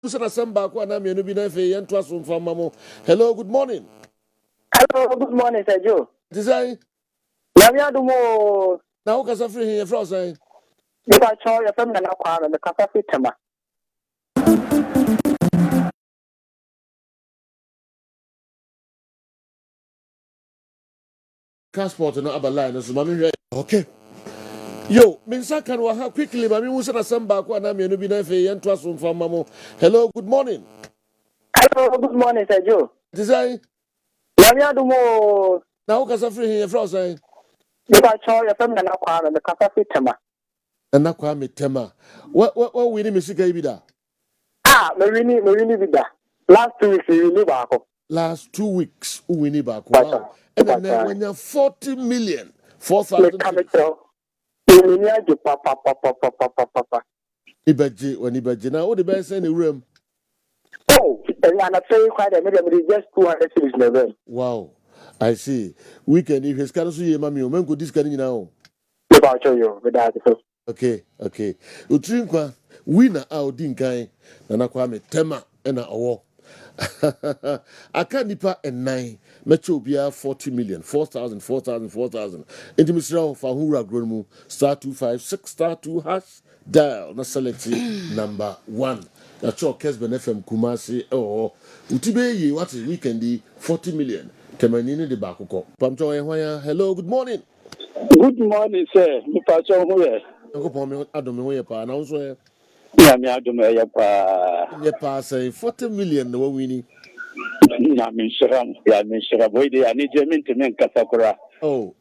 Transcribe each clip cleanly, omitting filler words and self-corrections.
Hello, good morning. Hello, good morning, Sir Joe. Design. Lamia do mo. Now, because I'm free here, Frozen. If I saw your family now, the Cafe Tema. Transport and other line, so mommy. Okay. Yo, Minsa can work quickly, but we will send a son back when I'm in the and trust from Mamo. Hello, good morning. Hello, good morning, Sir Joe. Design. Lamia do mo. Now, because I'm free here, Frozen. If I saw your family now, the Cafe Tema. And now, Kwame Tema. What we need, Mr. Gabida? Marini Vida. Last 2 weeks, you live back. Last 2 weeks, we need back. Wow. And then when you're 40 million, 4,000. Papa. Ibaji, when Ibaji now, what the best in the room? Oh, and I'm saying quite a minute, just 200 cities in the room. Wow, I see. Weekend, if his car so you, mammy, you go this carrying now. If I show you, with that. Okay. Utrinkwa, winner out dinkai, Nana Kwame, Tema, and a war. I can't nipa and 9, Metro Bia 40 million, 4,000. Intimacy for Hura Gromu, *256, *2 hash, dial, na select number 1. That's all Kessben FM Kumasi, Utibe ye, what is weekend, 40 million. Temanini de Bakuko. Pamcho, hello, good morning. Good morning, sir. Mi pacho huye. Uncle Pommy, I don't know where now, so Ya mi adume ya pa. yeah, pass 40 million, no winning. Ya mi shiram. Boy de ani jemin temen kasakura. Oh.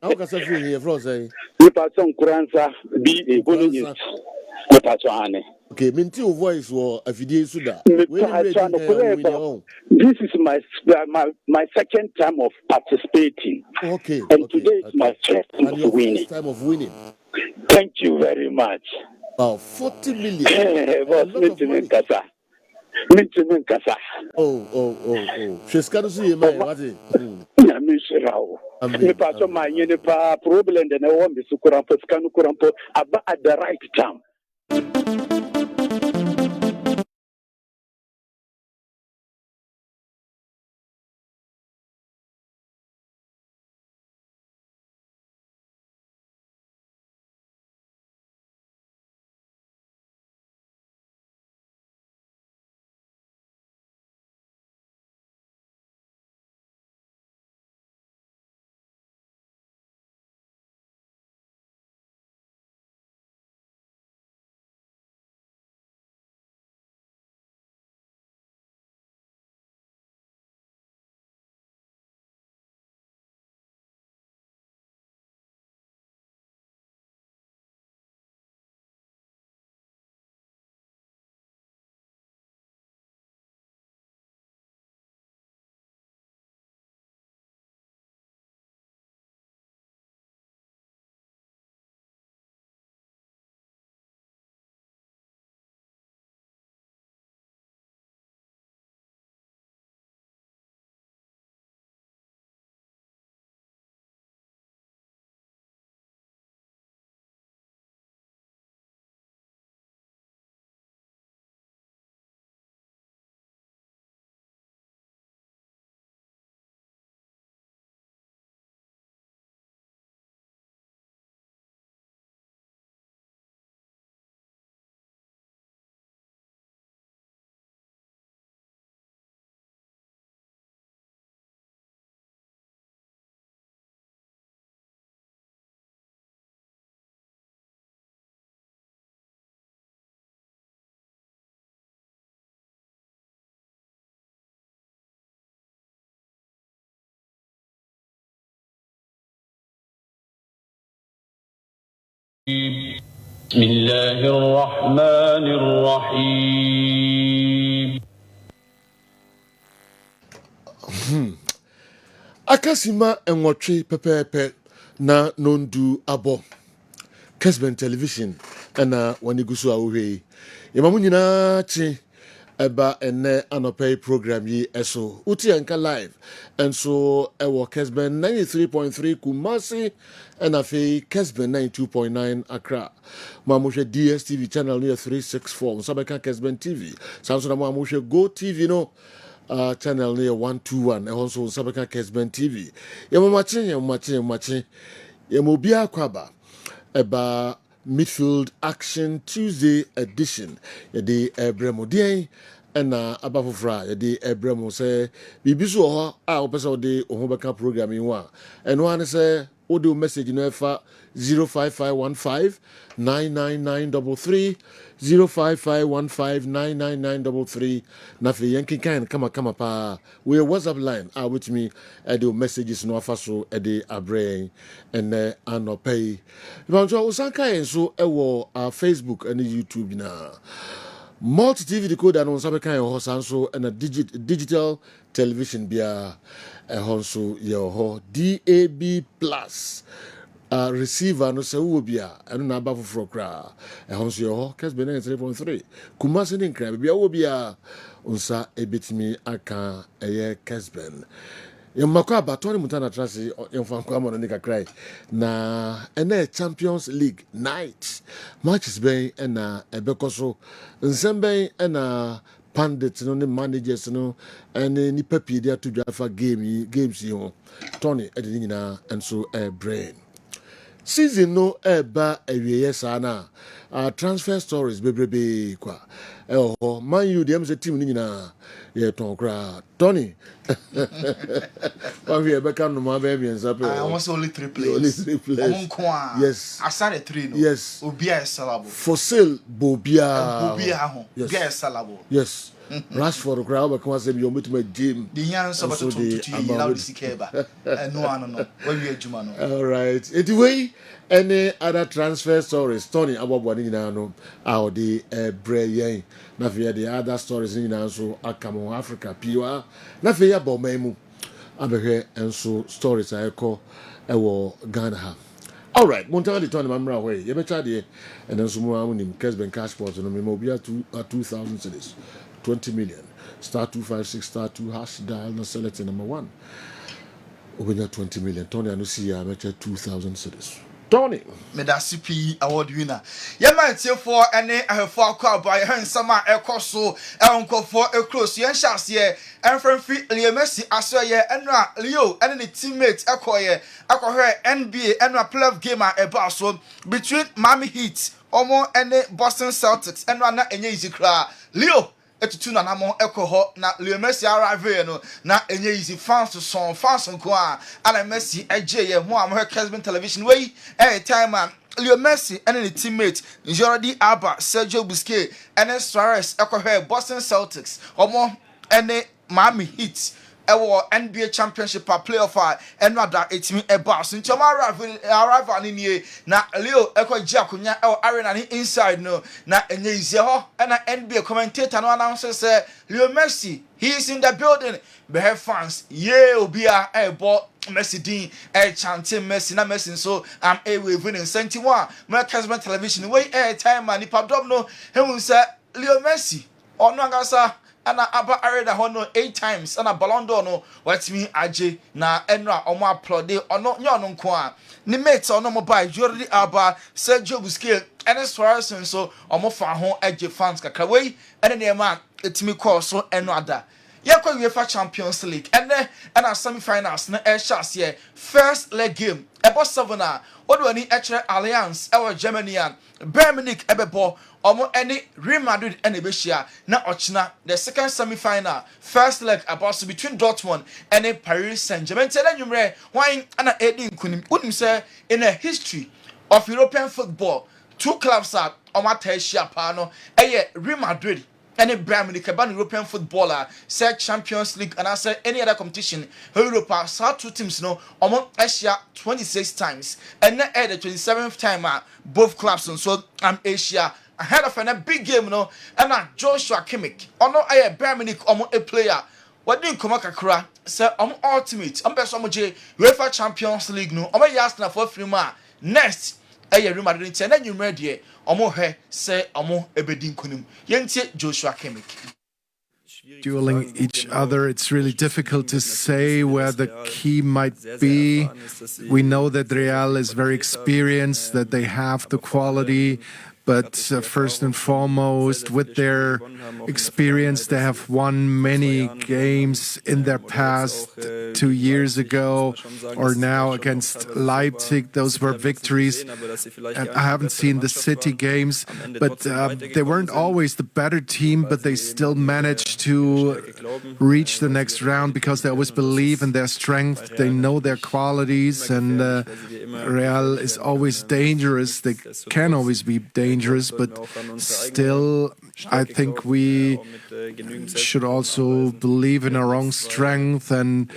How can I feel here, Frozen? Mi pacho kuransa bi e boni. Mi pacho ane. Okay, minti your voice or a video suda. This is my second time of participating. Okay. And today is my first time of winning. Thank you very much. Wow, 40 million. Mintimen kasa. Oh. She's got to see you, man. What is it? Me paso my pa problem de na won bi sukurampo skanu kurampo aba at the right time. بسم الله الرحمن الرحيم Akasima and watch pepe na nondu abo. Kessben television and when you go so away. Yamamunina chi eba ene anopay program yi eso uti enka live enso ewo Kessben 93.3 Kumasi and afi Kessben 92.9 Accra mamushe DSTV channel near 364 sabeka Kessben TV sanso na mamushe Go TV no channel near 121 and also sabeka Kessben TV yamache yamobia kwaba eba Midfield Action Tuesday edition. Yadi Ebremo Dien and Abafra, Yadi Ebremo say, Bibisu ho, Opesa de Ohobaka programming one. And one say, audio message in Alpha 05515 99933 05515 99933. Nafi Yankee kind kama pa. We WhatsApp line with me do messages no afaso ede abrain and anopay. Ibanjo usanka enso ewo Facebook and YouTube na. Multi TV decoder no sabe kan ho sanso and a digital television bia honso ye ho DAB plus receiver no se wo bia eno na aba foforo kra honso ye ho Kessben 3.3 Kumasi ni nkra bia wo bia unsa ebitimi aka eye Kessben Yamako abatoni mutana trasi yamfanko amano nika cry na ene Champions League night matches ben ena ebekoso nsemben ena pandits no ne managers no ene ni papi dia to dwafa games yi ho Tony edini nyina enso brain season no eba awieye sana transfer stories bebrebe kwa Man U dem say team ni nyina ye ton kra Tony we beka no ma be bien sape I almost only 3 players yes I started 3 no yes obia salabo for sale bobia ho bia salabo yes Rashford crowd but come say you meet my gym the yan so to allow the sikeba no when we adwuma no all right anyway any other transfer stories Tony abobwa ni nyina no how the brain na via the other stories ni nyina so akamo Africa piwa na via bomemu abehwe enso stories ayeko ewo Ghana ha. All right, Montana the Tony Mamra way. You better de and then some more in Kessben cash pot and me mobile 2,000 cedis. 20 million. Star 256 star 2 hash dial no select number 1. Over 20 million. Tony I no see I bet 2,000 cedis. Tony me da CP award winner ya man tie for ene ahefo akwa ba ya nsama ekoso enkofo ekros ya nhase enfremfi Messi aso ye enra Leo ene ne teammate ekoye akohwe NBA enra playoff game a eba so between Miami Heat omo ene Boston Celtics enra na enye izikra Leo etutu na namo ekoho na Leo Messi arrive no na enye easy fans nko a ana Messi eje ye ho am Kessben television way time man Leo Messi and the teammate Jordi Alba, Sergio Busquets and Suarez ekoho Boston Celtics omo ene Miami Heat ewo NBA championship playoff and rather etimi eba so ntoma arrive ni na Leo ekoji akunya ewo arena ni inside no na enye ize ho na NBA commentator no announce say Leo Messi he is in the building be have fans ye obia ebo Messi din chanting Messi na Messi so am waving in 71 my Kessben television way time man nipa dom no he say Leo Messi ono angasa ana aba arena hono 8 times ana Ballon d'Or no watimi aje na enra omo applaud ono nye ono nko a ni mate ono mo buy Jordi Alba Sergio Busquets and Suarez so omo fa ho aje fans kakra we ene ne ma etimi call so eno ada yakwa UEFA Champions League and semi-finals na shas ye first leg game ebo 7 a odwani echere Alliance ewo Germany an Bayern Munich ebebo omo any Real Madrid and Ebeshia na ochina the second semi-final first leg about between Dortmund and Paris Saint-Germain tell you why ana edin kunim unim say in a history of European football two clubs are omateshia pa no Real Madrid and Bayern Munich European footballer said Champions League and I said any other competition Europa saw two teams no among Asia 26 times and then the 27th time both clubs and so Asia ahead of a big game no and Joshua Kimmich ono Bayern Munich a player what didn't come kakra say ultimate best UEFA Champions League no Arsenal for free next Real Madrid and then you ready omo he say omo ebedin kunim yentie Joshua Kimmich dueling each other. It's really difficult to say where the key might be. We know that Real is very experienced, that they have the quality, but first and foremost, with their experience, they have won many games in their past. 2 years ago or now against Leipzig, those were victories. And I haven't seen the City games, but they weren't always the better team, but they still managed to reach the next round because they always believe in their strength. They know their qualities, and Real is always dangerous. They can always be dangerous, but still, I think we should also believe in our own strength and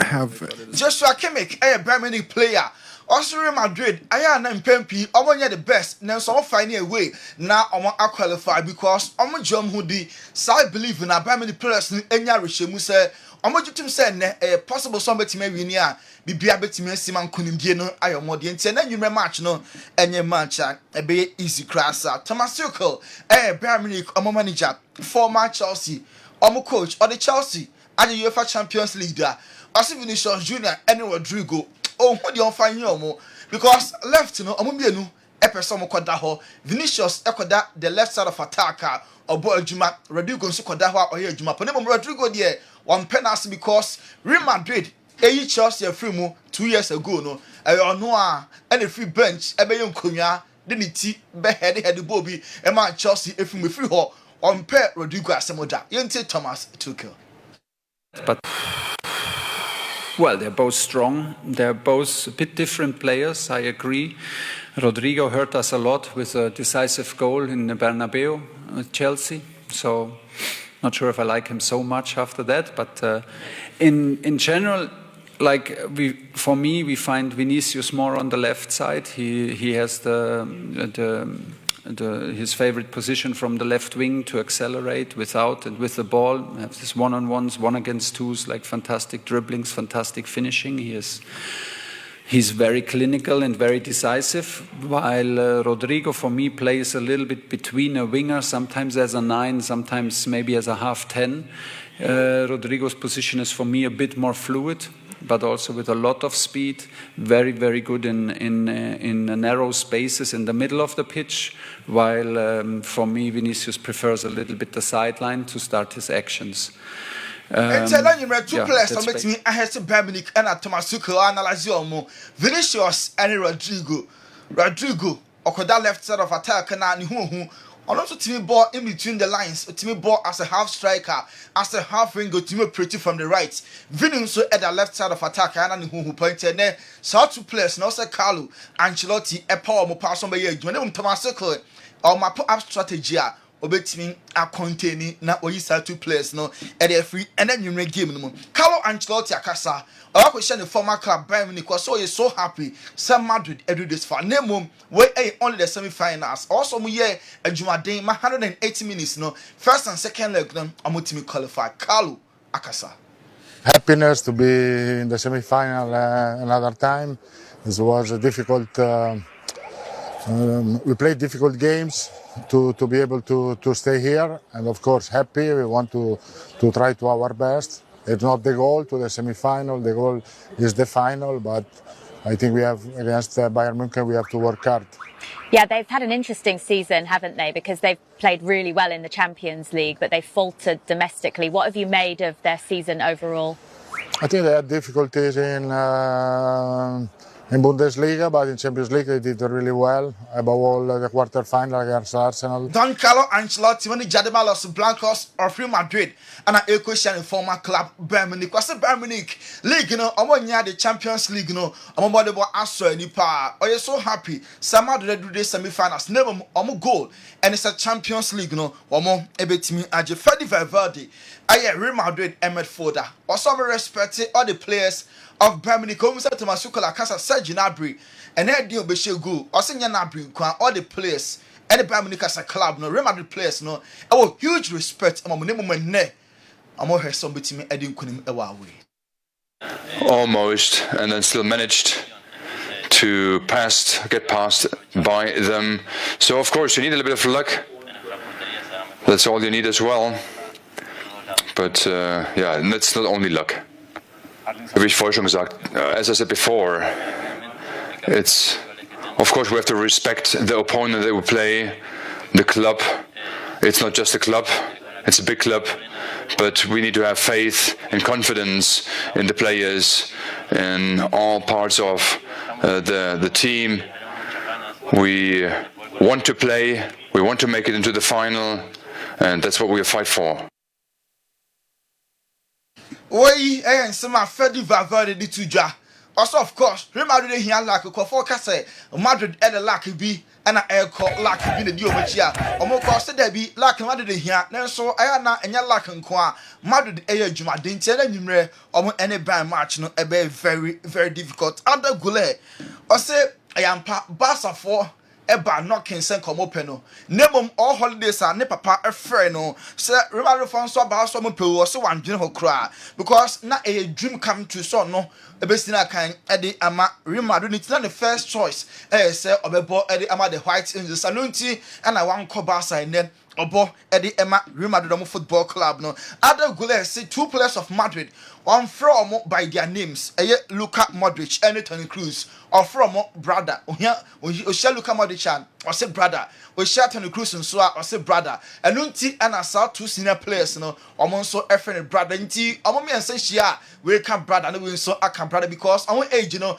have. Joshua Kimmich, a Bayern player. Also, Real Madrid, I am Pempi. I want the best. Now, so finding a way. Now, I want to qualify because I'm a John Hoodie. So I believe in a Bayern players in any regime. Say, I'm a to say a possible somebody may win here. Be able to make Simon Kunimbiano. I am more the intent. And you may match no any match. A be easy class. Thomas Tuchel, a Bayern I'm a manager. Former Chelsea, I'm a coach or the Chelsea. And the UEFA Champions League there. Also Vinicius Junior and Rodrigo. Oh, what do you find you because left, you know, I'm going to a person who Vinicius Ecuador, the left side of attacker, or boy Juma, Rodrigo Sukodawa, or Juma. Panama Rodrigo, there, one penalty because Real Madrid, a Chelsea free 2 years ago, no, a noir, and a free bench, a bayon Kunya, didn't tea, beheaded the Bobby, and my Chelsea, if you free her, on pair Rodrigo Asamoda, Yente Thomas Tuchel. But well, they're both strong. They're both a bit different players, I agree. Rodrigo hurt us a lot with a decisive goal in the Bernabeu with Chelsea. So, not sure if I like him so much after that. But in general, like for me, we find Vinicius more on the left side. He has his favorite position from the left wing to accelerate without and with the ball. Have this one-on-ones, one against twos, like fantastic dribblings, fantastic finishing. He's very clinical and very decisive, while Rodrigo, for me, plays a little bit between a winger, sometimes as a 9, sometimes maybe as a half 10. Rodrigo's position is, for me, a bit more fluid, but also with a lot of speed, very, very good in narrow spaces in the middle of the pitch, while for me, Vinicius prefers a little bit the sideline to start his actions. And tell you, two players, I'm betting I had to Bayern and Thomas Tuchel analyze your Vinicius and Rodrigo, or that left side of attack, and who. And also to me ball in between the lines, to me ball as a half striker, as a half winger, to me pretty from the right. Vinny so at the left side of attack, and who pointed there. So 2 players, no say Carlo, Ancelotti, a power more pass on by you. When Thomas Tuchel or my put up strategy, obey me are containing not what you said 2 players, no, at the free, and then you make game no. Carlo Ancelotti Akasa. I question the former club Bayern Munich was so happy. Some Madrid do this for name we only the semi-finals. Also we a Jumaday 180 minutes no. First and second leg no I'm qualify. Carlo Akasa. Happiness to be in the semi-final another time. This was a difficult. We played difficult games to be able to stay here, and of course happy. We want to try to our best. It's not the goal to the semi-final. The goal is the final, but I think we have against Bayern Munich we have to work hard. Yeah, they've had an interesting season, haven't they? Because they've played really well in the Champions League, but they've faltered domestically. What have you made of their season overall? I think they had difficulties in Bundesliga, but in Champions League they did really well. Above all, the quarter-final against Arsenal. Don Carlo Ancelotti when the Jadeba Los Blancos of Real Madrid and a question in former club Bayern Munich. What's the Bayern Munich League? You know, I'm on the Champions League. You know, I'm about to answer any power. Oh, you're so happy. Some Madrid do the semi-finals. Never I'm goal, and it's a Champions League. You know, I'm on a bit me. I just Freddy Valverde. I Real Madrid Midfield. Also, I respect all the players of Bayern Munich. Come to Thomas Tuchel, Kasa, Serge Gnabry, and then deal be go. Also, Gnabry, all the players, and the Bayern Munich as a club, no Real Madrid players, no. I want huge respect. I'm on ne. I'm on her somebody me. I didn't couldn't away. Almost, and then still managed to get past by them. So of course you need a little bit of luck. That's all you need as well. But yeah, and that's not only luck. Wie ich vorher schon gesagt, as I said before, it's, of course, we have to respect the opponent that we play, the club. It's not just a club, it's a big club, but we need to have faith and confidence in the players, in all parts of the team. We want to play, we want to make it into the final, and that's what we fight for. Oi, and some are Freddy Valverde di Tuja. Also, of course, Real Madrid here like a forecast Madrid at the Laka be and a air call Laka be the deal which ya. Almost there be Laka Madrid here. Then so I am not and ya Laka Qua Madrid air Juma didn't tell any almost any brand match no a very, very difficult. Under Goulet or say I am Barca for. Eba knocking sen come open no. Nemum all holidays are ne papa a friend no. Say remember from so about some people or so one general cry because na a dream come true so no. Ebesina kan edi ama remember it's not the first choice. Say obebo edi ama the White Angels Salunti and I want Kobasa and then obo edi ema Real Madrid Football Club no. Other Goulet say two players of Madrid on from by their names. Luka Modric and Toni Kroos or from brother. We shall Luka Modric or say brother. We shall Toni Kroos and so or say brother. And Unti and I saw two senior players no. So a friend brother. Inti me and say she we can brother and we so I can brother because our age you know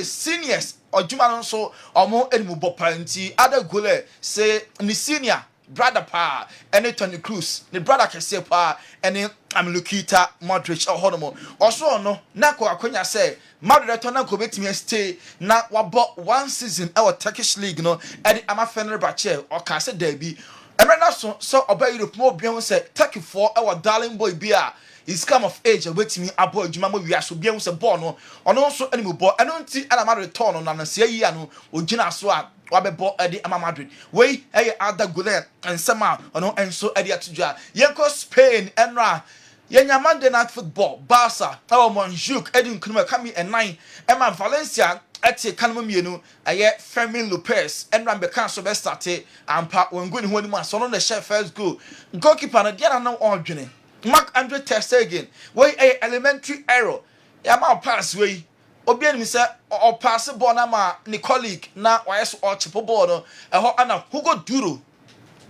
seniors or Juman so enimu bopa inti other Goulet say ni senior brother pa and Toni Kroos the brother can say pa and I'm Lukita Modric or Honomo. Also no Nako Akonya say Madrid Tona go betimi stay na wabo one season our Turkish league no and I'm a Fenerbahce or can say derby. And right now so obey Europe more beyond say Turkey for our darling boy beer. He's come of age and waiting me aboard Jumamo we are so be able bono on also any boy and don't see and I'm return on and say yano or Gina Swag Wabebo Eddie Ama Madrid. Way other Goulet and Sama or and so Eddie Atuja. Yanko Spain and Ra Yenya Monday Night Football Barca our Monjuk Eddie Kuma Kami and 9 Emma Valencia Eti Kanumumienu aye Fermin Lopez and Rambe Canso Bestate and Pat when going when man so on the chef first goal. Goalkeeper na dia na ordwene. Mark Andre ter Stegen way a elementary error. Ya ma pass way. Obi ani say or pass ball na ma ni colleague na wayes or chipo ball no. Eho ana Hugo Duro.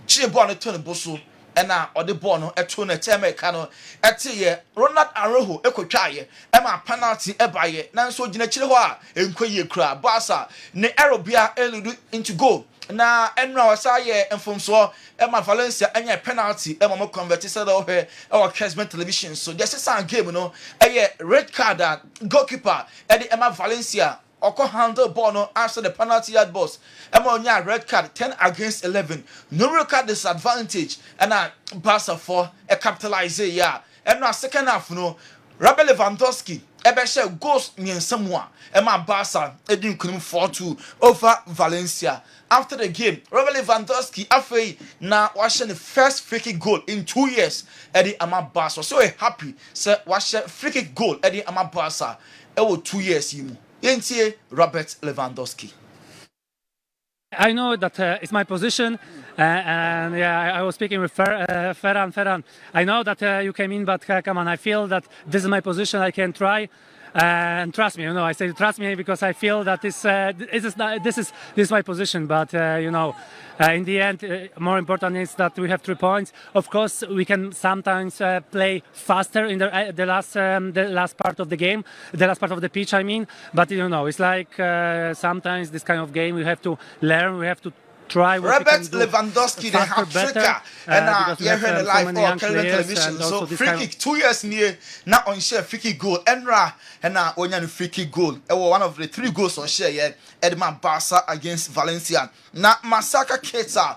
Chi ball no turn boso. Ena or the ball no eto na teme ka no ete ye Ronald Araujo ekotwa ye e ma penalty e ba ye na so gina kire ho a enkoye kura Barca ne error bia eludu into goal na enra wasa ye enfomso e ma Valencia anya penalty e ma mo convert se do he e wa Kessben television so the second game no e red card goalkeeper e de e ma Valencia Oko handle ball no after the penalty yard box. Emo nya red card 10 against 11. No red card disadvantage and Barca for a capitalize ya. And now second half no Robert Lewandowski ebe share goals miensamwa. Ema Barca edin kunum 4-2 over Valencia. After the game, Robert Lewandowski afei na washe the first free kick goal in 2 years edi ama Barca. So happy say washe free kick goal edi ama Barca. Ewo 2 years yimu. Robert Lewandowski. I know that it's my position, and yeah, I was speaking with Ferran. I know that you came in, but come on, I feel that this is my position. I can try, and trust me. You know, I say trust me because I feel that this is my position. But in the end, more important is that we have 3 points. Of course, we can sometimes play faster in the last part of the game, the last part of the pitch. I mean, but it's like sometimes this kind of game we have to learn. We have to try what Robert we can do Lewandowski the Africa and you heard the live on television so free kick 2 years near now on share free kick goal Enra and now when you free kick goal one of the 3 goals on share yeah Edman Barca against Valencia now Masaka Keita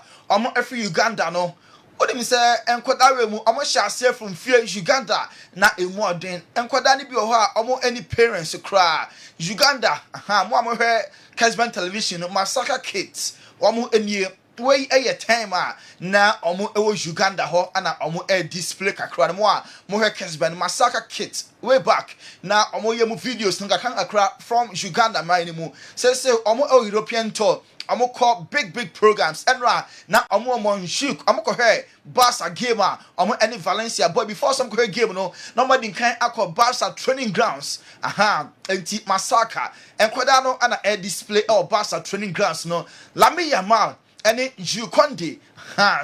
every Uganda no what me say enkwada mu omo share from fear Uganda na emu odin enkwada ni bi o ho omo any parents cry Uganda mo hwe Kessben television Masaka Kids Omo enie way a time na omo Uganda ho ana omo display kakra no mo a mo he Kessben massacre kit way back na omo ye mu videos nga kan akra from Uganda man mu say omo European tour omo call big programs enra na omo nshuk omo ko he Barca game omo any Valencia boy before some go game no nobody can akọ Barca training grounds enti massacre enkoda no ana display Barca training grounds no Lamine Yamal any Jules Koundé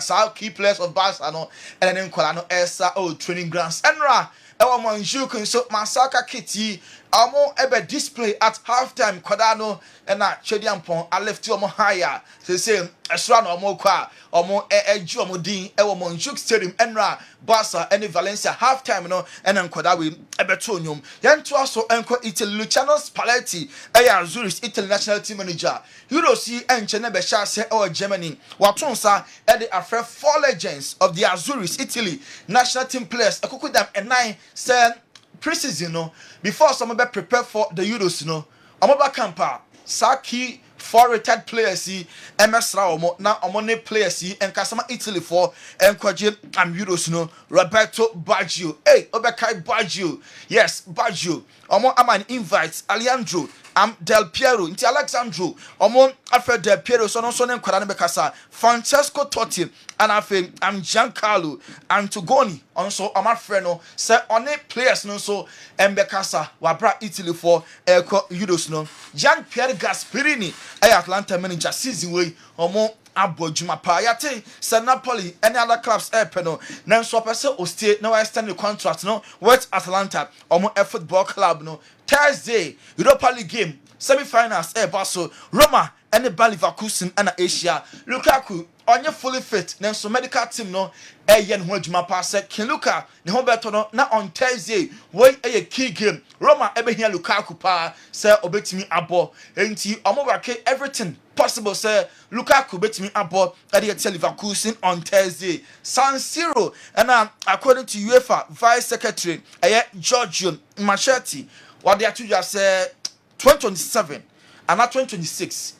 so key players of Barca no and then nkola no esa training grounds enra ewo mo njuku so massacre kiti omo ebe display at halftime kodano na chediampon I left omo higher say esra no omo kwa omo eju omo din ewo mo njuk stadium enra Barca any Valencia halftime no and nkoda we ebe to onyom yento aso enko Italy Luciano Spalletti Azzurri's Italy national team manager Eurosi enche na be sha se Germany watonsa e dey afre 4 legends of the Azzurri's Italy national team players akukudam enai say preseason no before some be prepare for the Euros no omoba campa saki 4 retired players see MSra omo na omo ne players see enkasama Italy for enkwaje Euros no Roberto Baggio obekai Baggio yes Baggio omo aman invites Alejandro Del Piero nti Alexandro omo afa Del Piero so no so ne nkwara ne bekasa Francesco Totti and afa Giancarlo Antogoni onso amafre no say one players no so embekasa wabra Italy for Euros no Gian Pier Gasperini Atlanta manager season way omo abojuma pa yate say Napoli any other clubs no nanso pese o stay no extend the contract no with Atlanta omo football club no Thursday Europa League game semi-finals Basso Roma and the Leverkusen and Asia Lukaku onye fully fit nanso medical team no yen ho adwuma pa se Ken Luka ne ho beto no na on Thursday wey key game Roma ebehia Lukaku pa se obetimi abo enti omobake everything possible say Lukaku betimi abo at the Leverkusen on Thursday San Siro and according to UEFA Vice Secretary Giorgio Machetti what they are to just say 2027 and not 2026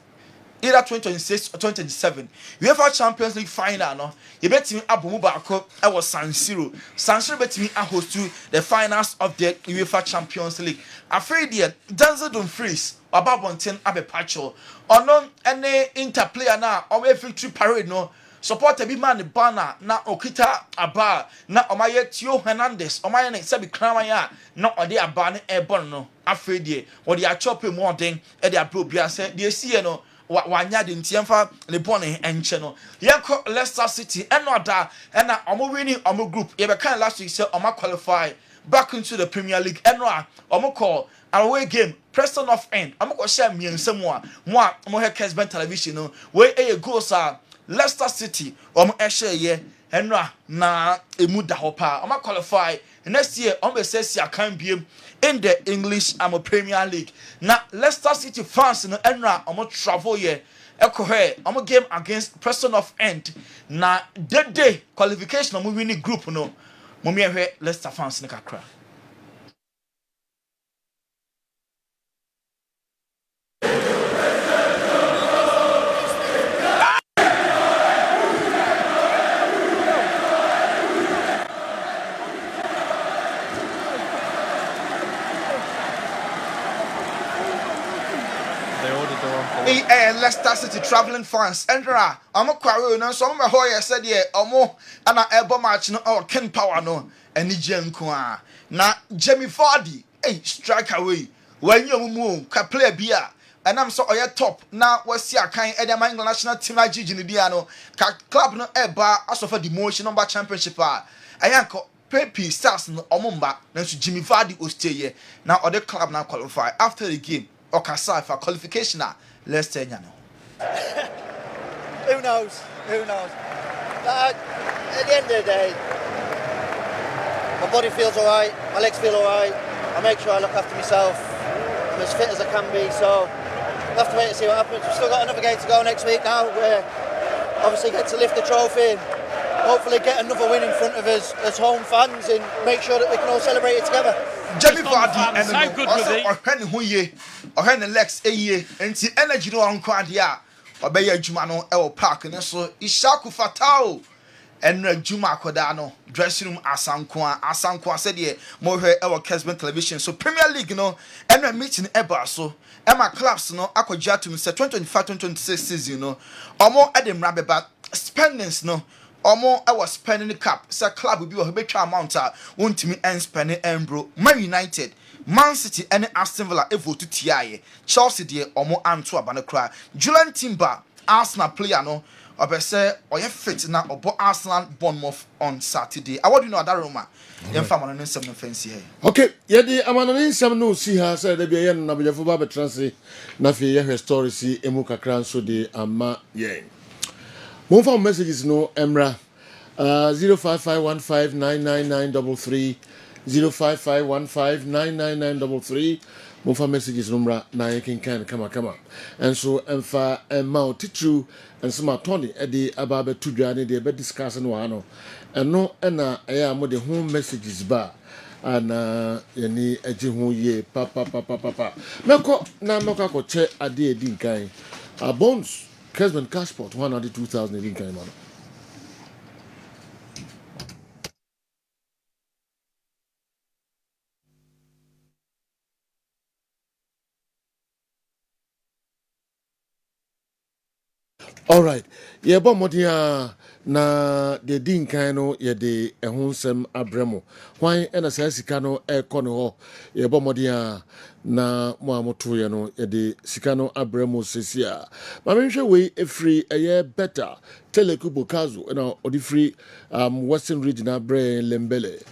either 2026 or 2027 UEFA Champions League final no you betimi abomu baako e was San Siro betimi host to the finals of the UEFA Champions League afraid there Denzel Dumfries Ababonten abepacho ono ene interplayer na o victory parade no support bi man banner na okita aba na omaye Tio Hernandez omaye ne sabi kramaya na ode aba ne ebon no afraid there what they are chopping more than e dey abro say they see no wanya de ntiemfa le bone enche no yenko Leicester City enoda na omo winning omo group ye be kan last week say omo qualify back into the Premier League enoa omo call away game Preston of End omo ko share miensam a mo he Kessben television no we goals are Leicester City share ye enoa na emu da hopa omo qualify next year omo be say kan biem in the English Premier League. Now Leicester City fans no enra omo travel here. Omo game against Preston of End. Na that day qualification omo winning group no. Momi ehwe Leicester fans ne kakra. Leicester City traveling fans Endra omo kware no so omo ho ye said ye omo ana ebo match no Ken Power no eni jenko a na Jamie Vardy strike away when you mu ka player bia enam so oye top na wasi akan Edema England national team agigi ni dia no ka club no eba asofa demotion number championship a ayanko Pepe Stars no omo mba na so Jamie Vardy o stay here na other club na qualify after the game okasa for qualification let's say no. Who knows? At the end of the day, my body feels alright, my legs feel alright. I make sure I look after myself. I'm as fit as I can be, so we'll have to wait and see what happens. We've still got another game to go next week now, where obviously get to lift the trophy and hopefully get another win in front of us as home fans and make sure that we can all celebrate it together. Jamie Vardy and also Ohene Lex enti energy no anko ade a obey adwuma no e wo park ne so Ishaku Fatao enra adwuma akoda no dressing room asanko said ye mo hwe e wo Kessben television so Premier League no enra meeting eba so Emma clubs no akogya to say 2025-2026 season no omo edemra beba spendings no omo I was spending the cap say club will be a betwa amount a wontimi en spending embro Man United Man City and Aston Villa vote to TIA Chelsea de omo anto aba no kra Julian Timber Arsenal player no obese oye fit na obo Arsenal Bournemouth on Saturday I want you know that Roma yemfa man no nsem no fancy here okay yedi amano nsem no si ha say da bia na bejafo ba betranse na fe ye story si emu kakra nso de ama ye One for messages no Emra 0551599933 0551599933 One for messages number na you can kama and so emfa emma titru and some Tony edi ababe tudwa ne de be discuss no ano and no na eya mo de home messages ba ana yani eji ho ye papa meko na meko akoche ade edi nkan bones Kessben Cashport 102,000 in kind man. All right. Yeah, but modia na the din kind ye de ehonsem abremo. Why ena sa sika no e kono ho. Yeah, but modia na mo amoto ye no ye de sika no abremo sesia. Ma menhwe we efri eye better. Telekubo Kazu na odi free Western Regional Bre Lembele.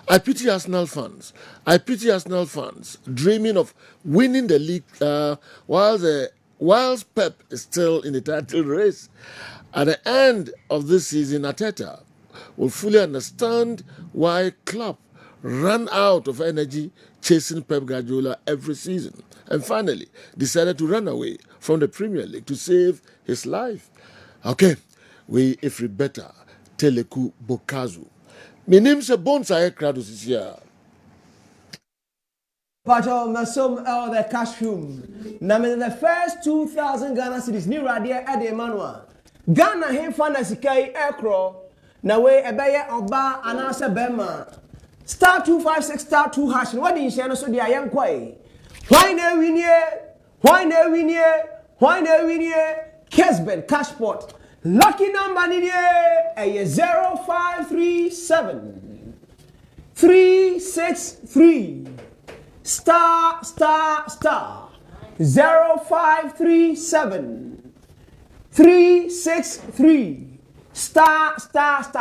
I pity Arsenal fans. Dreaming of winning the league whilst Pep is still in the title race. At the end of this season, Arteta will fully understand why Klopp ran out of energy chasing Pep Guardiola every season and finally decided to run away from the Premier League to save his life. Okay, we if we better Teleku Bokazu. My name's a bonsai Kratos is here. Pacho Masom the cash room. Now the first 2,000 Ghana cities new radio at the Emmanuel. Ghana him fantasy kai aircraw. Now we ebeye oba anasa bema. Star 256 star 2 hash. What do you say? No so the young quay. Why no win here? Kessben Cashport. Lucky number in here. 0537 363 star 0537 363 star.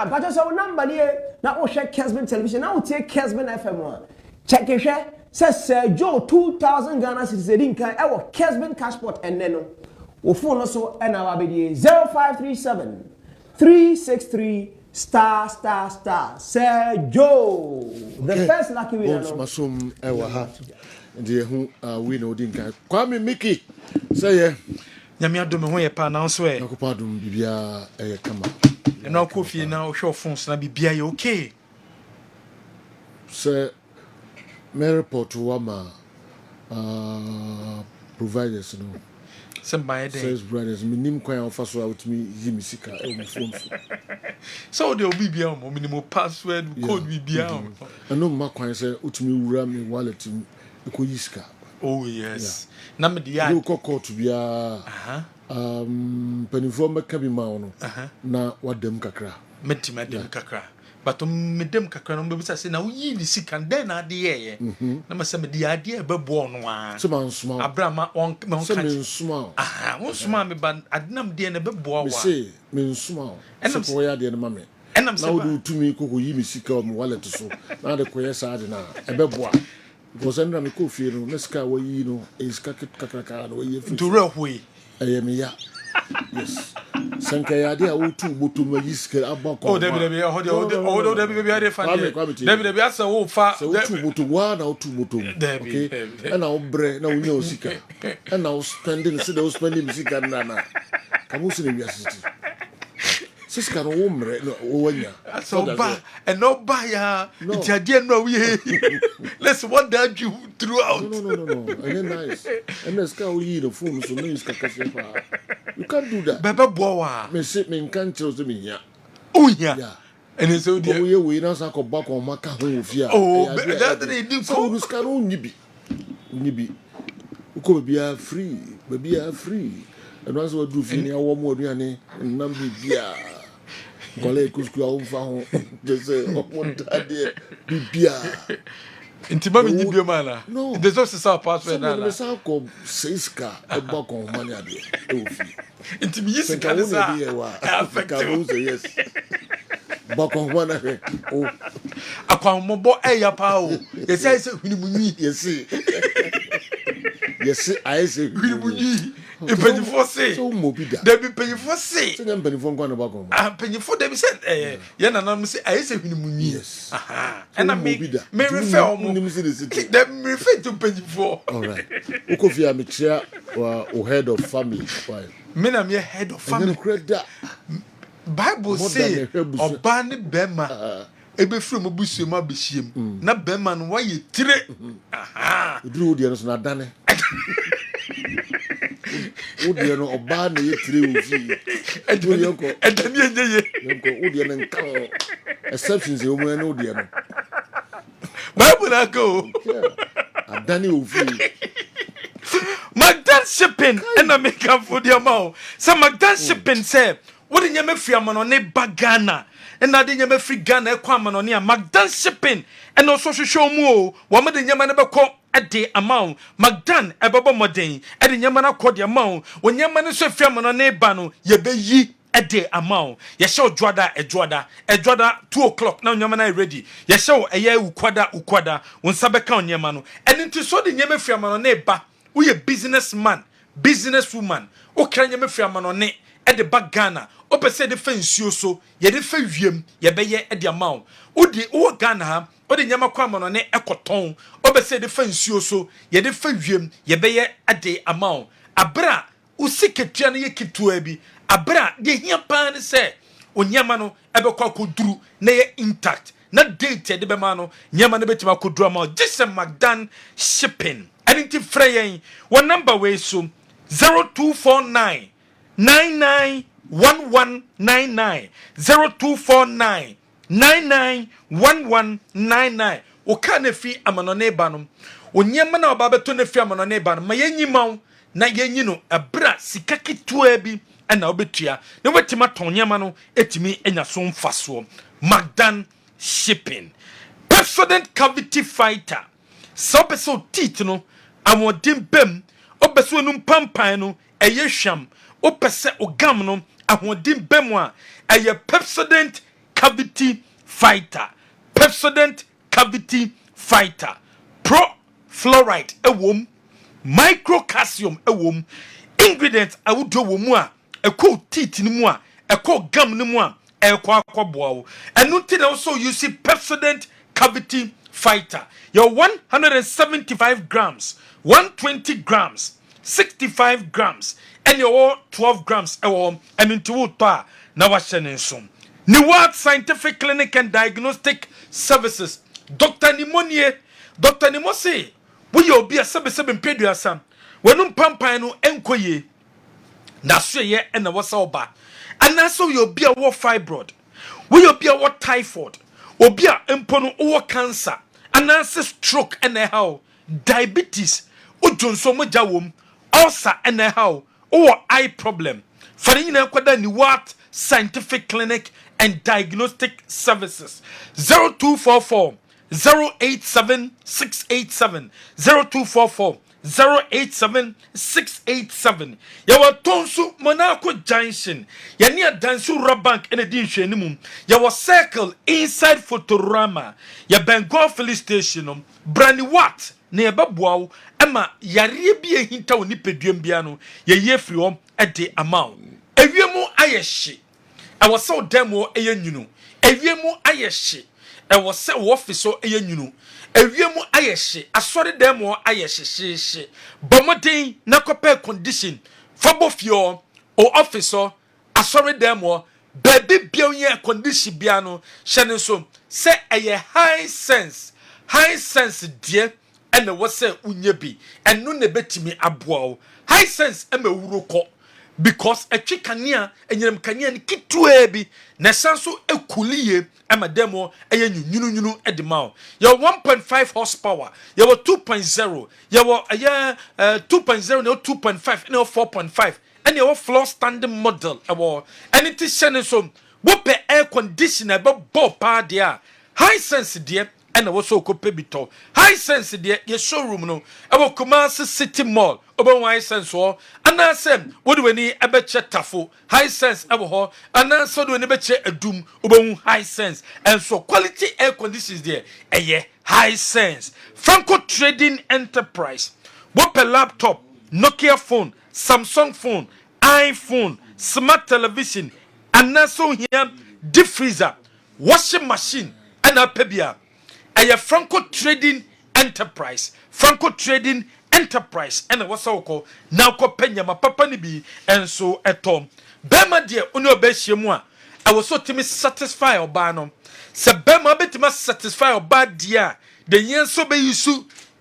But just our number here. Now we check Kessben television. Now we take Kessben FM one. Check it here. Says Joe 2,000 Ghana citizens can our Kessben Cashport and then we phone also and our BDA 0537 363 star. Sir Joe, the first lucky winner. Masum ewa the who win odinka. Kwame Mickey say yeah. Nyame adom ho ye pa na so e. Nakopadum bibia kama. Na kofi na o hwe phones na bibia ye okay. Sir me report wama providers no. Says brothers, minim kwan ofa so out me yimisika e mo phone. So they will be beyond minimum password code be beyond. I know my kwan say utumi wura me wallet ko yiska. Oh yes. Na me dia. You call to be penifo meka bi ma wono. Na wadem kakra. Metima dem kakra. But medem kakra no be say na wo yi ni sika den na de ye. Na me say me dia de e bebo no a. So man small. Abrama on me on kan. So small. Won small me ban adnam de na bebo wa. Me say me small. So ko ya de na me. Enam say. Na wo do tumi ko yi mi sika o me wallet so. Na de ko ye sa de na e bebo a. Because I know ko fie no meska wo yi no is kakaka no ye fi. To real Me ya. Yes. Sanka ya dia wo tu botu ma yiske abako. Oh Debbie hold Debbie be dey fan. Debbie asa wo fa. So tu botu wa na wo tu botu. Okay. And now bre na wo nya osika. And now spending say they spending sika na. Kamu se ne wiase. Siska no womre no wonya. So ba and no buy it's a dear no we. Let's want that you throughout. No. And nice. And the sky we the phone so no ska kase. You can't do that. Baba boa. Me sit me can't tell me here. Oh yeah. And it's so dear. We now sa ko back on maka ho ofia. Oh, that they didn't so you ska no nyibi. Uko be free. Be free. And once we do fini awo mo aduane nam bibia. Kole kusku a umfa ho. Just say omo tade bibia. Intima mi nyibio mana. No. There's also sa password na. So me sa ko seiska e ba ko money ade e ofi. Intimi yisika na sa. Yes. Ba ko money o. Akwa mobo eya pa o. Yesi hunimunyi. Yes, I say hunimunyi. E penifo say. So mobida. There be penifo say. So dem penifo ngwa na ba ko. Penifo dem say ye na nam say I say hunimunyi. Yes. Aha. And I me refer omo. Dem refer to penifo. All right. Ukofia me chair or head of family. Why? Me na me head of family. Bible say oba ne bema ebe firi mo busu ma behiem na bema no waye tire aha duru odi no so na dane odi no oba na ye tire ofi edani enye yenko odi no nkan exceptions e o mo na odi no Bible na go adane ofi Magdan shipping and I make up for the amount so Magdan shipping say what in your free amano ne bagana and I didn't free Ghana kwamanonia Magdan shipping and also show more one of the Yamana call a day amount Magdan a baba modern and the Yamana called the amount when Yamana so famano ne bano ye be ye a day amount ye show Drada a Drada 2 o'clock now Yamana ready ye show a year ukwada when Sabeka on Yamano and into so the Yama free amano ne ba we a businessman businesswoman o can Yama free amano ne at the back Ghana ope say the fence so ye de fa wiem ye be ye e de amount odi o Ghana ha odi nyama kwama no ne ekoton ope say the fence so ye de fa wiem ye be ye e de amount abra usiketua ne ye kitua bi abra de hia pan say onyama no ebe kwa koduru na ye intact na date de be ma no nyama no betima koduru amount just Magdan shipping anything frey one number way so 0249 991199 0249 991199 o kana fi amanone ba no onyema na oba beto na fi amanone ba no ma yenyimaw na yenyino abra sikaki toa bi na obetua na wetima tonyema no etimi enya so mfaso Magdan shipping Pepsodent cavity fighter so peso teeth no amodin bem obeso num pampan no eye hwam opese ogam no ahodim bem a eye Pepsodent cavity fighter pro fluoride ewom microcalcium ewom ingredients awudo womu a ekọ teeth ni mu a ekọ gam ni mu a ekọ akọboa wo enu ti na also you see Pepsodent cavity fighter your 175 grams 120 grams 65 grams and your 12 grams and into water na washene nso ni World Scientific Clinic and Diagnostic Services Dr. Nimonie Dr. Nimose we you be a sebe mpeduasa wenum pampan no enkoye na so ye na wasa oba anaso you be a wo fibroid we you be a wo typhoid obi a empo no wo cancer anaso stroke and how diabetes ujonso mo jawom ulcer and how or eye problem fani na kwada ni World Scientific Clinic and Diagnostic Services 0244 087687 0244 087687 yawa tonsu Monaco Junction yani adansu Rabank ene di nhwenimu yawa circle inside Fotorama ya Bengal Filling Station Brani Wat na yebabua ema yare bi ehinta oni peduam bia no ye yefri hom ede amount ewiemu ayehye awose demo eyenyunu ewiemu ayehye ewose office eyenyunu ewiemu ayehye asori demo ayehye bomodin na kope condition fobofio o officer asori demo baby bia condition bia no hyɛ so sɛ ɛyɛ high sense deɛ ɛna wɔ sɛ unye bi ɛno na betimi aboa wo high sense ɛma wuro kɔ because etwi kanea enyerem kanea ne kitue bi na san so ekuliye ama demo eye nyunyunu edima ye 1.5 horsepower ye 2.0 ye 2.0 ne 2.5 ne 4.5 and ye floor standing model ewo and it is shene so wo pe air conditioner be bo pa dia high sense dia and I was so copebito. High sense, dear, your showroom no. I will Kumasi City Mall. Open high sense or and I said, what do we need a betcha tafo? High sense ever ho, and I saw do never check a doom open high sense. And so quality air conditions there. High sense. Franco Trading Enterprise. What a laptop, Nokia phone, Samsung phone, iPhone, smart television, and also here deep freezer, washing machine, and a pebia. A Franco Trading Enterprise. Franco Trading Enterprise. And what's so called now penya ma papa ni bi and so etom. Bema dear uno beshi moi. I was so timid satisfy or banom. Se bema betima satisfy or bad dear. The yen so be you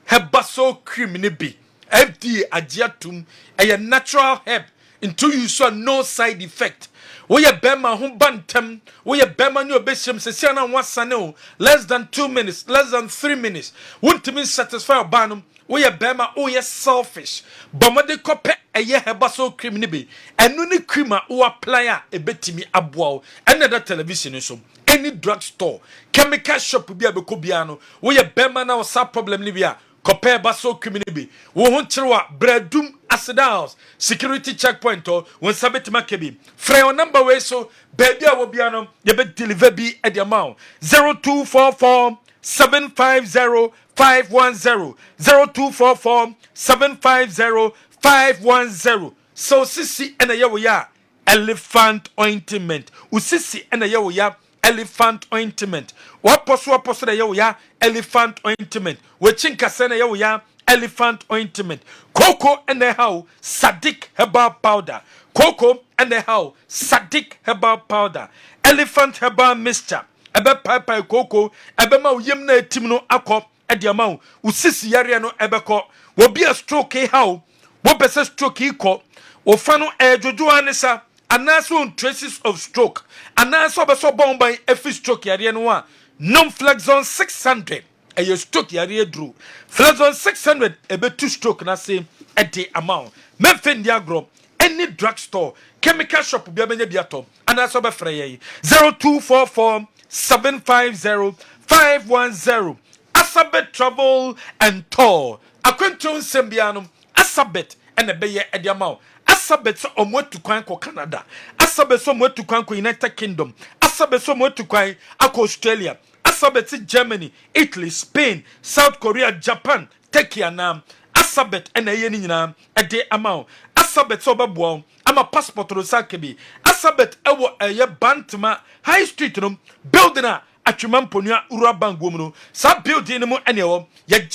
hebaso cream ni bi. FD agiatum a natural herb into you saw no side effect. We are Bema who bantam, we are Bema new bisham, Sessiana Wassano, less than 2 minutes, less than 3 minutes. Wouldn't mean satisfy Banum, we are Bema, oh yes, selfish. Bomade copy a year hebaso cream and nuni creamer who apply a betimi abwao, another television is any drugstore, chemical shop will be a becobiano, we are Bema now, sub problem Libya. Compare baso criminal wo honchrewa bradum acidals security checkpoint or when sabet makebi free on number way so baby a wo bia no ye be deliver bi e the amount 0244 750 510 0244 750 510 so sisi ena ye wo ya elephant ointment usisi ena ye wo ya elephant ointment waposo da ye ya elephant ointment wechinka sene ye ya elephant ointment cocoa and the how sadik herbal powder cocoa and the how sadik herbal powder elephant herbal mixture ebe papa cocoa ebe ma yem na etim no akọ ediama usisi yare no ebe ko wo bi a stroke how wo pese stroke iko wo fa no ejojo anisa anaso traces of stroke anaso beso bomba efi stroke yare no a non-flexon 600 a your stroke yare drew flexon 600 ebe two stroke na say at the amount memfen diagro any drugstore chemical shop bi abenya biato anaso be frey 0244 750 510 Asabet Travel and Tour akwentu sembianum Asabet and ebeye at the amount Asabet so omwetu kwan ko Canada Asabet so omwetu kwan ko United Kingdom Asabet so omwetu kwan ko Australia Asabet Germany Italy Spain South Korea Japan Turkey anam Asabet and eye ni nyina e de amount Asabet so babo ama passport ro sakebi Asabet ewo eye Bantama High Street no building a atwemamponua urabangwo mu no sa building no mu ene wo ye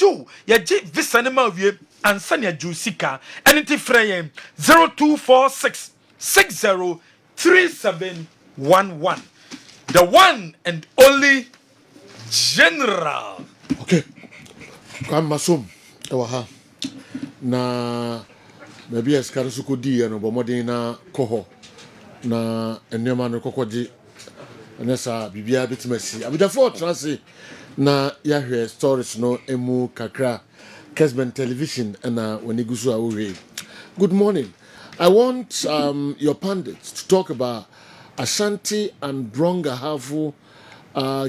visa ne ma wie ansa ne aju sika eniti frey 0246 603711 the one and only general. Okay, kam masom ewa ha na maybe eskare suko di no bomodin na koho na enema no kokoji nessa bibia bitimasi abidafo transi na yahwe stories no emu kakra Kessben television na wenigusu awe. Good morning. I want your pundits to talk about Ashanti and Bronga Havu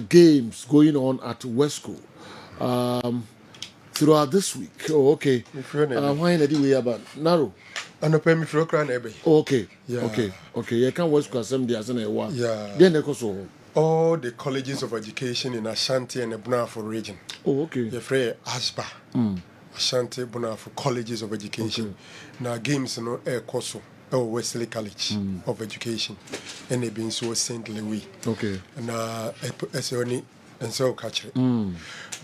games going on at Wesco throughout this week. Oh, okay. Why in the way about narrow? I no pay me for crying every. Okay. Yeah. Okay. You can Wesco assembly as an ewa. Yeah. Then they so all the colleges of education in Ashanti and the Bunafo region. Oh, okay. The free ASBA. Ashanti Bunafo colleges of education. Now games no air course. Wesley College of Education, and they been so St. Louis. Okay. And as only and so catch it.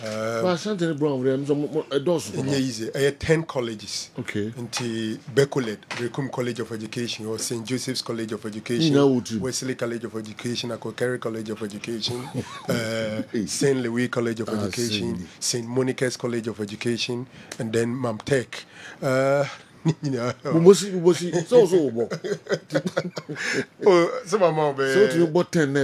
Asante Brown, a dozen. Easy. I had 10 colleges. Okay. Into Recruitment College of Education, or St. Joseph's College of Education, Wesley College of Education, Akokere College of Education, St. Louis College of Education, St. Monica's College of Education, and then Mamtech. So some amount so to about 10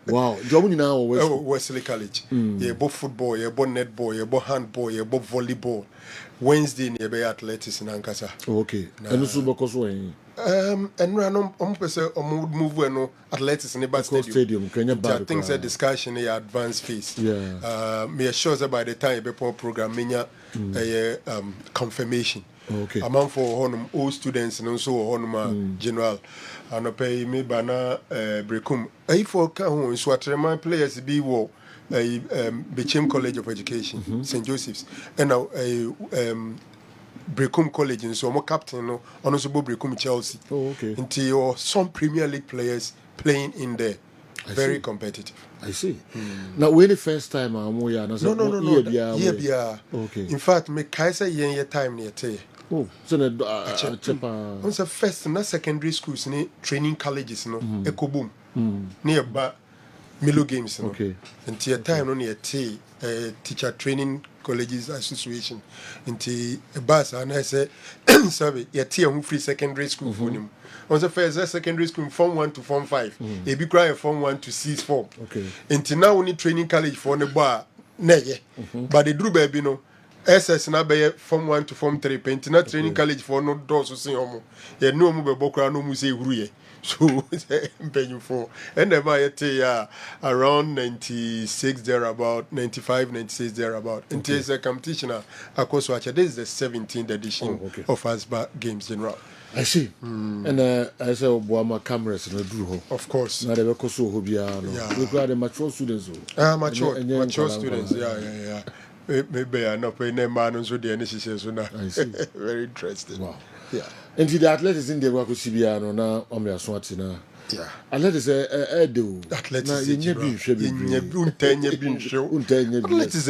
wow, job now Wesley College. You both football, you both netball, you both handball, you both volleyball. Wednesday you be athletics in Ankasa. Okay. And also because and random move no athletics in the stadium. I think it's a discussion in advanced phase. Yeah. Me sure that by the time you be program confirmation. Okay. Among for honum all students and also honum general. And I pay me bana Recruitment. I for can so my players be wo Bechem College of Education, St. Joseph's, and now Recruitment College, and so my captain no also Recruitment Chelsea. Oh, okay. Until some Premier League players playing in there. Very competitive. I see. Now, when the first time I'm no. Yeah. Okay. In fact, me Kaiser year time near te. Oh, so the once a first and secondary schools, training colleges, no, Eco Boom, nearby Milo Games, no. Okay. Until time on near tea, teacher training colleges association. Until a bus, and I say, sorry, your tea free secondary school for him. On the first secondary school, Form 1 to Form 5. They be crying Form 1 to 6 form. Okay. Until now, only training college for the bar, nay, but they drew baby no. SS na be Form 1 to Form 3. Pentina training college for no doors to see homo. Ye no mu be bokra no mu say huruye. So penyu for. And the by around 96 thereabout, 95, 96 thereabout. And it's a competition. This is the 17th edition of ASBA Games General. I see. And I say, Obama cameras in the Drew. Of course. Now they were so hobby. We got the mature students. Mature students. Yeah. Maybe I'm not paying a man on the initiation. I see. Very interesting. Wow. Yeah. And the athletes in the work with CBR now, on their swatina. Yeah. Athletes do. Athletes in your Athletes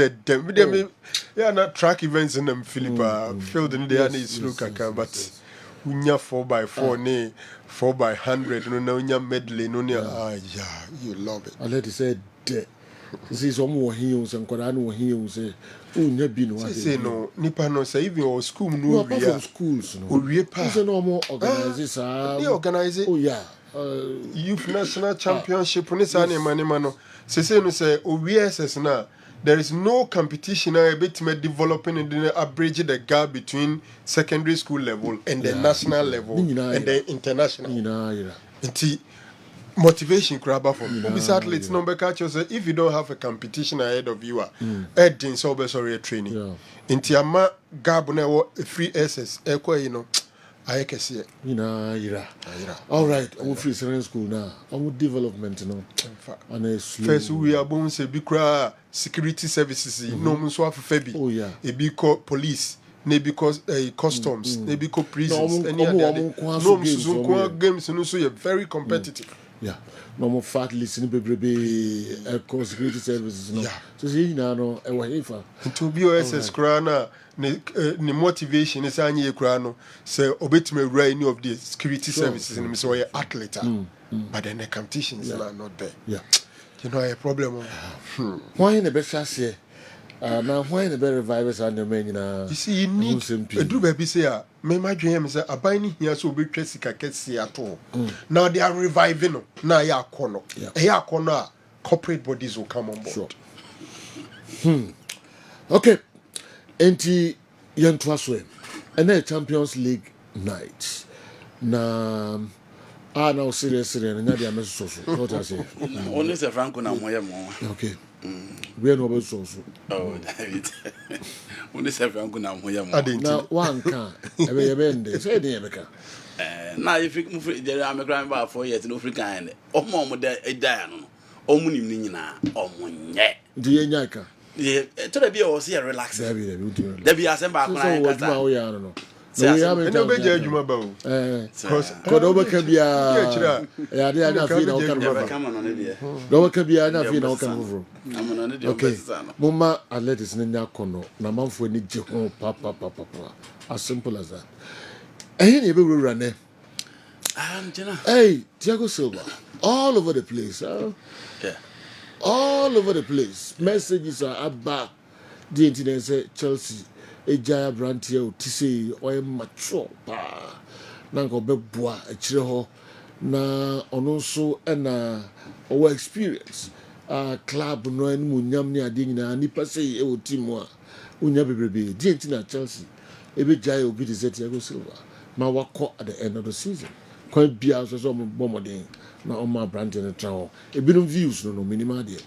are not track events in them, Philippa. Field in the is look but. Unya 4x4 4x100 no nya medley no nya you love it. I let it say this is some more heels and Korano heels unya bi no say no nipa no say even our school no we are schools no we pa say no more organize they organize oh yeah youth national championship ni sa na manema no say no say OVSS na there is no competition a bit developing in the average the gap between secondary school level and the national level and the international. It's motivation grabber for me. Athletes number catchers if you don't have a competition ahead of you, Edin sorry training. Into a gap now free SS you know. I can see it. All right, I'm free school now. I'm development, you know. First, we are born say because security services, no muso have Febi. Oh yeah. It be called police, maybe because customs, maybe called prisons. No games, and also you're very competitive. Yeah. No more fat listening, baby, security services. No. So see now, no, to be OSS Krana. The motivation is any crano say obetime any of the security services in so athlete but then the competitions are not there. Yeah, you know a problem. Why in the best say now why in the better revivers and the men you see you need a do baby say me my dream is a buying here so be sika kesi at all. Now they are reviving now ya kono corporate bodies will come on board. Okay. Enti yentwa so and the Champions League night na now serious and na dia meso so what I say only se Franco na moye mo okay we no be so oh David only se Franco na moye mo na one can e be ndé say dey be kan na if you there am grand ba 4 years no African omo de edai no omo nim ni nyina omo nye di enya kan to the be o see relax. There be asemba akona kasa. No, we have and nobody judge you about. Because over can be a idea nothing I can over. No can be nothing I can over. Okay, Mama, I let us in Yakono, Naman for any Jehon, papa. As simple as that. Any will run there. Hey, Thiago Silva, all over the place, huh? Yeah. All over the place. Messages are about the internet say Chelsea, a giant brand here, to say, or mature, pa. Nanko beboa, a chiho, na onoso, and our experience. Club no and munyamni adina, nipa say, a team one, unyabi, the internet Chelsea, a big giant will be the Thiago Silva. Ma wako at the end of the season. Quite be as a bombarding. Now on my brand in the town. A bit of views, no minimal deal.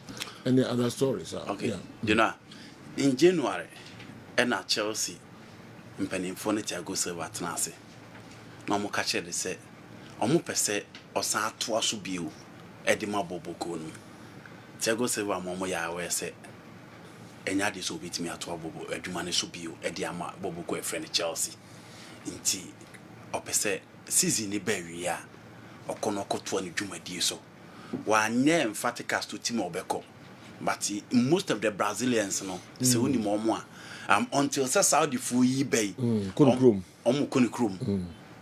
And the other stories are okay. You know, in January, and at Chelsea, in penny phone Thiago Silva Tanasi. No more catcher they say, Omo pese or sa to us bio, Edima Bobo. Thiago Silva Momo ya where say, and ya disobey me at Bobo, Edumane Subio, Ediama Bobo, a friend Chelsea. Inti opese season ni beria okonoko 20 jumadi so wa nye emphatic as to team obeko but most of the Brazilians no se woni mo until Saudi fu yi bay Kuni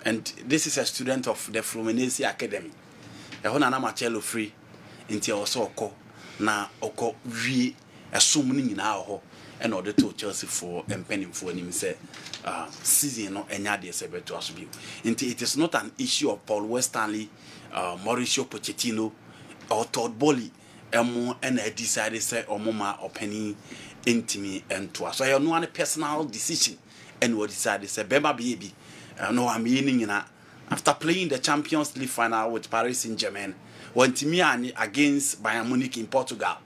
and this is a student of the Fluminense Academy e ho na Marcelo free inti also oko na oko wie esum ni nyina ho and order to Chelsea for penning for him say season no enya de se beto aso bi. It is not an issue of Paul Westanley, Mauricio Pochettino or Todd Bowley and I decided say omoma opening intimi and to us. So you know a personal decision and we decided say Bema baby no I'm meaning in after playing the Champions League final with Paris Saint-Germain when Timiani against Bayern Munich in Portugal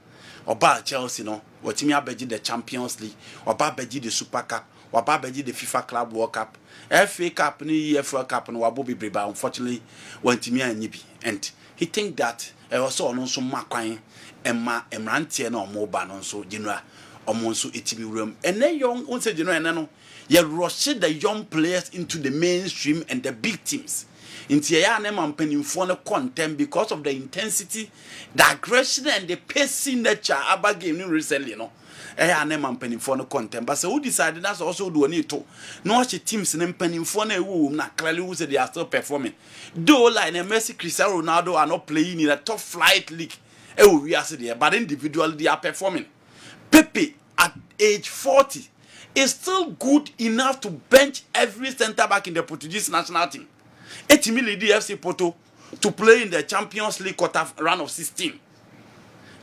or Chelsea no what Timmy abeji the Champions League or beji the Super Cup or beji the FIFA Club World Cup FA Cup ni FA Cup no wabobi breba unfortunately when Timmy anyibi and he think that also on so makwan emma emrantie na omoba no so general omonso etibi room and then young on say general no you rush the young players into the mainstream and the big teams into ya na mampanimfo no content because of the intensity, the aggression and the pacing nature about game recently no ya na mampanimfo no content but so who decided that's also do need to no watch teams na mampanimfo na ewu na clearly who say they are still performing though like Messi, Cristiano Ronaldo are not playing in a top flight league we are there but individually they are performing. Pepe at age 40 is still good enough to bench every centre back in the Portuguese national team. 80 million FC Porto to play in the Champions League quarter round of 16.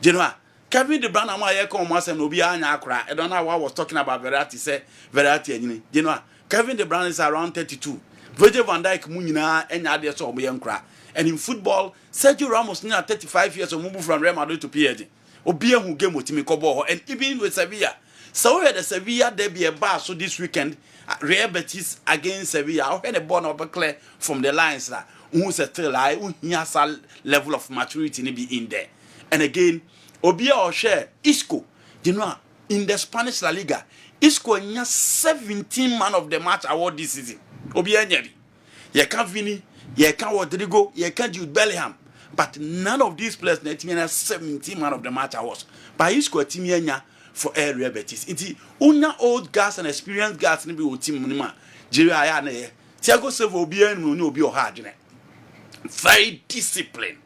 You know, Kevin De Bruyne amaya come once and obi anya akra. I don't know what I was talking about Verratti say Verratti you know, Kevin De Bruyne is around 32. Virgil van Dijk mu nyina enya de so omo yankra. And in football, Sergio Ramos now 35 years of move from Real Madrid to PSG. Obi who game otimi kobo and even with Sevilla. So we had the Sevilla derby a bar so this weekend Real Betis against Sevilla. I had a born of clear from the lines that who's still like who has a level of maturity to be in there. And again, Obia or share Isco, you know, in the Spanish La Liga, Isco has 17 man of the match award this season. Obia nyeri. You can't Vini, you can't Rodrigo, you can't Jude Bellingham. But none of these players has 17 man of the match awards. But Isco Timianya for Real Betis. It's unya old guys and experienced guys ni be o team ni ma. Jerry aya na ye. Thiago Silva obi anu ni obi o hard ne. Very disciplined.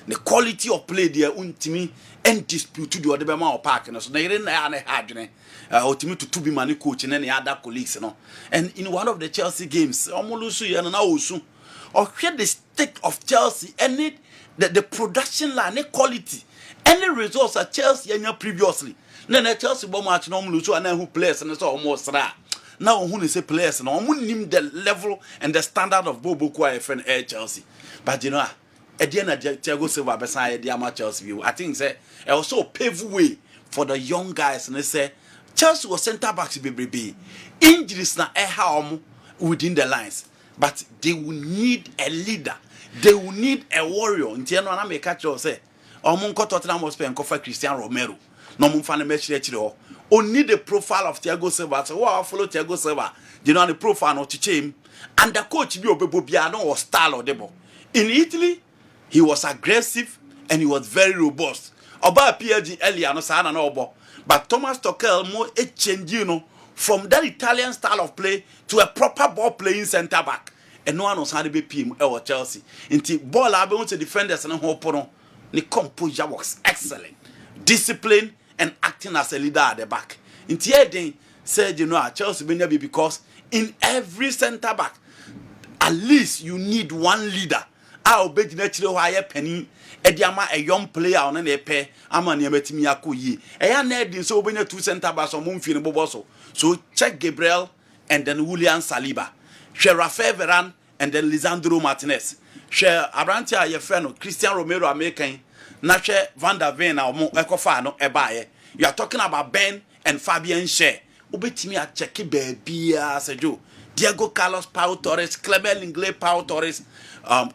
The quality of play there untimi and dispute the other be ma o park no so na yere na ya na hard ne. Ultimate to be mani coach and any other colleagues no. And in one of the Chelsea games, omolusu ye na osu. Or the state of Chelsea and the production line, the quality, any results at Chelsea previously. Then Chelsea bomb match no lose and who players and so almost now who say players no name the level and the standard of Bobo friend Air Chelsea. But you know, at the end of Thiago Silva beside the amateur Chelsea view, I think say also pave way for the young guys and they say Chelsea was centre backs be injuries na harm within the lines, but they will need a leader, they will need a warrior. Until no na make catch say Omunko Tottenham was playing for Cristiano Romero. No mumfane mechire only the profile of Thiago Silva. So I follow Thiago Silva. You know the profile of Chichim And the coach bi Obebiano or style or debo. In Italy, he was aggressive and he was very robust. Oba PLG earlier no sana no obo. But Thomas Tuchel more a change, you know, from that Italian style of play to a proper ball playing centre back. And no one was had be PM or Chelsea. Inti ball abe to defenders and hope no. The composure was excellent. Discipline and acting as a leader at the back. Inti then said, you know, Chelsea be because in every centre back, at least you need one leader. I'll bet you naturally why penny Ediama a young player on an epe ama near metimi akuyi. A ned so when two centre backs or Mumfin Boboso. So check Gabriel and then William Saliba. Share Rafael Varane and then Lisandro Martinez. Share Abrantia your friend Christian Romero American. Na share Van der Ven or Mo Ecofano Ebaye. You are talking about Ben and Fabian Share. Ubetimi a check baby Sejo. Diego Carlos Pau Torres, Clement Lenglet Pau Torres,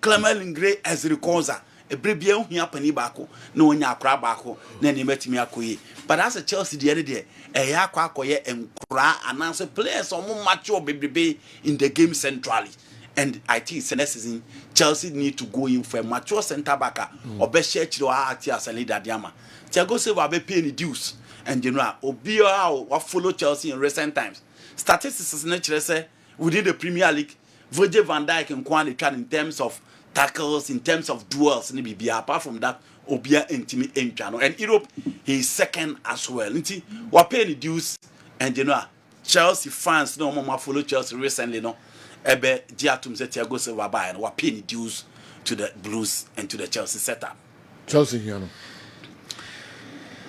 Clement Lenglet Ezrikonza. A bribia here penny bako, no one ya crab bako, then he met me a kui. But as a Chelsea the other day, a yakwakoye and cra announce players or more mature baby in the game centrally. And I think next season Chelsea need to go in for a mature centre backer or best share as a leader diama. Thiago Silva be paying dues and general Obio what follow Chelsea in recent times. Statistics is naturally say within the Premier League, Virgil van Dijk and Kwani can in terms of tackles, in terms of duels, and BBA. Apart from that, Obia intimate Enchano. And Europe, he is second as well. What paying the dues and you know Chelsea fans no more follow Chelsea recently, no. Ebe Giatum Thiago Silva by and what paying the dues to the Blues and to the Chelsea setup. Chelsea here.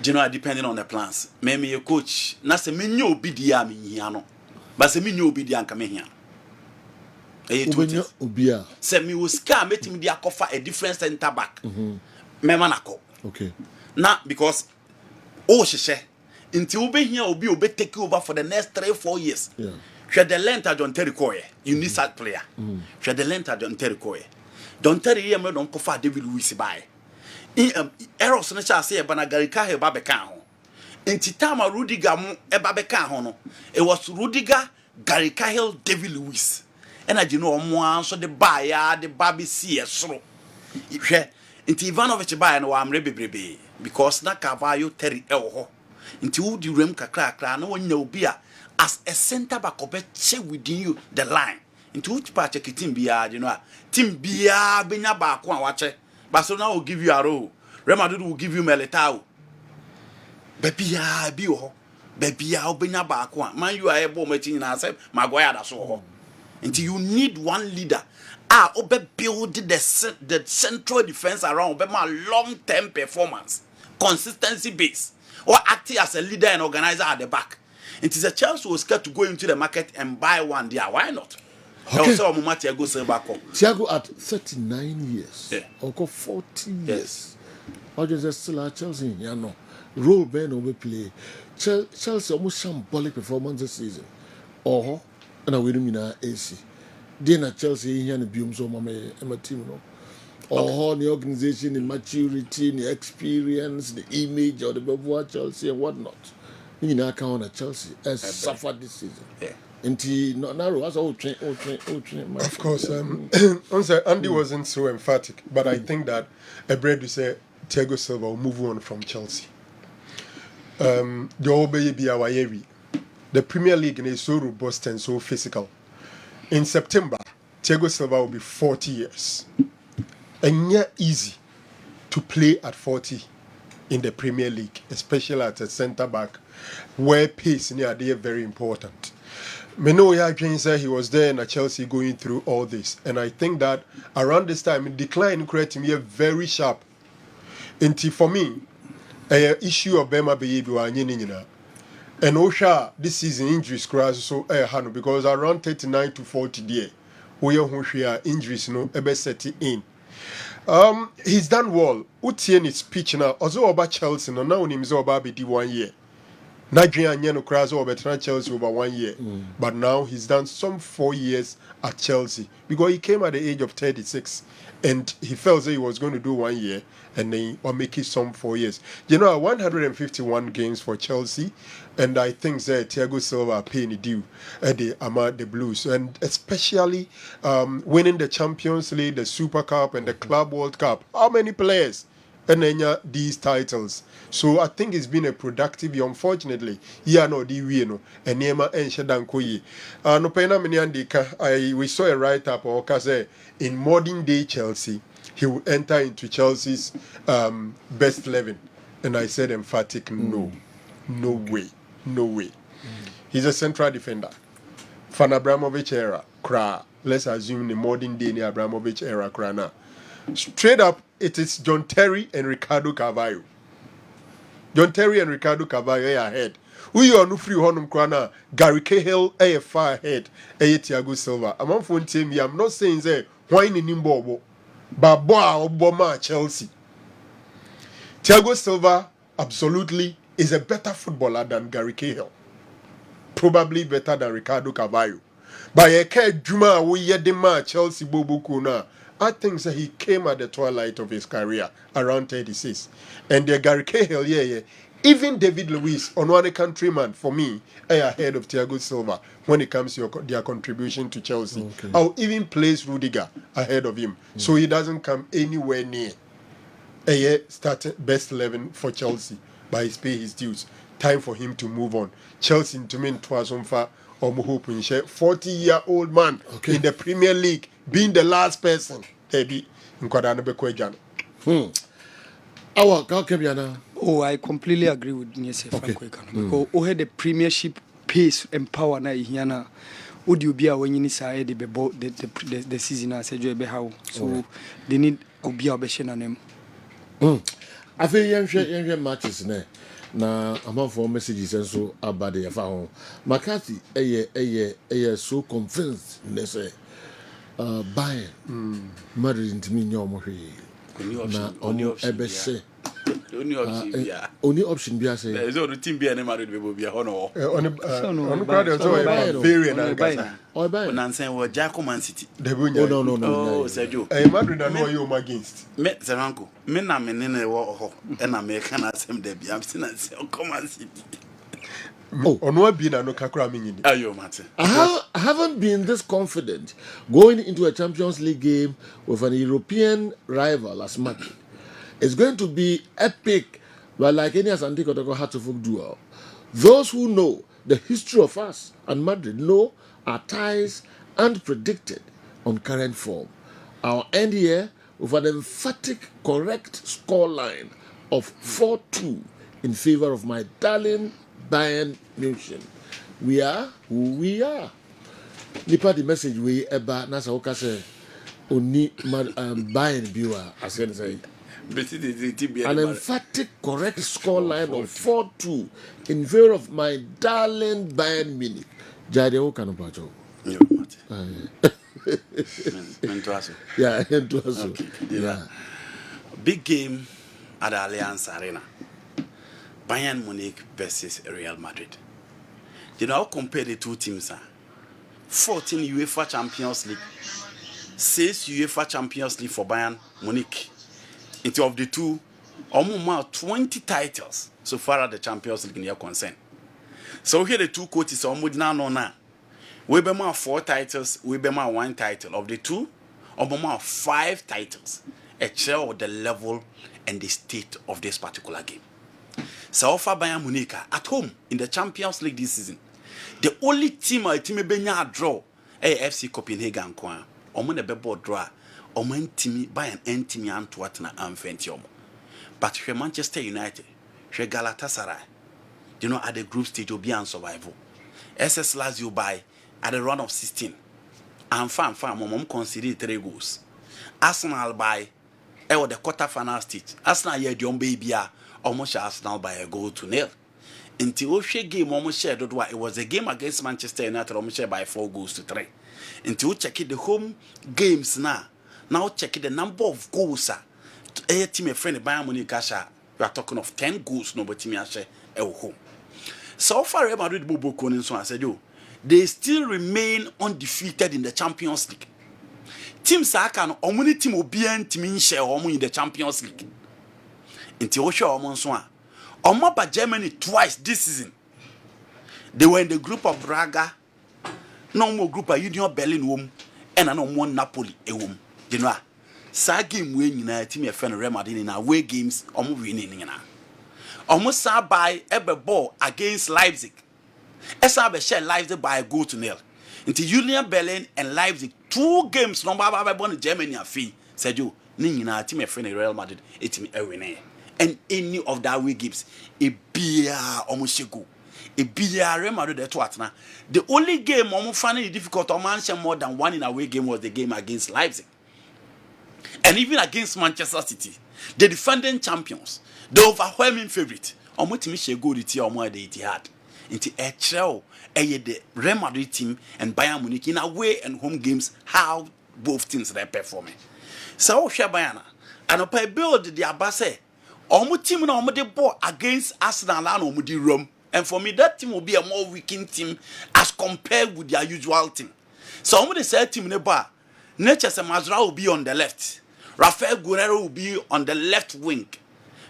You know, depending on the plans. Maybe your coach, na se minyo obidia mi hiano. But se minyo obidia nka me hia. Obia. Se mi uska metimi dia kofa a different center back. Mema nako. Okay. Na because hyehyɛ nti wo be hia obi obe take over for the next 3-4 years. Yeah. Hwɛ the length of John Terry Koye. You need that player. Hwɛ the length of John Terry Koye. John Terry ye me don kofa David Luiz by. Errors na cha say bana Garika he ba beka ho. Nti tama Rudiger mo e ba beka ho no. It was Rudiger, Gary Cahill, David Luiz. And I know omo so the buyer the baby see esoro. Hwɛ nti Ivanovic buy no am rebebrebe because na Carvalho Terry e wo ho. Nti wo di rem kakra na wonya obi a as a center back obeche within you the line. Nti wo tipa check team bia you know team bia benya ba ko a wache. Barcelona will give you a role. Real Madrid will give you Militao. Baby ya bi ho. Baby ya obenya ba ko a. Man you are able making na say Maguire da so ho. Until you need one leader. Obe build the central defense around obe ma long-term performance, consistency base, or acting as a leader and organizer at the back. It is a Chelsea was scared to go into the market and buy one there. Why not? Okay. Thiago at 39 years. Yeah. Or 40 years. Or just still at Chelsea. Yeah, no. Role Ben over play. Chelsea almost shambolic performance this season. Oh, and I will mean AC. Then at Chelsea here and Bium so my team no. Or the organization, the maturity, the experience, the image of the Beauvoir Chelsea and whatnot. You know, I count at Chelsea has suffered this season. Yeah. Of course, Andy wasn't so emphatic, but I think that a bread to say Thiago Silva will move on from Chelsea. The Premier League is so robust and so physical. In September, Thiago Silva will be 40 years. And yet easy to play at 40 in the Premier League, especially at a centre back, where pace near they are very important. Menoya Jane said he was there at Chelsea going through all this, and I think that around this time it declined creating me very sharp. And for me, an issue of Bema behavior and Osha this season injuries crash so because around 39 to 40 there, where injuries no ever set in. He's done well. Utien is pitch now. Also about Chelsea now him so about 1 year. Nigerian Yeno Kraso over Chelsea over 1 year. But now he's done some 4 years at Chelsea because he came at the age of 36 and he felt that he was going to do 1 year and then or make it some 4 years. 151 games for Chelsea, and I think that Thiago Silva paying due at the Blues, and especially winning the Champions League, the Super Cup, and the Club World Cup. How many players? And then these titles. So I think it's been a productive year. Unfortunately, no di we no and Nema and Shadankoye. No pena miniandika. We saw a write up or say in modern day Chelsea, he will enter into Chelsea's best 11. And I said emphatic no. No way. No way. He's a central defender. Fan Abramovich era. Kra. Let's assume the modern day Abramovich era krana. Straight up, it is John Terry and Ricardo Carvalho. John Terry and Ricardo Carvalho are ahead. We are no free honum krana. Gary Cahill are far ahead. Thiago Silva. I'm on phone team. I'm not saying that why in Nimbo, but Obama Chelsea. Thiago Silva absolutely is a better footballer than Gary Cahill. Probably better than Ricardo Carvalho. But a care Juma we yet the Chelsea Bobo Kuna. I think that he came at the twilight of his career around 36. And the Gary Cahill, even David Luiz, on one countryman, for me, are ahead of Thiago Silva when it comes to their contribution to Chelsea. Okay. I'll even place Rudiger ahead of him. So he doesn't come anywhere near a starting best 11 for Chelsea, but he's paid his dues. Time for him to move on. Chelsea to me twas on far. 40-year-old man in the Premier League being the last person. Oh, I completely agree with Nyese Franco Ekano. Because we had the Premiership pace and power na ihiana. Would you be a when you say the season as a how? So they need Obia Beshen and them. I think young matches na among for messages and so about the phone. McCarthy so convinced they say Bayern Madrid into me no more na only option be say there is no team be any Madrid will be honor on crowd so very and Nansen was Jaco Man City. No. Sergio. Madrid and who you against? Me Zeranko. Me na me nene wo and American asem there be. I'm still at Man City. On what be no kakra minyi. Ayo Martin. I haven't been this confident going into a Champions League game with an European rival as Madrid. It's going to be epic, but like any Asante Kotoko Hatofuk duel. Those who know the history of us and Madrid know our ties and predicted on current form. Our end here with an emphatic, correct scoreline of 4-2 in favor of my darling Bayern Munich. We are who we are. Nipa the message we eba nasa oka se oni Bayern biwa as can say. An emphatic, correct scoreline of 4-2 in favor of my darling Bayern Munich. Jade Okano Pacho. Yeah. Big game at the Allianz Arena. Bayern Munich versus Real Madrid. You know how compare the two teams are? 14 UEFA Champions League, 6 UEFA Champions League for Bayern Munich. Into of the two, almost 20 titles so far as the Champions League in your concern. So here the two coaches almost now. We be more 4 titles, we be more 1 title. Of the two, almost 5 titles. A share of the level and the state of this particular game. So far Bayern Munich at home in the Champions League this season. The only team benya draw AFC Copenhagen kwa. Omo ne bebo draw. Omo ntimi Bayern ntimi Antwerp na amfenti omo. But for Manchester United, for Galatasaray, you know at the group stage will be on survival. SS Lazio by at the run of 16. And fan mom conceded 3 goals. Arsenal by the quarter final stage. Arsenal ye the baby almost Arsenal by a goal to 0. Until we game almost shared it was a game against Manchester United almost shared by 4 goals to 3. Until check the home games now. Now check the number of goals. A team a friend Bayern Munich we are talking of 10 goals no but team share home. So far Real Madrid bobo konin so said yo, they still remain undefeated in the Champions League. Team Saka no omuni team obian team nhye omo in the Champions League. Inti wo hwe omo nso a omo ba Germany twice this season. They were in the group of Braga, no more group of Union Berlin wom, and no more Napoli e wom. You know, sa game we nyina team e friend Real Madrid in away games omo winning nyina. Omo sa by ebe ball against Leipzig. Esa be share Leipzig by a goal to nil. Into Union Berlin and Leipzig 2 games no ba born Germany afi said you ni nyina team e friend Real Madrid e team e win. And any of that way games e bia omo shego. E bia Real Madrid de to atna. The only game omo find it difficult to mention more than one in away game was the game against Leipzig. And even against Manchester City, the defending champions, the overwhelming favorite. Omo team shego the team omo de Etihad. Into a trail the Real Madrid team and Bayern Munich in away and home games how both teams they performing. So Bayana and I build the Abase omo team na omo de ball against Arsenal and omo di Rome. And for me that team will be a more weakened team as compared with their usual team. So omo de say team ne bar Nature Mazra will be on the left. Rafael Guerrero will be on the left wing.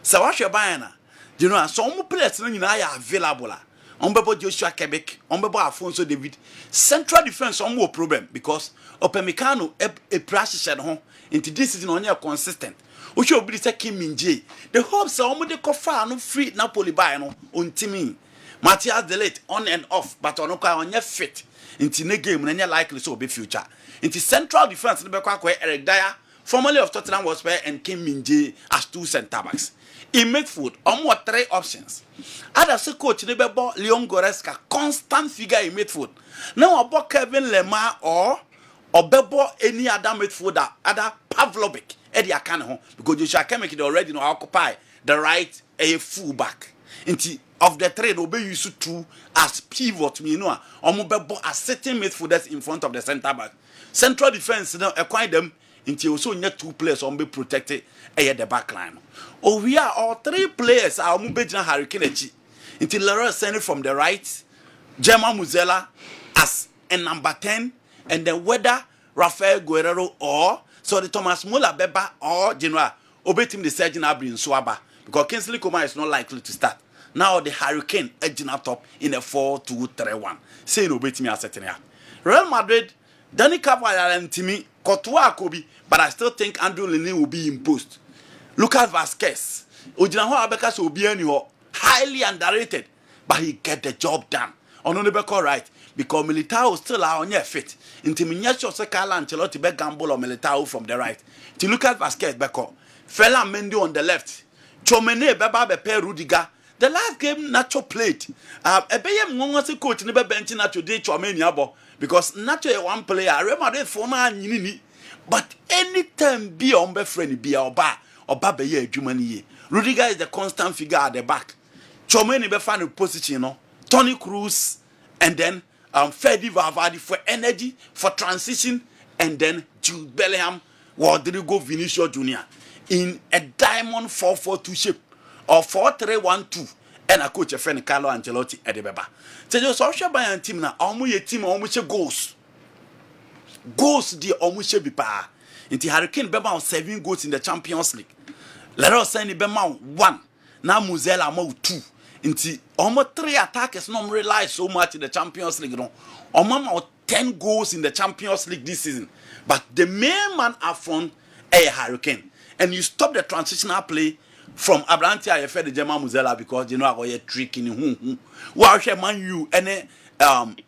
So Bayana, you know, so omo players no nyina available. Ombebo Joshua Quebec, Ombebo Afonso David. Central defense omo problem because Opemecano a practice at home into this season on consistent. Which will be the Kim Min-jae. The hopes are omo de kofa no free Napoli by no on teaming. Matthias Delete on and off, but on your fit into the game and likely so be future. Into central defense, Eric Dyer, formerly of Tottenham Hotspur and Kim Min-jae as 2 centre backs. In midfield, almost 3 options. Other coach Nebebo Leon Goretzka, constant figure in midfield. Now about Kevin Lemar or Bebo any other midfielder, other Pavlovic, Eddie Akane, because you shall make it already occupy the right a fullback. Into of the 3, will be used to as pivot, you know, Bebo as certain midfielders in front of the centre back. Central defense, acquire them. Until also net 2 players on be protected at the back line. Oh, we are all 3 players are Mubejina Hurricane until Leroy sending from the right, Gemma Muzela as a number 10, and then whether Rafael Guerrero or so the Thomas Muller Beba or General Obetim the Surgeon Abrin Swaba because Kingsley Coman is not likely to start. Now the Hurricane edging up top in a 4-2-3-1. Saying Obetim as setting up. Real Madrid, Danny Carvajal and Timmy Courtois Kobe, but I still think Andrew Lini will be imposed. Lucas Vasquez, Ojinaho Abekas will be anyhow, highly underrated, but he get the job done. On the back right, because Militao still are on your feet. Into Minyasho Sekala and Ancelotti be gamble or Militao from the right. To Lucas Vasquez Beko, Fela Mendy on the left, Chomene Beba Bepe Rudiger. The last game Nacho played. Ebeye Mwangwase coach never bench Nacho de Chomeni abo. Because Nacho one player, Real Madrid for na nyini. But anytime be on be friend be oba be ye adwumani. Rudiger is the constant figure at the back. Chomeni be find a position, no. Tony Cruz and then Fedi Valverde for energy, for transition, and then Jude Bellingham, Rodrigo Vinicius Jr. in a diamond 4-4-2 shape or 4-3-1-2. And a coach a friend Carlo Ancelotti at the Beba. So you social by team now, almost team almost goals. Goals the almost be pa. Into Hurricane Beba 7 goals in the Champions League. Let us send Bema 1. Now Muzela mo 2. Into almost 3 attackers not rely so much in the Champions League. No, almost 10 goals in the Champions League this season. But the main man up front a Hurricane. And you stop the transitional play from Abrantia, I fed the German Muzela because you know I got a trick in whom. Well, man, you and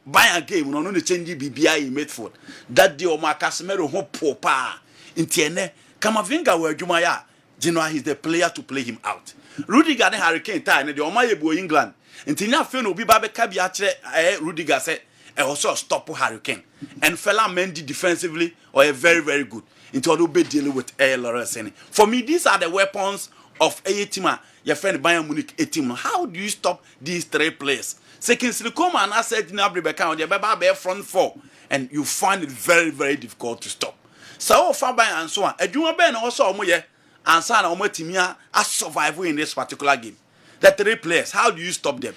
buy a game, no, no, change BBI in midfield. That the Omar Casemiro hope popa in Tiene. Kamavinga where Jumaya, you know, he's the player to play him out. Rudiger and Hurricane time, the Omayebo England. And Tina Feno be Babe Kabiache, Rudiger said, and also stop Hurricane. And Fela Mendy defensively or a very, very good. Into a be dealing with Lorraine. For me, these are the weapons of a team. Your friend Bayern Munich a team. How do you stop these 3 players? Second, Silicoma and I said in Rebecca on the Baba front 4, and you find it very, very difficult to stop. So far by and so on. A Juma Ben also Omoye and Sana Omotimia as survival in this particular game. The 3 players, how do you stop them?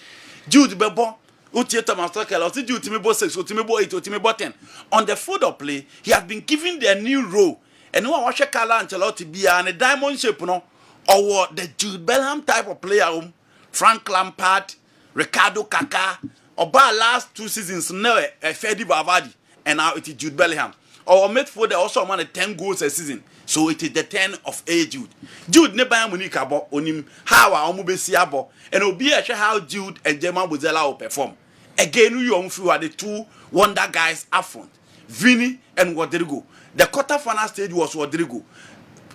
Jude Bebo, Utie Thomas Tuchel, or Jude Timibo 6, or Timibo 8, or Timibo 10. On the field of play, he has been given their new role. And no one watch Carlo Ancelotti be a diamond shape, no, or the Jude Bellingham type of player, Frank Lampard, Ricardo Kaka, or by last 2 seasons, no, Fedi Bavadi, and now it is Jude Bellingham. Or midfield also won 10 goals a season. So it is the 10 of A Jude. Jude ne Bayern Munich abo onim how a omo besi abo and obi a how Jude and German Bozella will perform. Again you are the two wonder guys up front. Vini and Rodrigo. The quarter final stage was Rodrigo.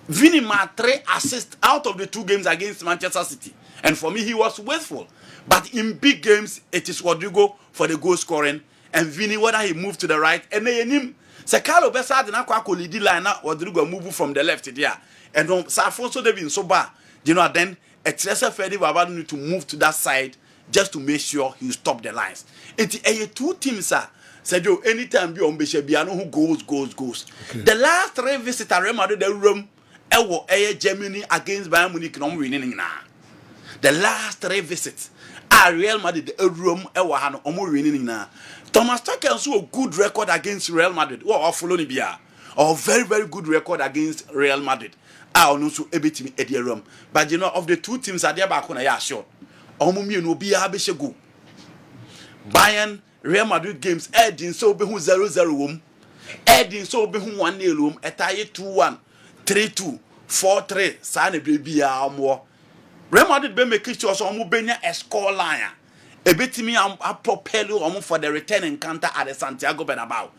Vini made 3 assists out of the 2 games against Manchester City. And for me he was wasteful. But in big games it is Rodrigo for the goal scoring and Vini whether he moved to the right and then him Sekalo Bessa did not quite lead line now or Rodrigo move from the left there. And on Safonso they've been so bad. You know, then a Teresa Freddy Baba need to move to that side just to make sure he stop the lines. It's a 2 teams, sir. Said you anytime be on Beshabiano who goes. Okay. The last 3 visits I remember the room Germany against Bayern Munich no winning now. The last 3 visits Real Madrid the room winning now. Thomas Tuchel also a good record against Real Madrid. Or follow Nibia. Or very, very good record against Real Madrid. I also able to at the room. But you know, of the 2 teams are there back on a short. Omumi no be a go. Bayern Real Madrid games Edin so be 0-0 Edin so be 1-0 etaye 2-1 3-2 4-3 Sane baby more. Real Madrid be make sure so omo benya a score line. Ebetimi a propel omo for the return encounter at the Santiago Bernabeu.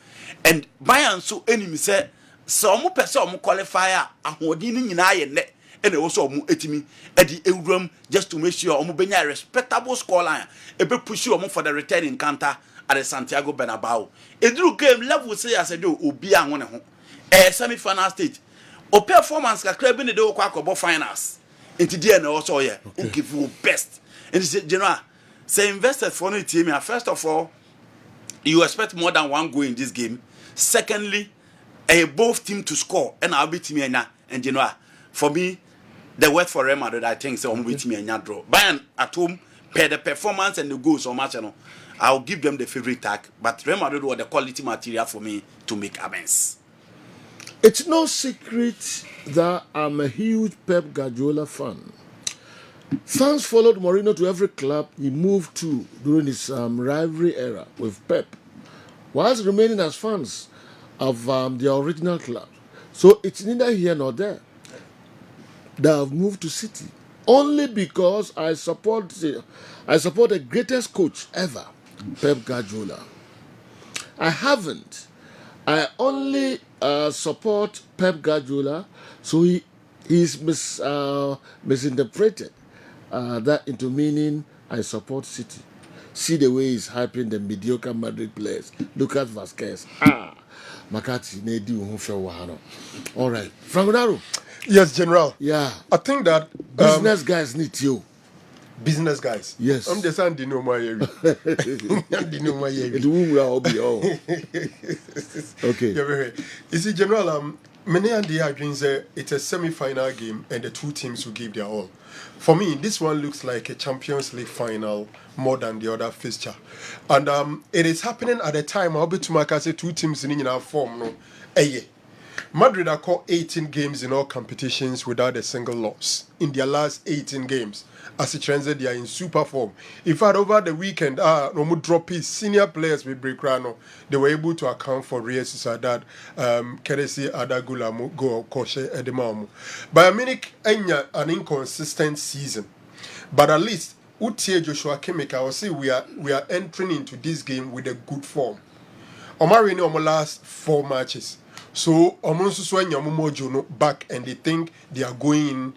And Bayern so enemy say so omo pese omo qualifier ahodi ni nyina ye ne and also omo etimi at the Euram just to make sure omo benya a respectable score line. Ebe push omo for the return encounter at the Santiago Bernabeu. Edru game level say as do obi anwo ne ho. Semi-final stage. O performance ka club ni de o kwa finals. Into the end also yeah, who give you best. And he said, General, say investors for the team. First of all, you expect more than 1 goal in this game. Secondly, both team to score, and I'll beat me and General. For me, the word for Real Madrid, I think, so I'm beat me and draw. Bayern at home, per the performance and the goals so much, I'll give them the favorite tag. But Real Madrid was the quality material for me to make amends. It's no secret that I'm a huge Pep Guardiola fan. Fans followed Mourinho to every club he moved to during his rivalry era with Pep, whilst remaining as fans of the original club. So it's neither here nor there that I've moved to City. Only because I support the greatest coach ever, Pep Guardiola. I only support Pep Guardiola, so he's misinterpreted that into meaning I support City. See the way he's hyping the mediocre Madrid players. Lucas Vazquez. Makati Nedi Wahano. All right. Franco. Yes, General. Yeah. I think that business guys need you. Business guys. Yes. I'm just saying, no my area. Okay. You see, General, many and the agreeing say it's a semi-final game and the 2 teams will give their all. For me, this one looks like a Champions League final more than the other fixture. And it is happening at a time, I'll be to make 2 teams in our form. No? Madrid are caught 18 games in all competitions without a single loss in their last 18 games. As it turns out, they are in super form. In fact, over the weekend, no drop his senior players with Breakrano. They were able to account for Real Sociedad, Keresi Adagula, Go Koshe Edemamu. Bayern Munich an inconsistent season, but at least Utie Joshua Kimmich, I will say we are entering into this game with a good form. Omari no last 4 matches. So Omonsu Nyamumo back and they think they are going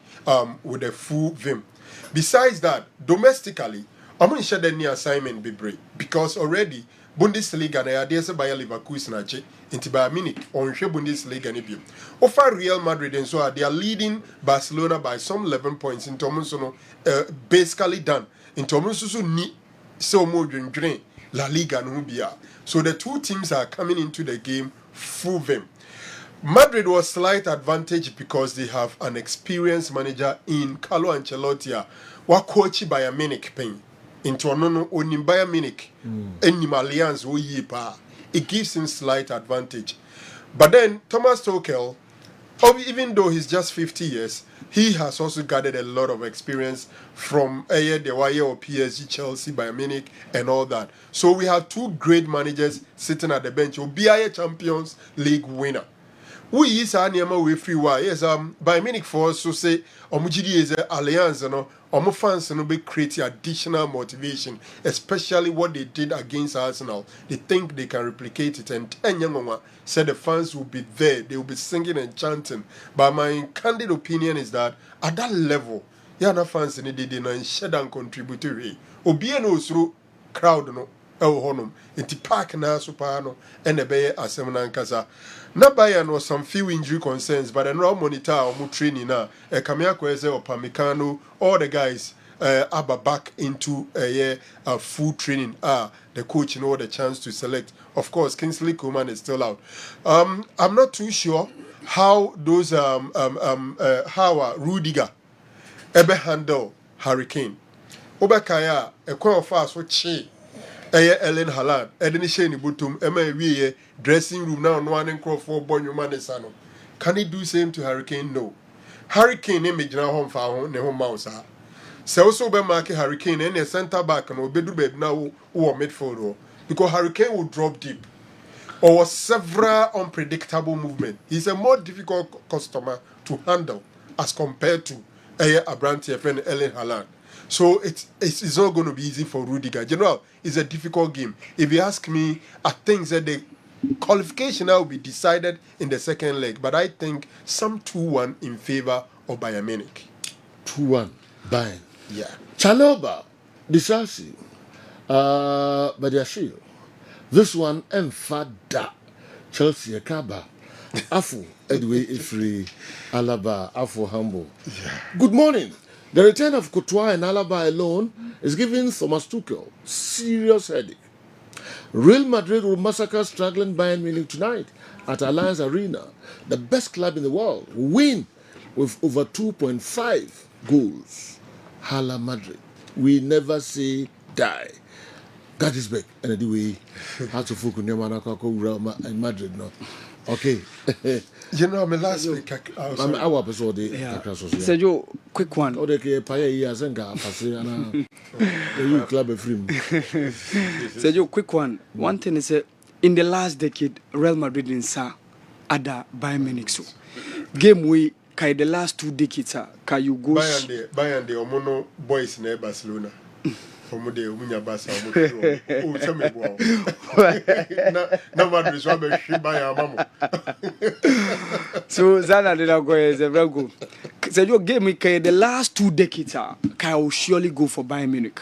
with a full vim. Besides that, domestically, I'm going to share the new assignment be brave because already Bundesliga na ya desa Bayer Leverkusen ache into Bayern Munich on Bundesliga ni bi. Over Real Madrid and so they are leading Barcelona by some 11 points in Tomonsono basically done. In Tomonsoso ni so more drain La Liga no bia. So the 2 teams are coming into the game full vim. Madrid was slight advantage because they have an experienced manager in Carlo Ancelotti, who coached by a Munich pain. into onono onim Bayern Munich enim alliance wo yi pa. It gives him slight advantage. But then Thomas Tuchel, even though he's just 50 years, he has also gathered a lot of experience from the wire or PSG, Chelsea, Bayern Munich, and all that. So we have two great managers sitting at the bench. Will be a Champions League winner. We is our name we free why yes Bayern Munich for us so say omujidi is a alliance no omo fans no be create additional motivation, especially what they did against Arsenal. They think they can replicate it, and Enyamama said the fans will be there, they will be singing and chanting. But my candid opinion is that at that level, Yana fans in the and shed and contributory. Obie no through crowd no honum inti park na super no and the bay asem na nkasa. Na Bayern was some few injury concerns, but then monitor or training now. Kamia Kweze or Pamecano, all the guys are back into a full training. The coach know the chance to select. Of course, Kingsley Coman is still out. I'm not too sure how those how Rudiger ever handle Hurricane. Obakaya a quite fast for Chi. Ellen Haaland, Edeni Sheni Butum, Emma dressing room now, no one and crop for Bonyo Manesano. Can he do same to Hurricane? No. Hurricane image now home for home, ne home mouse. So also be market Hurricane and a centre back and obedu bed now or midfield because Hurricane will drop deep or several unpredictable movement. He's a more difficult customer to handle as compared to Abranti and Ellen Haaland. So it's not going to be easy for Rudiger. General, it's a difficult game. If you ask me, I think that the qualification now will be decided in the second leg. But I think some 2-1 in favor of Bayern Munich. 2-1 Bayern. Yeah. Chaloba, Disasi, Badiashil. This one, Enfada, Chelsea, Kaba, Afu, Edway Ifri, Alaba, Afu Humble. Yeah. Good morning. The return of Courtois and Alaba alone is giving Thomas Tuchel serious headache. Real Madrid will massacre struggling Bayern Munich tonight at Allianz Arena. The best club in the world will win with over 2.5 goals. Hala Madrid. We never say die. That is back. And anyway, how to focus in Madrid now. Okay. You know, my last week, our episode, Sergio, quick one. Oh, they pay years and got the club of free. Sergio, quick one. One thing is, in the last decade, Real Madrid in Sa Ada Bayern Munich. So, game we kai the last 2 decades, kai you go. Bayern the Omono boys in Barcelona. From the Umunya Basa, oh, tell me, no one is rubber by our mama. So, Zana did not go as a very good. Said your game, the last 2 decades, I will surely go for Bayern Munich.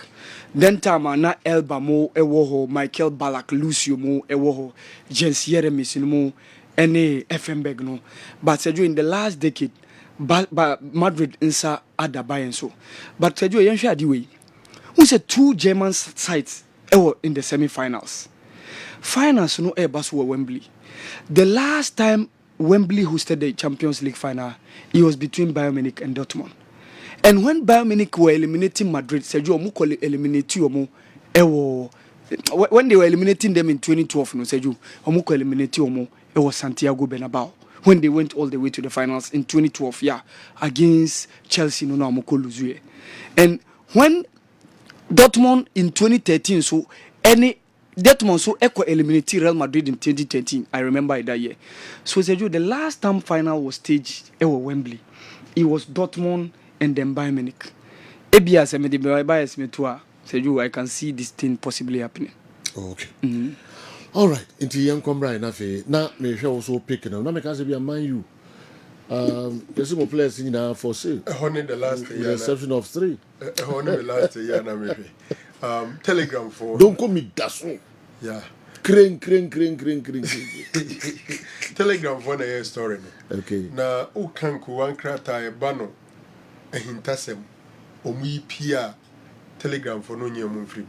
Then, Tama, na Elba Mo, Ewoho, Michael Ballack, Lucio Mo, Ewoho, Jens Yeremis, Mo, any FM Begno. But said you in the last decade, Madrid insa Ada Bayern so. But said you, Yansha Diwe. We said 2 German sides in the semi-finals. Finals no airbus were Wembley. The last time Wembley hosted the Champions League final, it was between Bayern Munich and Dortmund. And when Bayern Munich were eliminating Madrid, Sergio Muko eliminated Omo. When they were eliminating them in 2012, no Sergio Omuko eliminated Omo. It was Santiago Bernabeu. When they went all the way to the finals in 2012, against Chelsea, no Omuko lose. And when Dortmund in 2013, so Dortmund so eliminated Real Madrid in 2013. I remember that year. So Sergio, the last time final was staged at Wembley. It was Dortmund and then Bayern Munich. Sergio, I can see this thing possibly happening. Okay. Mm-hmm. All right. Into young Combra enough. Now, me also picking up. Now, me can say be a man you. There's some players in now for sale. Only the last year. With the exception of 3. Only the last year, maybe. Telegram for. Don't call me Dasso. Yeah. Crane. Telegram for the story. Okay. Na ukanku wankrata e bano e hintasem omu pia Telegram for no nyemu free.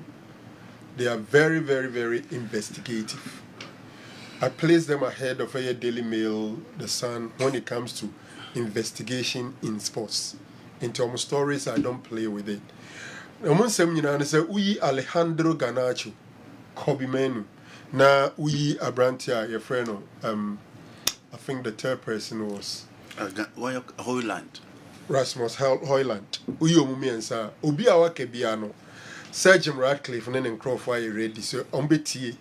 They are very, very, very investigative. I place them ahead of a Daily Mail, The Sun, when it comes to investigation in sports. In terms of stories, I don't play with it. Omunsem nyina ne say uyi Alejandro Garnacho Kobe Menu na uyi Abrantia your friend I think the third person was Hoyland. Rasmus Hoyland. Uyi omumiensa obi a waka bia no Sir Jim Ratcliffe ne Crawford are ready so ombetie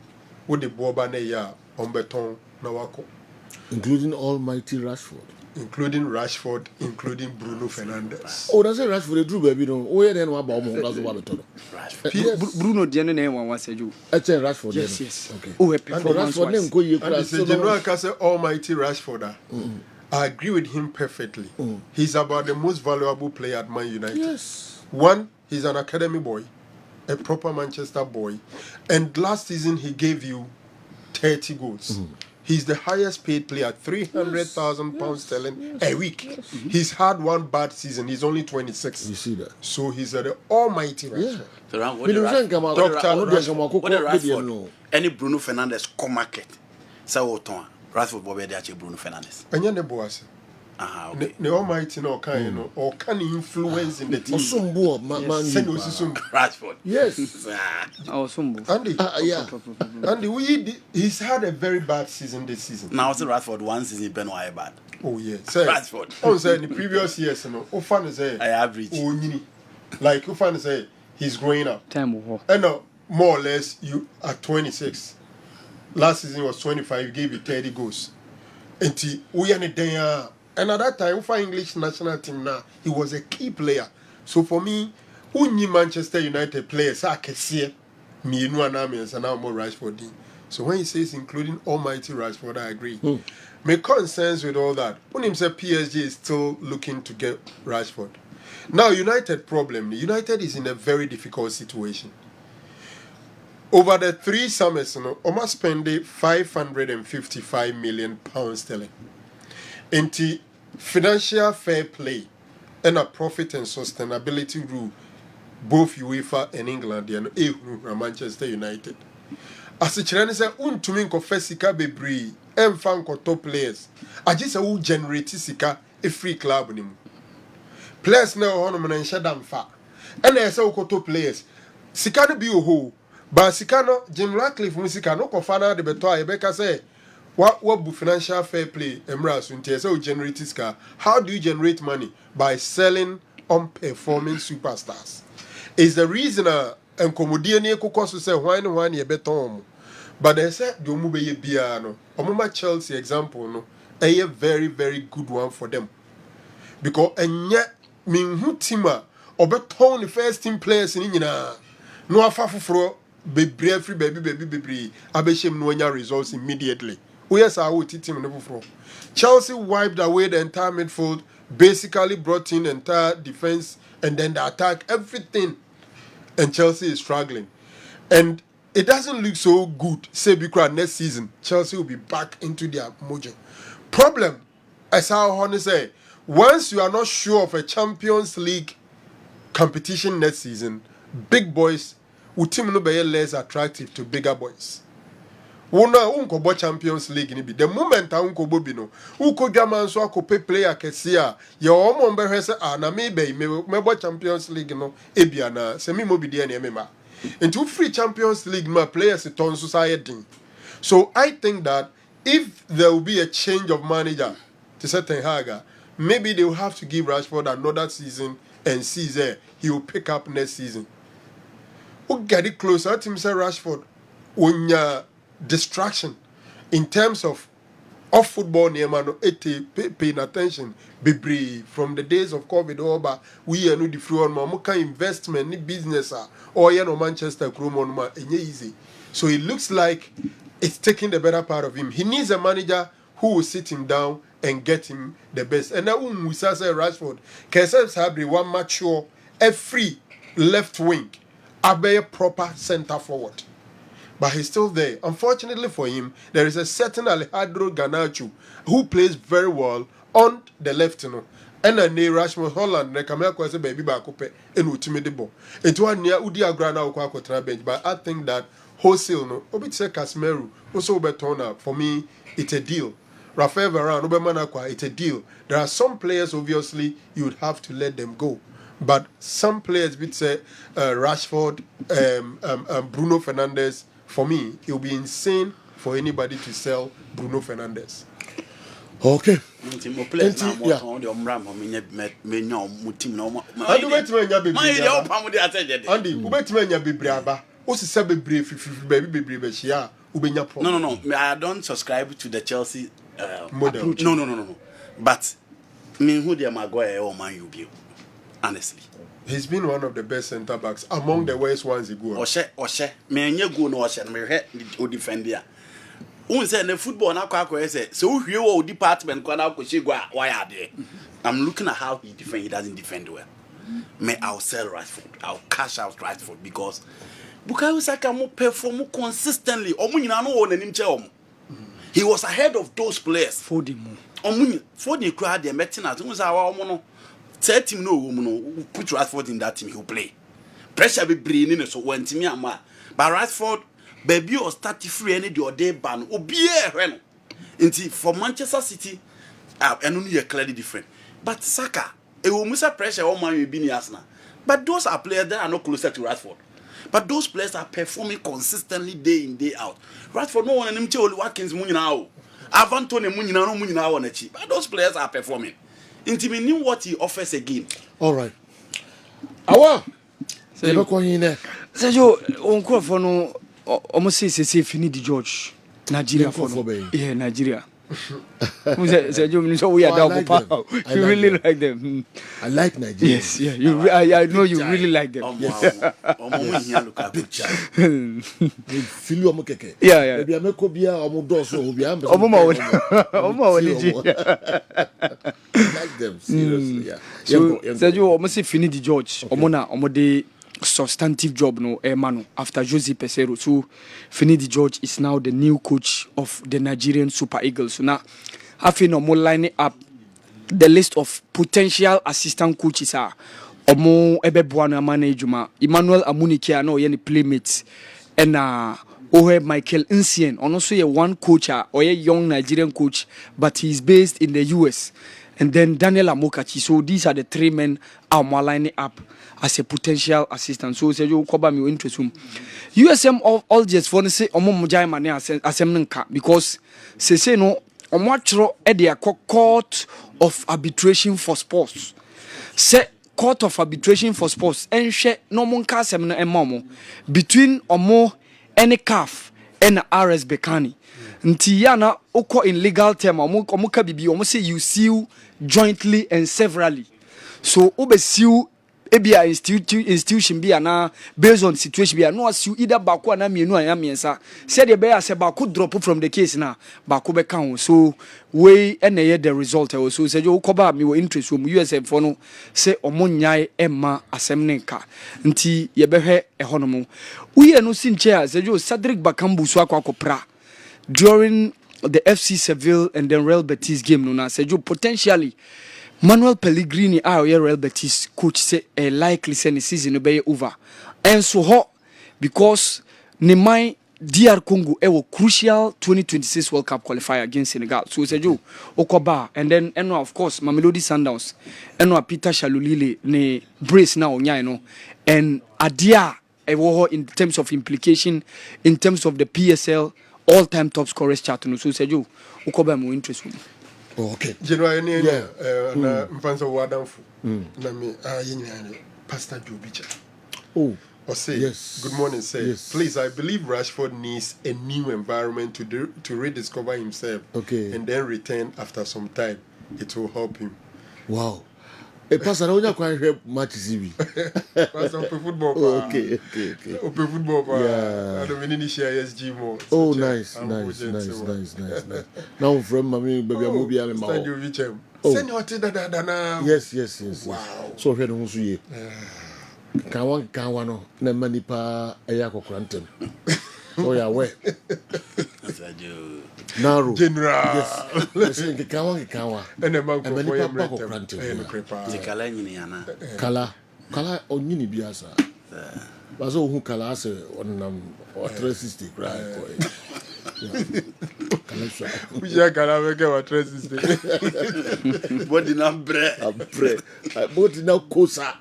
wo de boba na ya ombeton na wako including almighty Rashford. Including Rashford, including Bruno Fernandes. Oh, that's a Rashford. They drew baby. No, oh yeah, then what about more? That's what we told. Bruno Diane name one said you. That's a Rashford. Yes. Okay. Oh, a performance. And the General Castle Almighty Rashford. I agree with him perfectly. He's about the most valuable player at Man United. Yes. One, he's an academy boy, a proper Manchester boy, and last season he gave you 30 goals. He's the highest paid player, £300,000 sterling a week. He's had one bad season. He's only 26. You see that? So he's the almighty Rashford. Rashford, any Bruno Fernandes come market. So Rashford Bobby Bruno Fernandes. And you're boss. Okay. The almighty no can you know or can influence in the team. Rashford. Yes. Andy. Yeah. Andy, he's had a very bad season this season. Now it's Rashford one season been why bad. Oh yeah. Rashford. Oh, say in the previous years, you know, Ofan say I average. Like Ofan say he's growing up. Time. And more or less you at 26. Last season was 25, he gave you 30 goals. And and at that time, for English national team now, he was a key player. So for me, who knew Manchester United players, I can see me and now more Rashford. So when he says including almighty Rashford, I agree. My concerns with all that. When he said PSG is still looking to get Rashford. Now, United problem. United is in a very difficult situation. Over the 3 summers, almost spent £555 million sterling. Into financial fair play and a profit and sustainability rule, both UEFA and England and Manchester United. As a Chinese say, untumi nkɔfa sika bebree ɛmfa nkɔtɔ players. Agye sɛ wo generate sika a free club ni mu. Players na ɔhɔ no na nhyɛ da mfa. Ɛna ɛsɛ wokɔtɔ players. Sika no bi oho. Ba sika no Jim Ratcliffe mu sika no kɔfa na de bɛtɔ a yɛbɛka sɛ what financial fair play so generate sika. How do you generate money? By selling unperforming superstars. Is the reason and comedian kokoso say one ye beton. But they said the mube biano. Omuma Chelsea example no a very, very good one for them. Because and yet min hutima obeton the first team players in Inina. No afafufro be free baby abeshem no results immediately. Yes, I would teach him never from. Chelsea wiped away the entire midfield, basically brought in the entire defense and then the attack, everything. And Chelsea is struggling. And it doesn't look so good. Say because next season, Chelsea will be back into their mojo. Problem, as how Honey say, once you are not sure of a Champions League competition next season, big boys will team no be less attractive to bigger boys. Wona unko Champions League ni bi the moment unko bobi no uko dwaman so akope player kese a ye omo mbehwe se na me be me Champions League no ebia na se me mo bi de na emema into free Champions League ma players ton society. So I think that if there will be a change of manager to certain Haga, maybe they will have to give Rashford another season and see there he will pick up next season. Who get it closer to Mr. Rashford when distraction in terms of football near paying attention be from the days of COVID over we are no the free on investment ni business or no Manchester easy. So it looks like it's taking the better part of him. He needs a manager who will sit him down and get him the best. And now we say Rashford Kessben have one mature a free left wing a proper center forward. But he's still there. Unfortunately for him, there is a certain Alejandro Garnacho who plays very well on the left. And then Rasmus Holland, the baby back up and ultimate. It was near Udia Grana bench, but I think that wholesale no. Obitse Casemiro also better for me. It's a deal. Rafael Varane, it's a deal. There are some players obviously you would have to let them go. But some players, would say Rashford, Bruno Fernandes. For me, it will be insane for anybody to sell Bruno Fernandes. Okay. No. I don't subscribe to the Chelsea model. No. But me who the Maguire or Man U be, honestly. He's been one of the best centre backs among the worst ones he go. Oshe. Me nye go no Oshe. Me head o defend there. Who say the football na kwa say so hwe wo department kwa na ko shegwa why are there. I'm looking at how he defend. He doesn't defend well. Me I'll sell Rashford. I'll cash out Rashford because Bukayo Saka mo perform consistently. Omo nyina no wo nanim che omo. He was ahead of those players. Foden crowd they meeting at who say omo no. Tell him no, put Rashford in that team, he'll play. Pressure be bringing so when team ama. But Rashford, baby, or start free any the day ban. Obiye Inti for Manchester City, and only clearly different. But Saka, it will miss a pressure on Man be Arsenal. But those are players that are not closer to Rashford. But those players are performing consistently day in day out. Rashford no one and him tell Watkins Munina. Avantone Munina no Munina on a cheap. But those players are performing. Intimate knew what he offers again. All right. Awa. Sergio, on call for no almost say fini the George. Nigeria for no. Yeah, Nigeria. Sergio, so we are down. You really like them. I like Nigeria. Yes, yeah. I know you really like them. Feel you mukeke. Yeah. Maybe I make obia omudoso obia. Like them seriously. Yeah. So Sergio, almost fini the George. Omona omode substantive job no Emmanuel after Jose Peseiro. So Finidi George is now the new coach of the Nigerian Super Eagles. So now having more lining up the list of potential assistant coaches are Omo Ebebuana Managuma, Emmanuel Amunike no any playmates and Ohe Michael Insien, and also a one coach or a young Nigerian coach, but he's based in the US. And then Daniel Amokachi. So these are the three men are lining up as a potential assistant. So say you cover me interest room. USM all just for say omo mujai mane asem nka because say no omo atro e dey court of arbitration for sports. Say court of arbitration for sports enhwe no mo nka asem no ema between omo any CAF and RS Bekani. Nti ya na oko in legal term omo ka bibi omo say you sue jointly and severally. So obe sue ebia institution bia na based on situation bia no sue either bako na mienu anya miensa said the bear say bako drop from the case na bako be kan. So we ene the result so say you cover me we interest from USM for no say omo nyai emma asem ne nka nti ye behwe ehonomo we no sinche say you Cedric Bakambu so akwa during the FC Seville and then Real Betis game no na say you potentially Manuel Pellegrini Real Betis coach say likely send the season be over and so hot because Nemai DR Congo crucial 2026 World Cup qualifier against Senegal. So say you Okoba and then of course Mamelodi Sundowns and Peter Shalulile ne brace now no and Adia in terms of implication in terms of the PSL all-time top scorers chart no so say you Okoba more interesting. Oh, okay. General na mpanzo wadanfu na me Pastor Jobicha. Oh, or say yes. Good morning, say yes. Please, I believe Rashford needs a new environment to rediscover himself. Okay. And then return after some time. It will help him. Wow. Pastor, how you can match TV? Pastor, open football. Okay. Open football. Yeah. I don't need share SG more. Oh, nice. Now from mommy, baby, I'm be am. Pastor Jobicha. Send your da. Yes. Wow. So here no so ye. Kan no na manipa eya kokrantem. So ya we. Naro. General. Yes. Listen, kan and a man ko Kala nyini ana. Kala onyini biasa. Bazo hu kala se onam 360 right. Kala ya kana weke wa traces body number body na kosa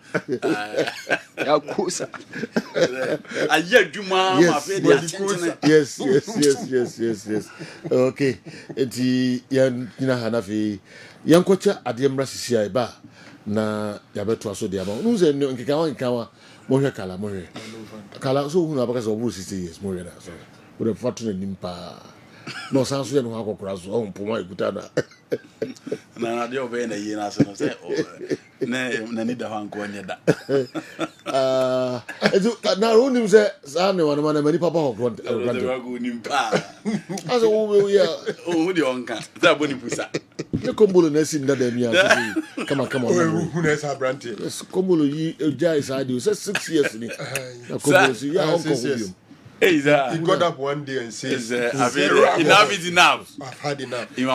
ya kosa aye dwuma ma fe dia tentene yes okay enti yan nyina hanafi yankocha ademra sisia ba na yabeto aso dia ma nu se nkeka mo hwe kala so hu na baka so 60 years mo hwe na so we the fortune nimpa no sanso ye no akokora so o mpoma ikuta na de obe na yi na so no se na ni da hanko nya da na runim se sa ne wana mana mani papa hokro de nimpa aso wo ya o de onka za boni pusa ne kombolo na si ndada mi afi kama hu na sa brante kombolo yi eja iside so 6 years ni na kombolo si ya onko hubium. He got up one day and says, enough is enough. I've had enough. They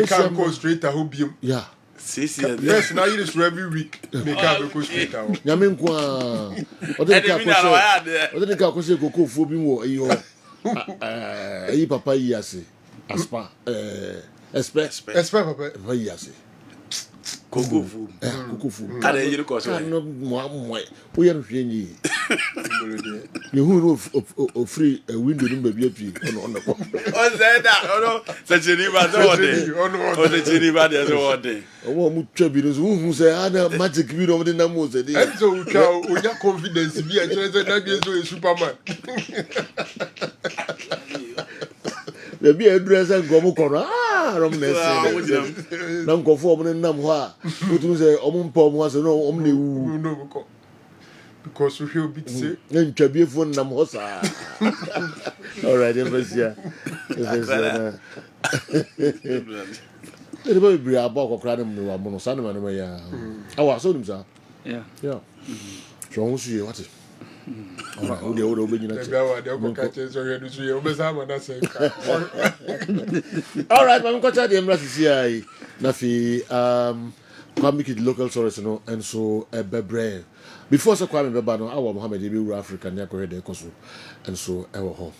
can't go straight to Hobium. Yeah. Yes, now you just every week. They can't go straight out. Yamenkwa. Odeni ka kwose koko fobi wo eyo. Eyi papa yi ase. Aspa. Espe papa yi ase. Koko fu. Ada yiri ko so. No mo wo ye nhwe nyi. You who no free window no baby api on the pop. O say that no sechiri ba so ode. O sechiri ba dey so ode. O mu twa bi no so hu say ana magic bi no dey na mo say dey. And so ka onya confidence bi a chere say that be so a superman. The be address and go mo kono rom na say. Na nkofo mo nam ho a. Otu say omumpa mo ase no omne wu. No because we feel bit say ntwabie fo nam ho saa. All right, Ebesia. Ebe bri aba kokra dem no wa sa ne ma ya. Awa so nim sa. Yeah. So ho suye wate. Alright, o de obenyina che. All right, mam kwacha de mra sisi ai. Na fi kwame kid local source no and so bebre. Before so kwame beba no awo Mohammed ebi ru Africa na ko hede koso and so ewo ho.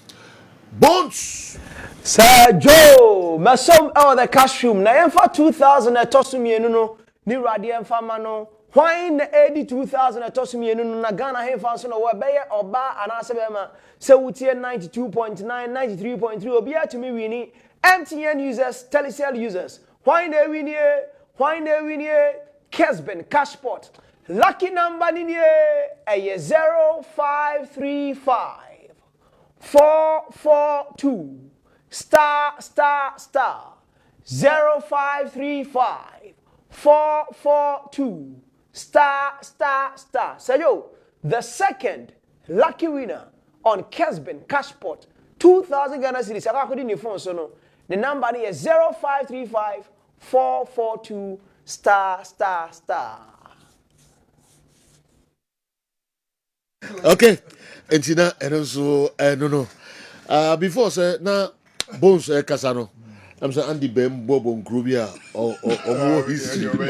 Bones Sir Joe, masom the cash room na emfa 2000 etosumienu no ni rade emfa ma no why na 2000 etosumienu no na Ghana hefa so no we beye oba anase be ma se wutie 92.9 93.3 obi atumi wini MTN users Telecel users why na wini Kessben Cashport lucky number ni 0535 442 star 0535 442 star. So yo, the second lucky winner on Kessben Cashport 2000 Ghana cedis. I got the phone so no. The number is 0535 442 star. Okay, entina so no. Before say na Bones Kasano. I'm saying Andy Bem Bobo Grubia or history. Over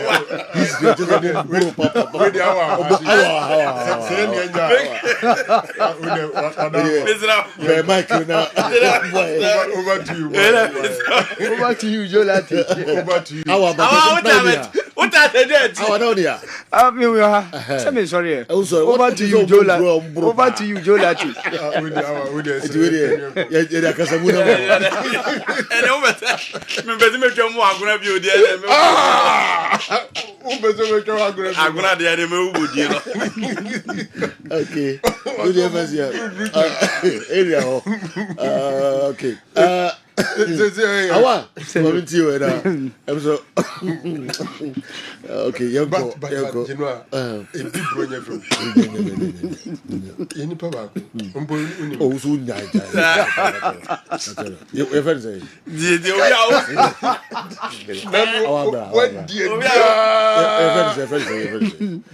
to you, Joe Lati. What are the dates? Sorry. Over to you, Joe Lati. Over to you, Joe Lati. Mbezi mecho mu aguna bi odi ene me. Mbezi mecho aguna de ene me ubodi no. Okay. Good evening. Area ho. Okay. Awa. Moment you I'm so okay, yanko. You know, a big brother from any papa. Oh, so nyai. You ever say? What dear?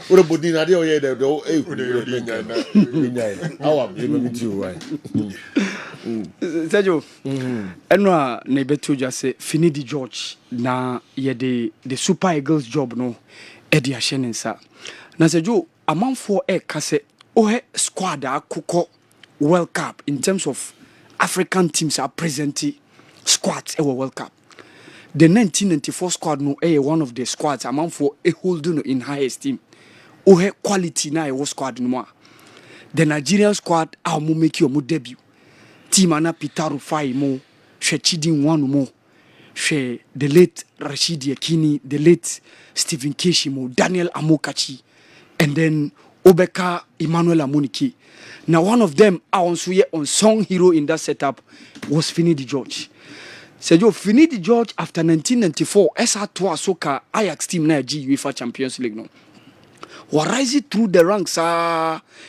What a budina de oye de do Awa, you right. Sergio, enwa na beto just say Finidi George na ye the Super Eagles job no e di ahye nsa. Na Sergio amanfo kase ohe squad akukọ World Cup in terms of African teams are present squads ɛwɔ World Cup. The 1994 squad no one of the squads among for a holding in high esteem. Ohe quality na ɛwɔ squad no. The Nigerian squad a mo make your debut. Team ana Peter Rufai mo, hwɛ Chidi Nwanu mo, hwɛ the late Rashid Yakini, the late Stephen Keshi mo, Daniel Amokachi, and then Obeka Emmanuel Amunike. Now one of them also unsung hero in that setup was Finidi George. Sergio Finidi George after 1994 SA2 Asoka Ajax team na G UEFA Champions League no. Wa rise through the ranks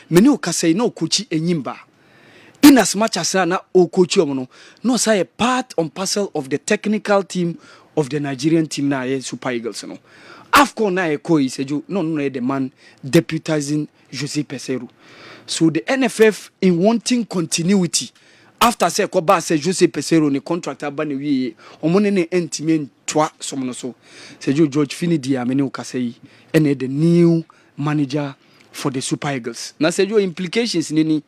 many okasei no coach enyimba. In as much as na o coach no say a part and parcel of the technical team of the Nigerian team na Super Eagles no. AFCON na koi Sergio no the man deputizing Jose Peseiro. So the NFF in wanting continuity after say Koba say Jose Peseiro ne contract abane wi omone ne entime twa somno so Sergio George Finidi amene okasei ene the new manager for the Super Eagles. Now Sergio implications ni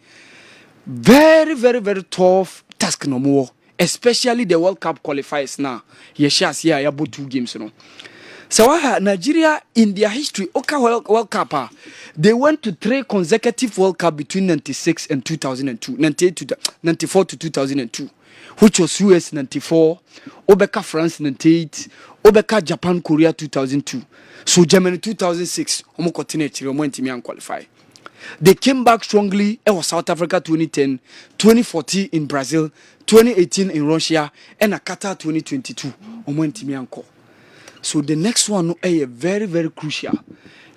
very very very tough task no more, especially the World Cup qualifiers now. Yeshas here about 2 games no. So Nigeria in their history, World Cup, they went to 3 consecutive World Cup between 96 and 2002, 94 to 2002, which was US 94, Obeka France 98, Obeka Japan Korea 2002. So Germany 2006, omo continue omo ntimi qualify. They came back strongly. It was South Africa 2010, 2014 in Brazil, 2018 in Russia, and Qatar 2022. Omo ntimi anko. So the next one is very, very crucial.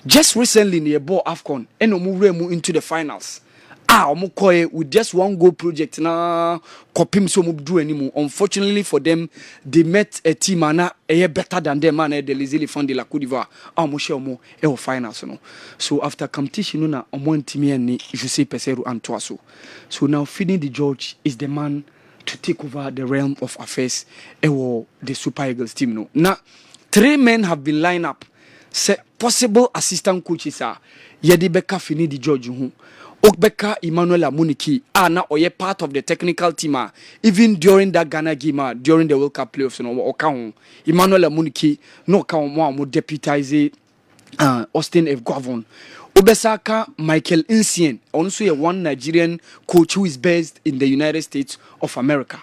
Just recently, near Bo AFCON, and we into the finals. With just 1 goal project na kopim so do anymore. Unfortunately for them, they met a team better than them the Lizili Fund de la Côte d'Ivoire. Finals no. So after competition na team ni Jose Peseiro and Toaso. So now Finidi George is the man to take over the realm of affairs the Super Eagles team no. Now 3 men have been lined up. Say possible assistant coaches are Yedibeka Finidi George Okbeka Emmanuel Amuniki na oye part of the technical team even during that Ghana game during the World Cup playoffs no Emmanuel Amuniki no ka mo deputize Austin F. Gwavon. Obesaka Michael Insien, also a one Nigerian coach who is based in the United States of America.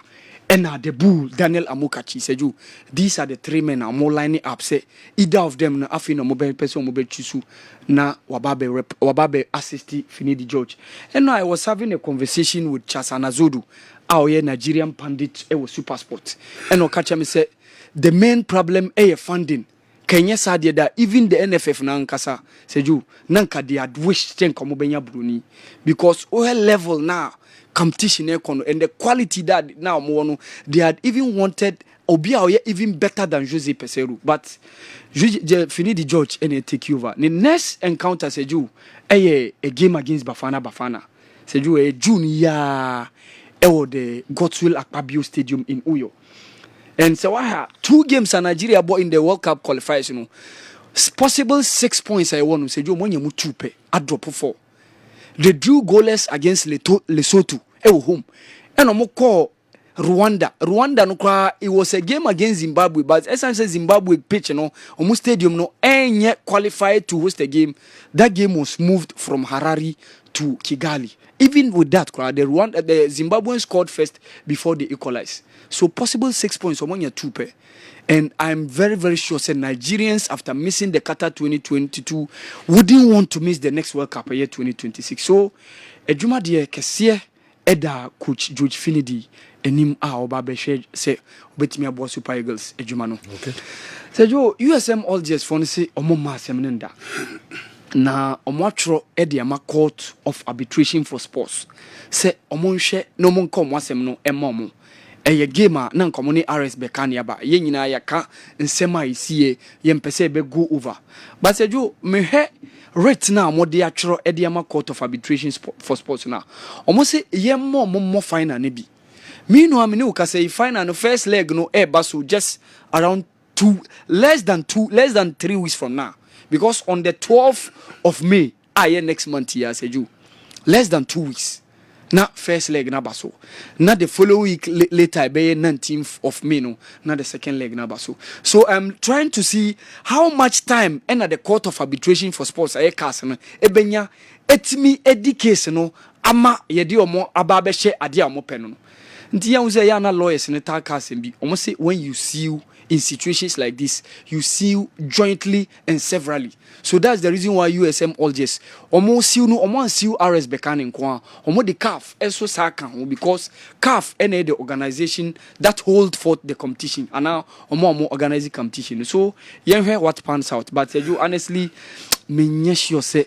And the bull Daniel Amokachi said you these are the 3 men are more lining up say either of them na afi no mobile person mobile chisu na wababe assist Finidi George. And now I was having a conversation with Chasana Zodu, our Nigerian pundit was Super Sport. And Okacha me say the main problem funding. Kenya said that even the NFF na nkasa said you nanka they had wished chen komobenya Bruni because oil level now competition and the quality that now they had even wanted Obia even better than Jose Peseiro, but Finidi George and they take over. The next encounter said you a game against Bafana said you a junior the Godswill Akpabio Stadium in Uyo. And so I have 2 games in Nigeria but in the World Cup qualifiers possible 6 points I won said you money mu 2 pe I drop 4. They drew goalless against Lesotho home. And I'm call Rwanda no kwa it was a game against Zimbabwe, but essentially Zimbabwe pitch almost stadium and yet qualified to host the game. That game was moved from Harare to Kigali. Even with that, the Zimbabweans scored first before they equalized. So possible 6 points among your 2 pair. And I'm very, very sure that Nigerians, after missing the Qatar 2022, wouldn't want to miss the next World Cup year 2026. So, Ejuma de Kessie Eda coach George Finidi enim obabe say obetimi abo Super Eagles Ejuma no. Okay. So yo USM all just for say omo masem nda. Na omo atro ediama Court of Arbitration for Sports. Say omo nhwe no mo nkom wasem no emomo. Eye game na nkomo ni RS Bekania ba ye nyina yaka nsema isie ye mpese be go over. But say jo mehwe rate na mo de atro ediama Court of Arbitration for Sports na. Omo say ye mo final ne bi. Me no amene uka say final no first leg no baso just around less than 3 weeks from now. Because on the 12th of May, next month here, say you less than 2 weeks. na first leg na baso na the following week later be 19th of May no na the second leg na baso. So I'm trying to see how much time and at the court of arbitration for sports aye case no ebenya etimi edi case no ama yedi omo aba be hye ade a omo pe no nti ya uze ya na lawyers ne ta case bi omo say when you sue in situations like this you sue jointly and severally. So that's the reason why USM Algiers omo sue no omo sue RS Bekan nko omo the CAF also saka because CAF any the organization that hold forth the competition and now omo organize the competition. So you hear what pans out, but you honestly me nyesho say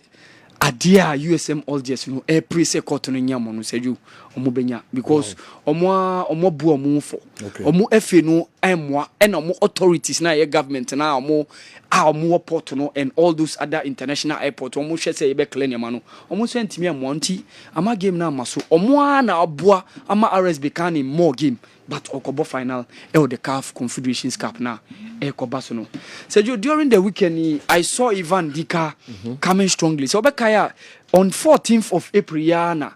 adia USM Algiers no e prese court no nyamo no seju omo benya because omo bu omo fo omo efe no emwa and omo authorities na ye government na omo port no and all those other international airport omo hwe say be clean yama no omo so ntimi amonti ama game na amaso omo na aboa ama RS Bekan more game but okobo final the CAF Confederations Cup na ekobaso no seju during the weekend I saw Ivan Dika coming strongly. So Bekaya on 14th of April yana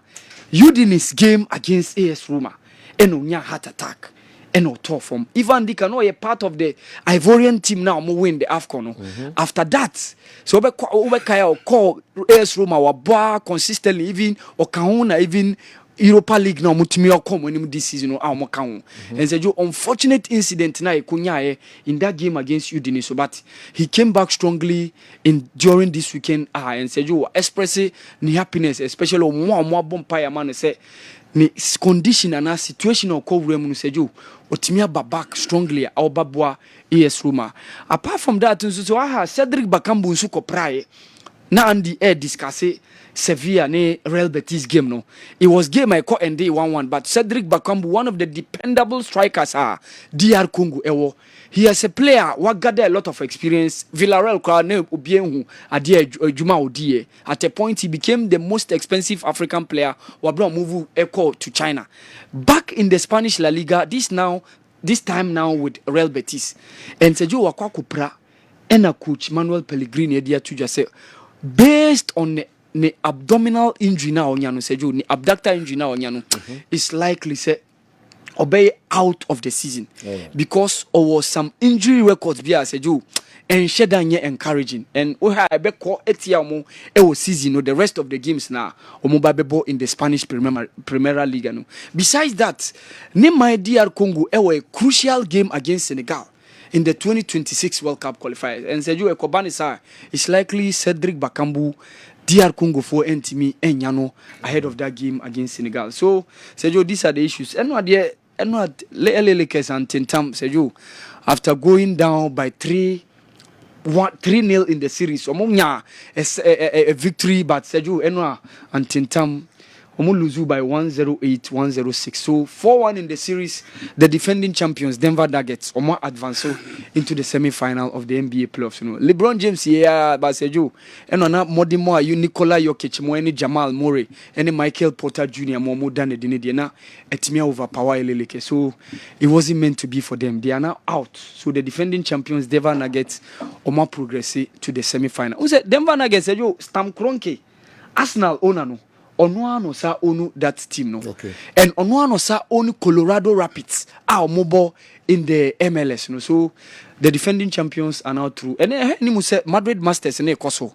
Udinis game against AS Roma enonya heart attack eno tough from Ivan Dika no a part of the Ivorian team now mo win the AFCON no. After that so Bekaya call AS Roma wa consistently even Okauna even Europa League now mutimi come when this season no kan and said you unfortunate incident na ekunya in that game against Udine so but he came back strongly in during this weekend and said you express ni happiness especially mo bompa man say ni condition and situation or cover mu said you otimi aba back strongly obaboa AS Roma. Apart from that so Cedric Bakambu nso koprai na Andy discuss Sevilla ne Real Betis game no. It was game I caught and day 1-1 but Cedric Bakambu one of the dependable strikers DR Congo ewo. He has a player who gather a lot of experience. Villarreal kwa ne obienhu ade adwuma odie. At a point he became the most expensive African player who brought move echo to China. Back in the Spanish La Liga this time now with Real Betis. And Sergio wakwa kupra ena coach Manuel Pellegrini edia tuja say based on the abdominal injury na onyano seju ni abductor injury na onyano is likely say obey out of the season because there was some injury records be seju and shedanye encouraging and we have be call etiamo season no the rest of the games na omobabebo in the Spanish Primera Liga no. Besides that ne my DR Congo a crucial game against Senegal in the 2026 World Cup qualifiers and Sergio Ekobanisa is likely Cedric Bakambu DR Congo for Ntimi Enyano ahead of that game against Senegal. So Sergio, these are the issues. And what Lelekes and Tintam Sergio after going down by 3-0 in the series. Omonya a victory but Sergio Enwa and Tintam Omuluzu by 108-106. So 4-1 in the series. The defending champions Denver Nuggets Omo advance into the semi-final of the NBA playoffs. You know. LeBron James here, but Sergio, and on Modimo, you Nikola Jokic, mo any Jamal Murray, any Michael Porter Jr. more than the Dinediana, Etimia overpower Leleke. So it wasn't meant to be for them. They are now out. So the defending champions Denver Nuggets Omo progress to the semi-final. Who said Denver Nuggets? Sergio Stam Kroenke, Arsenal owner no. Onuano sa onu that team no. Okay. And Onuano sa onu Colorado Rapids mobile in the MLS no. So the defending champions are now through. And ni mu say Madrid Masters ne koso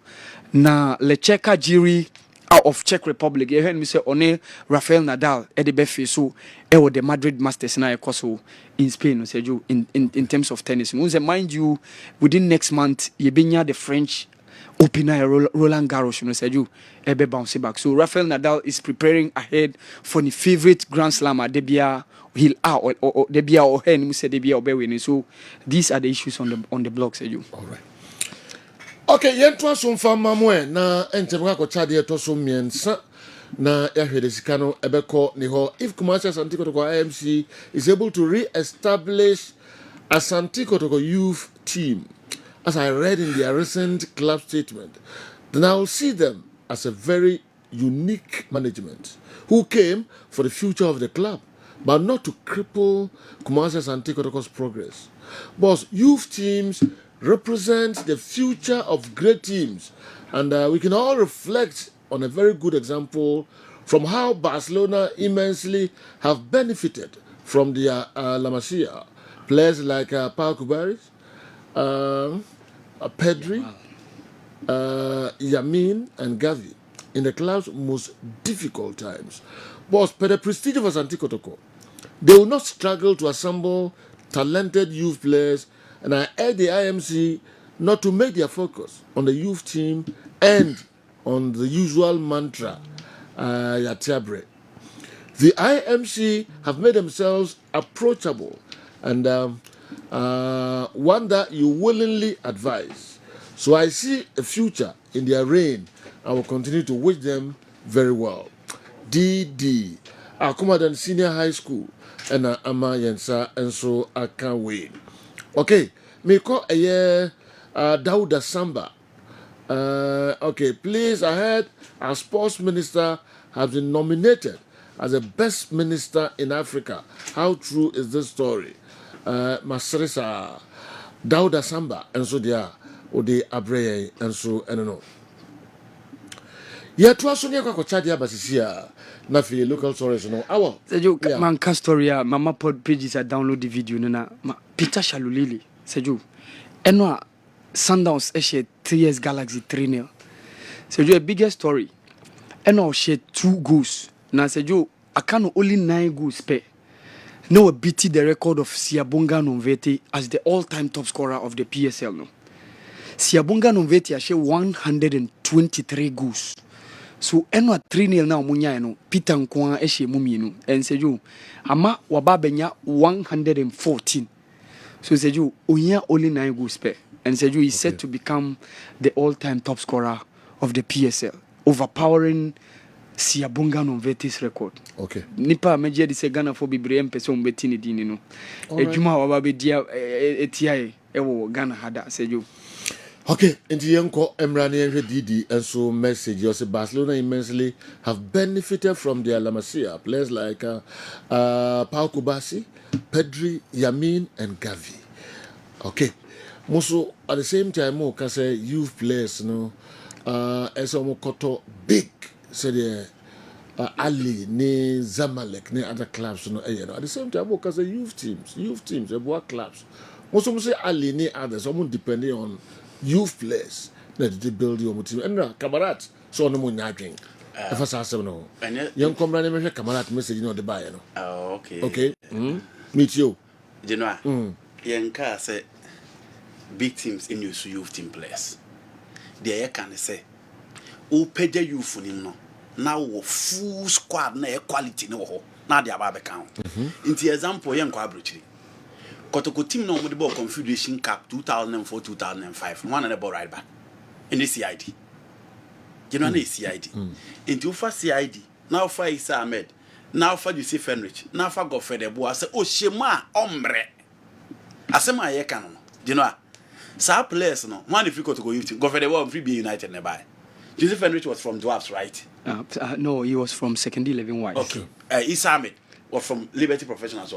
na Lecheka Jiri out of Czech Republic. You heard me say one Rafael Nadal e de be face so the Madrid Masters na koso in Spain no Sergio in terms of tennis. No say mind you within next month you benya the French opener Roland Garros, you know, said you ebe bounce back. So Rafael Nadal is preparing ahead for the favorite Grand Slam at Debia Hill or Debia or Hen said Debia or winning. So these are the issues on the block, said you. All right. Okay, yentwa so mfa mamwe na entemka ko chade to so miensa na yahwede sikano ebeko ni ho if Kumasi Asante Kotoko IMC is able to re-establish Asante Kotoko youth team. As I read in their recent club statement, then I will see them as a very unique management who came for the future of the club, but not to cripple Kumasi Asante Kotoko's progress. But youth teams represent the future of great teams, and we can all reflect on a very good example from how Barcelona immensely have benefited from their La Masia. Players like Pau Kubaris, Pedri, Yamin, and Gavi in the club's most difficult times. But per the prestige of Asante Kotoko, they will not struggle to assemble talented youth players, and I urge the IMC not to make their focus on the youth team and on the usual mantra, Yatiabre. The IMC have made themselves approachable and one that you willingly advise. So I see a future in their reign. I will continue to wish them very well. DD, Akumadan Senior High School, and Ama Yensa, and so I can't wait. Okay, me call a year Dauda Samba. Okay, please, I heard our sports minister has been nominated as the best minister in Africa. How true is this story? Masresa Dauda Samba, and so they are, or they Abreye, and so I don't know. Yeah, to us, Sonia Kochadia Basisia, Nafi, local stories, no. Our Sejo, manka story, mama pod pages, I download the video, Nana, Peter Shalulili, Sejo, Enwa Sundowns, 3 years Galaxy 3-0. Sejo, a bigger story, Enwa she 2 goals. Now, Sejo, I can only 9 goals pay. Now, beat the record of Siabonga Nonvete as the all-time top scorer of the PSL. No, Siabonga Nonvete has 123 goals. So, enwa 3-0 na omunya no Peter Nkwa ehye mumienu enseju ama wababenya 114. So seju onya only 9 goals per. Enseju is set to become the all-time top scorer of the PSL, overpowering Siabonga Nonvete's record. Okay. Nipa meje di se Ghana for bibre mpese ombeti ni dini no. Ejuma wababedia etiae ewo Ghana hada seju. Okay, into Yanko Emrani and Didi, and so message. You say Barcelona immensely have benefited from their La Masia players like Pau Kubasi, Pedri, Yamin, and Gavi. Okay, Moso at the same time, more can say youth players, no, as Koto big, say Ali, ne Zamalek, ne other clubs, no, at the same time, more can say youth teams, work clubs. Most say Ali, ne others, almost depending on youth players that they build your team. And Kamarat, so no more nagging. If I say no, young comrade, Kamarat message, you know, the buyer. Oh, okay. Okay. Meet you. You know, Yanka say big teams in your youth team players. They can say, oh, pay the youth for him now, full squad, na quality no, now they are about account. In the example, young Quabruchi. Kotoko team no the ball Confederation Cup 2004-2005. One on the ball right back. In the CID. You know the CID. Into for CID. Now for Isa Ahmed. Now for Yusuf Henrich. Now for Godfrey Boy. I say, oh Shema ombre. I say my canon. You know. Sa players no. One if you go to go youth team. Godfrey Boy free be United nearby. Yusuf Henrich was from Dwarfs, right? No, he was from Second 11 Wise. Okay. Isa Ahmed was from Liberty Professionals.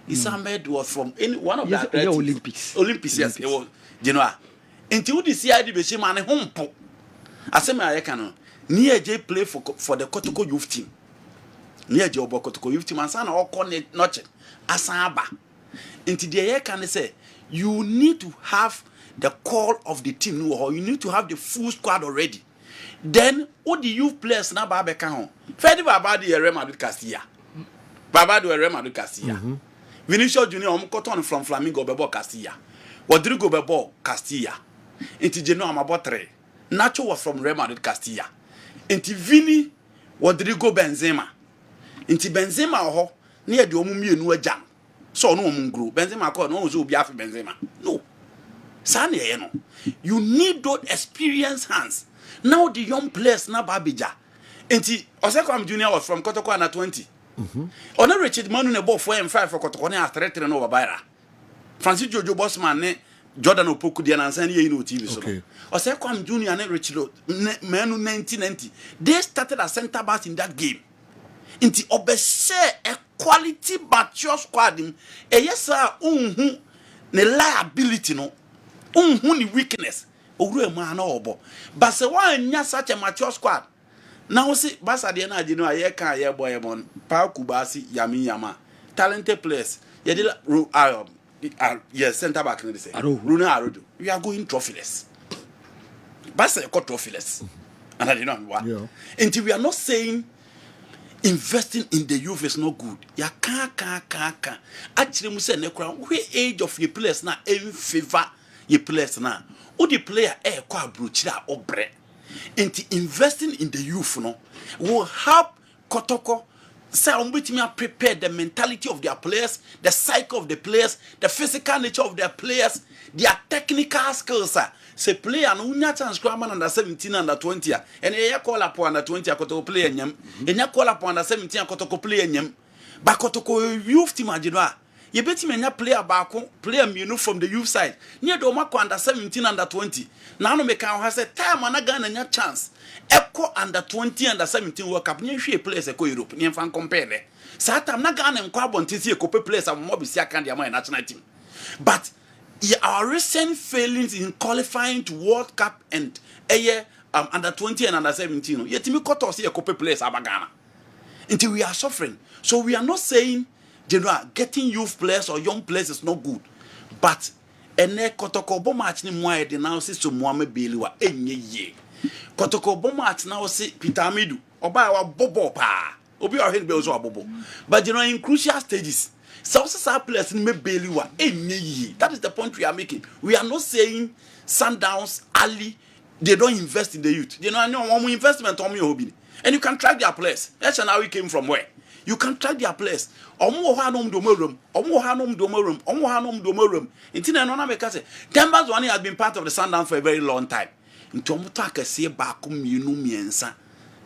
Isa Ahmed was from one of the Olympics. Yes, it was. You know, until the CID be man home po. I say my canon. Near J play for the Kotoko youth team. Near J Kotoko youth team and son all connect notch. Asaba. Until the year can say you need to have the call of the team, or you need to have the full squad already. Then all the youth players na ba be kan ho. Fedi baba the Real Madrid Castilla. Baba the Real Madrid Castilla. Vinicius Junior cotton from Flamengo bebo Castilla. Rodrigo bebo Castilla. Inti Geno amabo 3. Nacho was from Real Madrid Castilla. Inti Vini Rodrigo Benzema. Inti Benzema ho near the omu mienu jam. So no omu group. Benzema ko no zo bia fi Benzema. No. Sane no. You need those experienced hands. Now the young players na babija. Inti Osekwam Junior was from Kotoko under 20. Ona Richard Manu ne ball 4 and 5 for Kotoko ne a no babaira. Francis Jojo Bossman ne Jordan Opoku dia na nsan ye no TV so. Osekwam Junior ne Richard Manu 1990. They started as center back in that game. Inti obese a quality mature squad him. E yesa unhu ne liability no. Unhu ni weakness. Owura ma na obo. But se wan nya such a mature squad. Now see Basa de na agino aye kan aye boy mon pa Kubasi Yami Yama talented players ye de yes center back they say Runa Arodo we are going trophyless Basa got trophyless and I didn't know what until we are not saying investing in the youth is not good ya can actually mu say nekra we age of your players na in favor your players na o the player kwa abrochira obre. Into investing in the youth will help Kotoko prepare the mentality of their players, the psyche of the players, the physical nature of their players, their technical skills. Say player no nya chance crama under 17 under 20 and you call upon under 20 Kotoko play nyam and you call upon under 17 Kotoko play nyam but Kotoko youth team aginoa you bet me player back player from the youth side near do mako under 17 under 20 now no make has a time and Ghana chance echo under 20 under 17 world cup near she players echo Europe near fan compare there Satam na Ghana and Kwabon TC a couple players and mob is my national team but our recent failings in qualifying to World Cup and a year under 20 and under 17 yet me cut us a couple players Ghana until we are suffering so we are not saying getting youth players or young players is not good. But ene Kotoko bo match ni mwa de now say so Mohamed Bailey wa enye ye. Kotoko bo match now say Peter Amidu oba wa bobo pa. Obi o hen be so bobo. But in crucial stages some players ni Bailey wa enye ye. That is the point we are making. We are not saying Sundowns Ali they don't invest in the youth. No investment on me hobby. And you can track their players. That's how we came from where. You can track their players. Omo hanom domorum. Intina no na make say Tembas one has been part of the Sundowns for a very long time. Into omo to akase baako mienu miensa.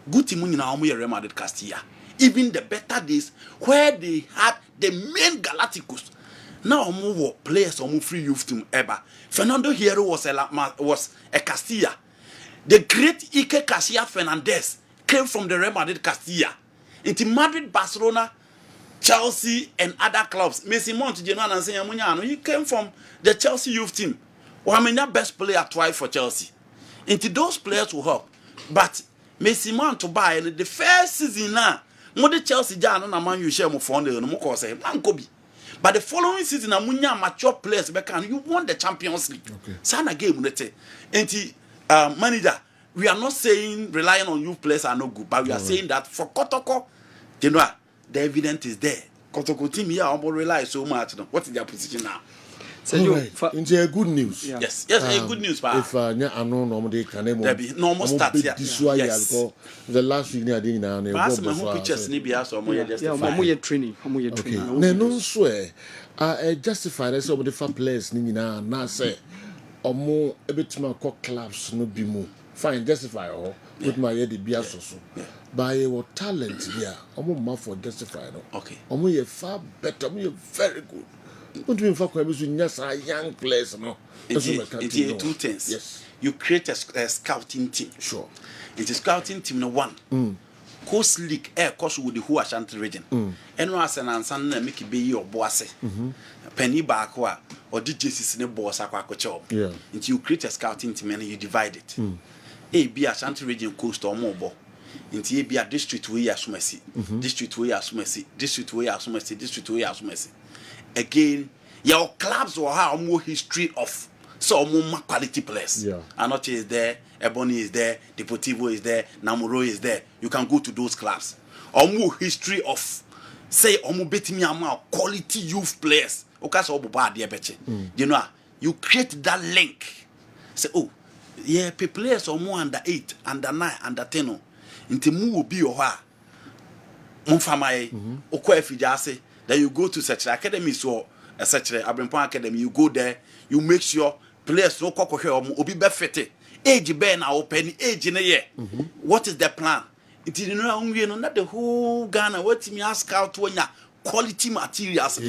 Good team nyina omo Real Madrid Castilla. Even the better days where they had the main Galacticos. Now omo players omo free youth team ever. Fernando Hierro was a Castilla. The great Ike Casillas Fernandez came from the Real Madrid Castilla. Into Madrid, Barcelona, Chelsea, and other clubs. Messi Mount, and saying he came from the Chelsea youth team. The best player twice for Chelsea. Into those players will help. But Messi Mount to buy the first season now. More the Chelsea Jan na man you share more fund no more cause but the following season amunya mature players you won the Champions League. Sana game nete. Into manager. We are not saying relying on youth players are not good, but we are saying that for Kotoko, the evidence is there. Kotoko team here almost rely so much. What is their position now? Into good news. Yes, good news. If I know normally can normal start here. Yes. The last week I didn't know. Pass my home pictures. Maybe I saw more training. No swear. I justify that some of the far players nina na say or more a bit more clubs no be more. Fine, justify all with my head be so. By your talent here, I'm more for justify. Okay. I'm far better, I'm very good. Don't you for young players, no? It's two things. Yes. You create a scouting team. Sure. It is scouting team no one. Coast League course with the who Ashanti region. And was an answer make it be your boss. Penny back or DJs in a boss aquaculture. Yeah. Until you create a scouting team and you divide it. A be Ashanti region coast or mobile. Until be a district where you are mercy. District where you are mercy. District where you are mercy. District where you are mercy. Again, your clubs will have more history of some more quality players. Yeah. Anoche is there, Ebony is there, Deportivo is there, Namuro is there. You can go to those clubs. Or more history of, say, or more betting amount quality youth players. You create that link. Say, oh, yeah, players or more under 8, under 9, under 10. Into more be or her. Then you go to such academy, so such Abrimpo Academy, you go there, you make sure players no cocoa be befete. Age ben our penny age in a year. What is the plan? It is not the whole Ghana. What me ask out when quality materials.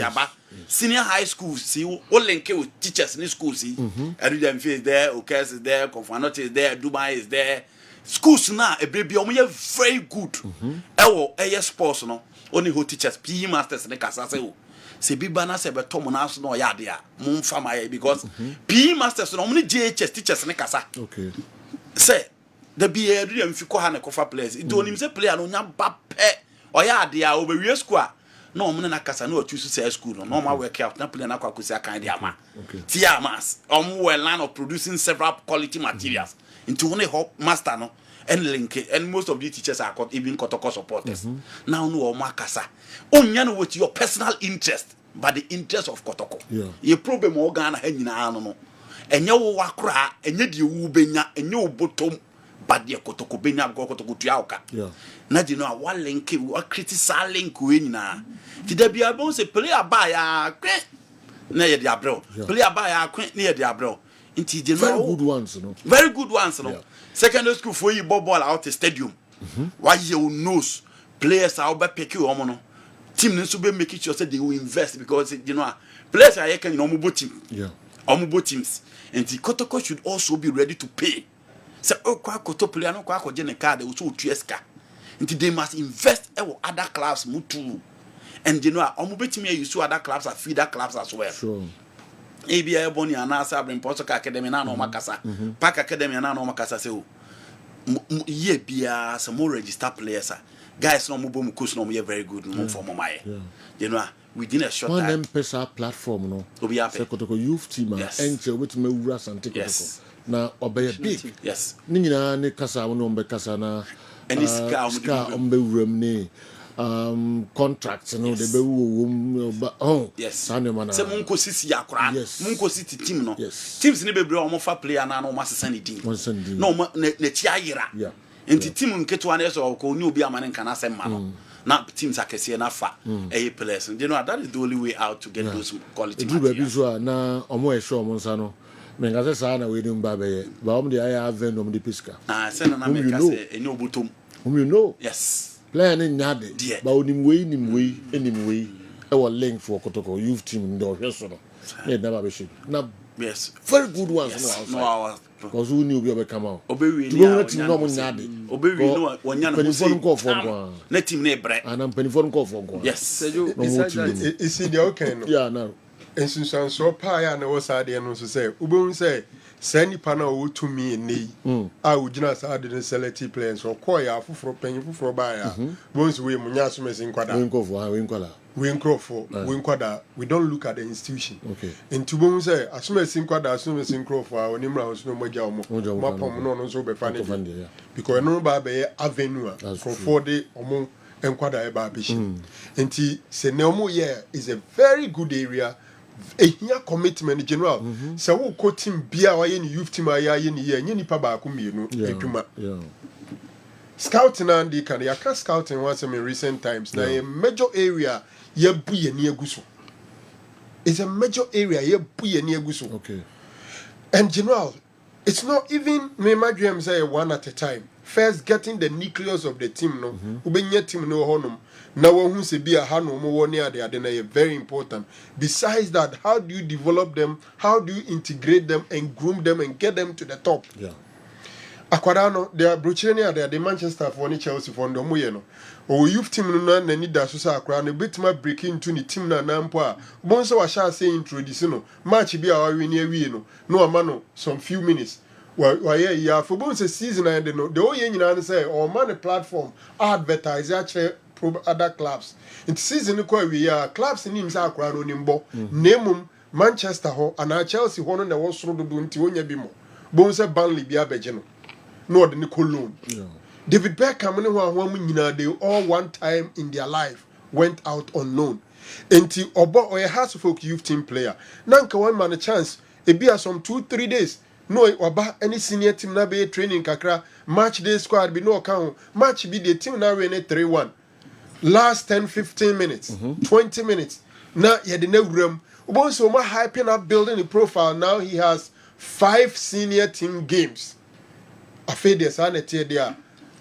Senior high school, see, all link with teachers in the school, see. Everything is there, Okas is there, Kofanot is there, Dubai is there. Schools now, a baby, very good. Sports, no. Only who teachers, PE masters, and the Casasa. Say, Bibana said, but Tom and us no yadia, Moon Fama, because PE masters, only JHS teachers, and the Casa. Okay. Say, The be a real Fiko Hana Kofa players. It don't even say player no Bape or Yadia over your square. No, Mona Casano choose to say school, no more work out, not playing Aquacusa kind of ama. Tiamas, or line of producing several quality materials into only hop master no and link it, and most of the teachers are called even Kotoko supporters. Now, no, Makasa. Only with your personal interest, but the interest of Kotoko. Your problem organ hanging no. And you wakra, and yet you benya, and you bottom, but the Kotoko benya go to Tiauka. Now, you know, one link, what critical link win now. Did there be a bones a player by a quaint near the abro? Player by a quaint near the abro. Very good ones, no? Very good ones, no? Secondary school for you, ball out the stadium. Why you knows players are over pick you, Omono. Team needs to be making sure that they will invest because, you know, players are here, Omubo team. Omubo teams. And the Kotoko should also be ready to pay. So, Koto player, no Kwako Jeneka, they will show Tuesca. And they must invest in other clubs, Mutu. And you know, Omubo team you see other clubs are feeder clubs as well. Sure. ABA Boni and Nasa Brin Potoka Academy no Makasa. Park Academy and no Makasa say, ye be some more registered players. Guys, no Mubu Mukus no me very good for Momai. You know, within a short time. One M-Pesa platform, no? Sekotoko youth team, enter with me Uras and take yes. Now, obey big. Yes. Nina, Nekasa, no Bekasana, and this car on the contracts, you know, the yes. Some Munko City Yakra, Munko City team, no. Yes. Teams never blow more for player and no master Sandy team. No, Netiaira. Yeah. And the team in Ketuanes or Konu be a man and can ask man. Not teams I can see enough a place. And you know, that is the only way out to get those quality materials. Now, Omo show Monsano. Mengaza sana we didn't babe. But the I have venom the Pisca. Ah, send an American a new bottom. Whom you know? Yes. Playing in Yadi, but him way, anyway, our link for Kotoko youth team in the restaurant. Never be shit. Now, yes, very good ones. No, because who knew we ever come out? Obey, no Yadi. Obey, no one young call for let him name bread. And I'm penny for call for yes. You see the okay? Yeah, no. And since I'm so pie and I was at the end also say, Ubun say, send you panel to me in knee. I would just add the selective players or choir for penny for buyer. Once we Munyasumes in Quada. Winkwada. We don't look at the institution. Okay. And to Bun say, as soon as Inquada, as soon as Incro for our Nimra was no more Mapom, no, so be funny. Because no baby avenue for 4 days or more and Quada Babish. And T. Senemo year is a very good area. A here commitment general. So who quote him be our youth team a year, any paba no. Scouting and the can ya scouting once in recent times. Now a major area ye buye near Guso. It's a major area ye buye near Guso. Okay. And general, it's not even me my dream say one at a time. First getting the nucleus of the team no. Ubenye team no honum. Now, who say be a hand or more near the other, very important. Besides that, how do you develop them? How do you integrate them and groom them and get them to the top? Yeah. Aquadano, they are Bruchenia, they are the Manchester for Chelsea for the Moyeno. Or youth team no need that Susa crown a bit my break into the team na Nampa. Bonso, I shall say introducing match be our near Wino. No amano, some few minutes. Well, yeah, for bones a season and the whole union say, or money platform advertise actually. Other clubs. In season we are clubs in him are crown on him bo. Name Manchester ho and Chelsea one on the was through the Bunti bimo. Bones a Burnley be a begeno. No the Nicole. David Beckham and they all one time in their life went out unknown. Enti obo or a Hasselfolk youth team player. Nanka one man a chance. It be some 2-3 days. No, oba any senior team na be training kakra. Match day squad be no account. Match be the team na win 3-1. Last 10-15 minutes, 20 minutes. Now he had no room. Once so much hyping up, building the profile. Now he has 5 senior team games. I feel there's there.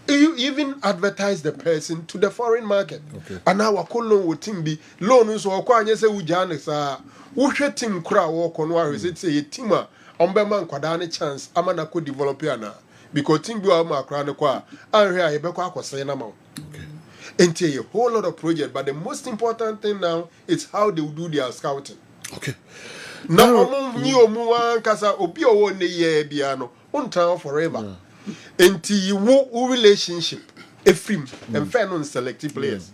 You even advertise the person to the foreign market. Okay. And now our loan with team be loan so kwanye se ujane sa. Ushe team kura walk on war is it say team ombeman kwadane chance amana ko develop yana because team bi am akra ne kwa anhwe a yebekwa akose na ma. Okay. Into a whole lot of projects, but the most important thing now is how they will do their scouting. Okay. Now, you kasa obi owo ne ye bia no untown forever. enti wo relationship efrim and fair non selective players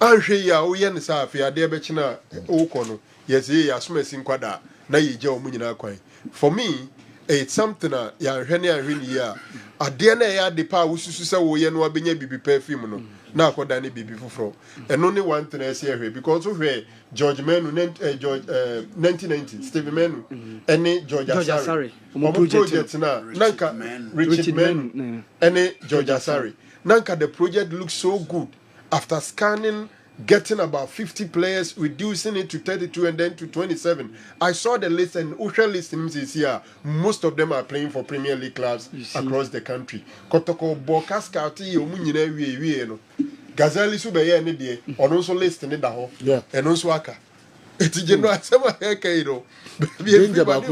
anhwe ya wo ye ne sa afia de be kina wo kono yes ye asomasi nkwada na ye gya omu nyina kwan for me it's something ya hwe ne ahwe ni ya ade na ya de pa wo susu se wo ye no abenya bibi perfume no na akoda ne bibi foforo eno ne one thing ese ahwe because wo hwe George Menu George 1990 Steve Menu ene George Asari project na nanka Richard Menu ene George Asari nanka the project looks so good after scanning getting about 50 players, reducing it to 32 and then to 27. I saw the list and Usha list is here. Most of them are playing for Premier League clubs across the country. Kotoko Boka Scouty, Omunine, we no. Gazali Subaya, any day, on also list in the yeah, and also Aka. It's general, some haircado. Danger about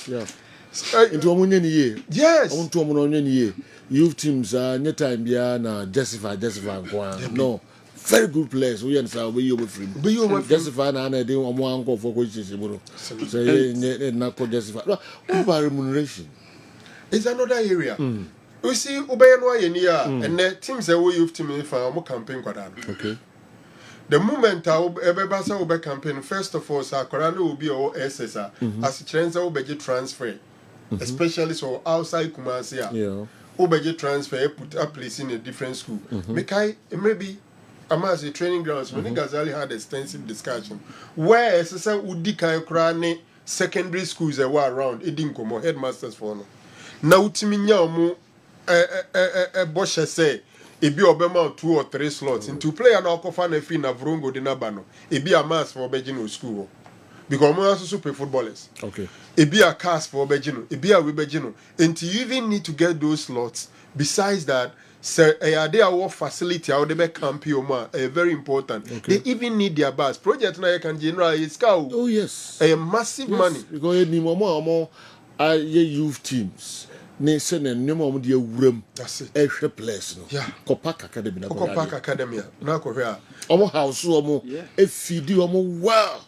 yeah. Into a million year. Yes. On to a million year. Youth teams are any time, yeah, justify. No. Very good players. We answer we you free. Justify na na dey omo anko for coaches bro. So yeah, na ko justify. What about remuneration? It's another area. We see obey no aye ni a and the teams that we youth team fa omo campaign kwada. Okay. The moment ebeba say obe campaign first of all Sakorana will be our SSR as trends obeje transfer. Especially so outside Kumasi. Yeah. Obeje transfer put a place in a different school. Maybe Amasi training grounds when Gazali had extensive discussion where SSR Udika Krane secondary schools were around Edinkomo headmasters for no. Now Timinya mu Bosch say ebi obema 2 or 3 slots into play an alcofa na free na vrongo de nabano ebi a mass for Obejino school because we also super footballers. Okay. Ebi a cast for Obejino ebi a Webejino and you even need to get those slots. Besides that, sir, they are facility how they make camp very important. Okay. They even need their bus. Project now can generate scout. Oh yes, a massive money because any more youth teams. Ne send a name of the room. That's it. Extra place. No. Yeah. Kopak Academy. Kopak Academy. Na ko hwe a. Omo house omo e feedi omo wow.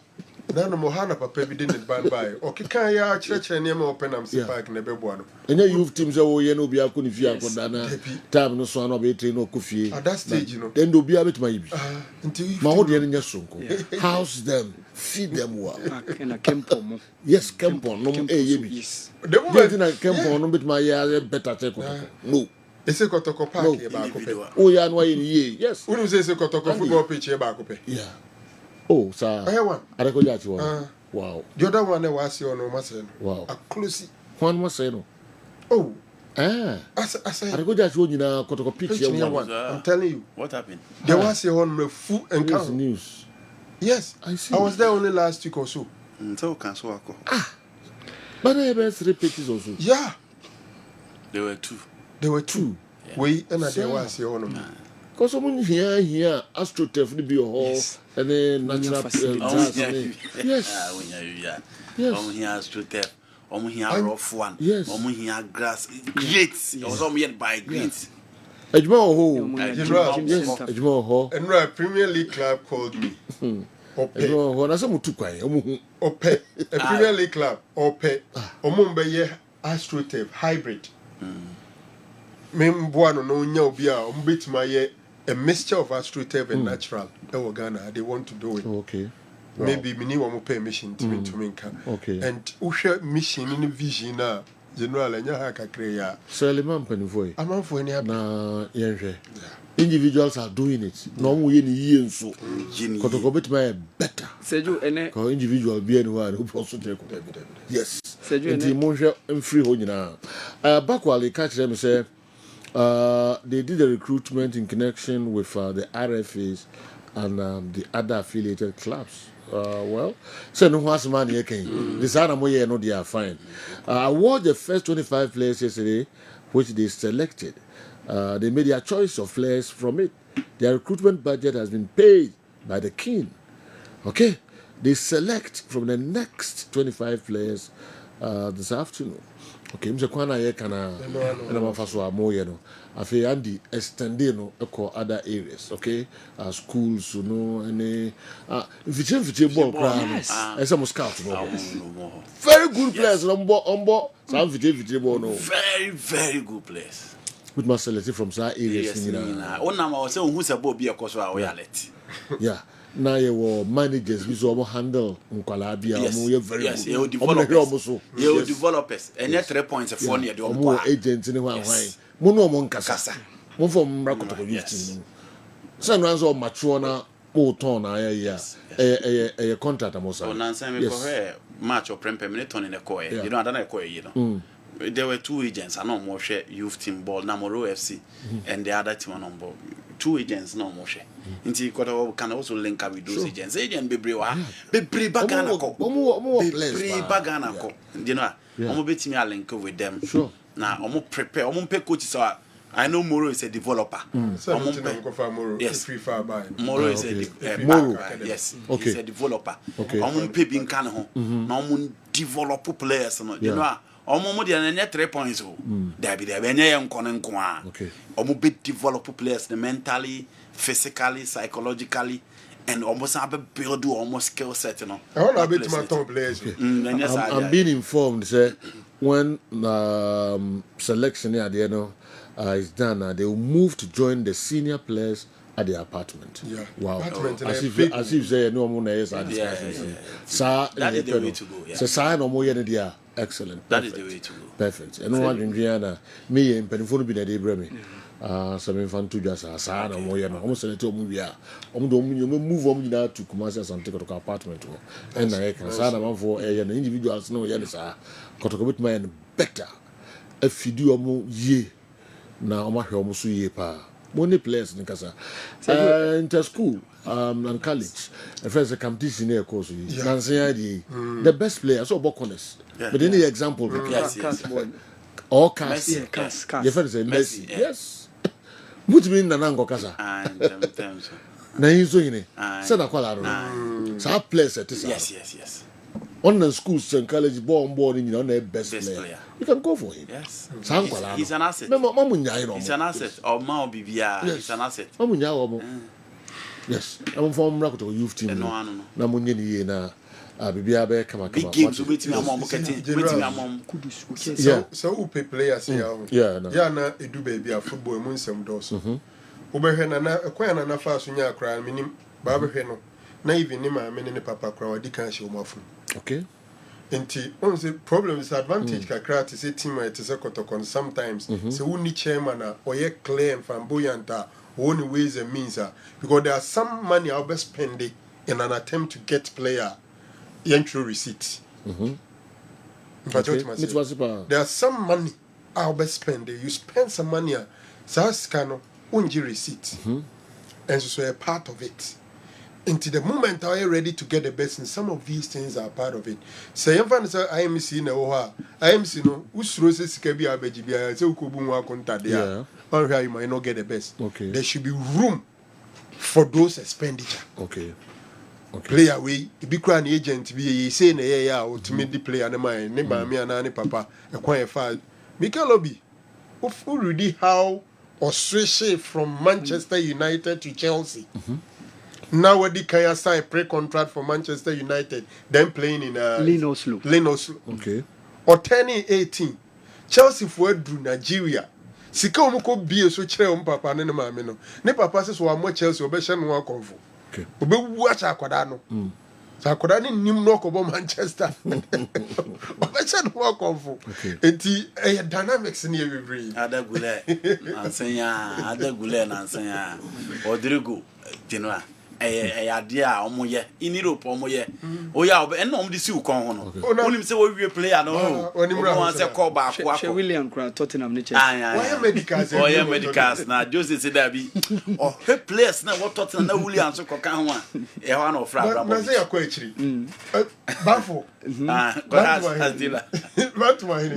Na no mohana papa bi de ne ban bai. Okeka ya chire name open am si park na bebo no. Enya youth teams e wo ye no obi akọ ne fie akoda na time no so na be train no kofie. At that stage you know. Then do obi abetuma yibi. Ma ho de nya sonko. House them, feed them well. Na kempo. Yes, kempo no e ye bi. The moment in kempo no betuma ye better check no. Ese Kotoko park e ba kope. Oh ya no ye. Yes. Unu say Kotoko football pitch e ba kope. Yeah. Oh, sir. I one. I record one. Wow. The other one was your no master. Wow. A close one was no. Oh. I record that one in a Kotoko picture. I'm telling you. What happened? There was a one full encounter. News. Yes, I see. I was there only last week or so. So cancel. But I have 3 pictures also. Yeah. There were 2. Yeah. We and there was your one. Because someone here, AstroTurf be a hall and then natural yes. Yes. Here AstroTurf. Here rough one. Yes. Here grass. Great. It was all made by great. Ejmo Ho. And a Premier League club called me. Ope. Na some tu kwan. Ope. A Premier League club. Ope. Omumbe ye AstroTurf hybrid. Membuano no nya obi a ombetuma ye a mixture of AstroTurf and natural. Ghana, they want to do it. Okay. Wow. Maybe mini one pay mission to Minka. Okay. And Usha mission in vision now. General and Yahaka Kreya. Seliman Penvoy. I'm on for any na individuals are doing it. No more in so. Kotokobit my better. Seju ene. Individual be anyone who also take it. Yes. Seju ene. Monja and free honina. Backwally catch them say. They did the recruitment in connection with the RFAs and the other affiliated clubs. Well, so no one's money again. This animal no they are fine. Award the first 25 players yesterday, which they selected. They made their choice of players from it. Their recruitment budget has been paid by the king. Okay, they select from the next 25 players this afternoon. Okay, mse kwana ye kana na mafaso amoye no. Afi andi extending no eko other areas, okay? Schools no any viche ball crown. Esa mo scout no. Very good players ombo some viche ball no. Very very good players. With my selected from some areas nina. Ona ma say who say ball be akoso a oyaleti. Yeah. Now you managers we so handle nkwala bia omo ye very yes, good. You developers. And yet 3 points for near the omo agents ni hwan mo no omo nkasa. Mo from Mrakoto youth. So no answer mature na mo turn na ya contract amosa. Oh nansa me ko match or prem minute on in the coy. You know that coy you know. There were 2 agents, I know more share youth team ball, Namoro FC, and the other team on board. 2 agents, no more share. Inti can also link up with those agents. Agent be bagana ko. You know, I'm bet me a link with them. Sure. Now, I'm prepare. I'm pay coaches. I know Moro is a developer. Yes. Moro is a Moro. Yes. Okay. He's a developer. Okay. I'm pay being can home. I'm develop players. You know. Omo de na 3 points o there be enye nkono nko a omo be develop players mentally, physically, psychologically, and almost have build almost skill set, you know. I want to bet my top players. I'm being informed say when selection at the end is done, they will move to join the senior players at the apartment. Yeah. Wow. As if say no more is that is the way to go. Yeah. So no more dia excellent. That is the way to go. Perfect. And no one in Guyana, me and Penifon be the day bremi. Some fan to just a son or more, almost a little movie. Move now to Kumasi and take a apartment. And I can sign a for an individuals, no, yes, got a bit man better. If you do a more ye now, my almost ye pa. Money players in Casa. Inter school and college. And first, a competition here, course. The best players, so Bokones. But any example, or cast, your friend say Messi, yes. What do you mean, Nanango Casa? Na hizo ine. Sana kwa laro. Sa players at Yes. On the schools and college born in the best player. You can go for him. Yes. He's an asset. He's an asset. Or Mao Bibia, he's an asset. Yes. I'm from Mrakoto youth team. No. Namunye na Bibia be kama. Big games waiting among so who pay players here? Yeah, na edu baby a football mun sem dos. Obehwe na ekwan na fa so nya akra minim ba behwe no. Na even ni ma me ne papa kra wadi kan she omafu. Okay. Enti on the problem is advantage kakra to say team it is a kotokon sometimes. So who ni chairman or ye clear and flamboyant only ways and means because there are some money I'll be spending in an attempt to get player entry receipt. There are some money I'll be spending. You spend some money, so kind of unji receipt, and so a part of it. Into the moment I am ready to get the best, and some of these things are part of it. Say, I am seeing no, I am seeing no. Who's roses can be a baby? I say, Kubunwa contact there. Or you might not get the best. Okay. There should be room for those expenditure. Okay. Play away. Be crying agent. Be saying, yeah, ultimately play and my neighbor, me and papa, a quiet file. Mikel Lobby, who really how or switch from Manchester United to Chelsea. Now what can you sign pre-contract for Manchester United, then playing in Lane Oslo. Okay. Or turning 18. Chelsea for Nigeria. Sika omko bie so kire papa ne maame no. Ne papa se so amo Chelsea obehye no akonfo. Okay. Obewu acha akoda no. Sa akoda ne nim no ko Manchester. Obehye no akonfo. Enti dynamics ne every. Adagule ansanya. Odrigo Genoa. Idea omoye in Europe omoye oya and no di si ukon ho no onim say we player no onim say call back kwa William Kra Tottenham ne check why medicals na Jose say that be oh he players na what Tottenham na William so koka ho a e ho na ofra brabo na say akwa achiri bafo as dealer not my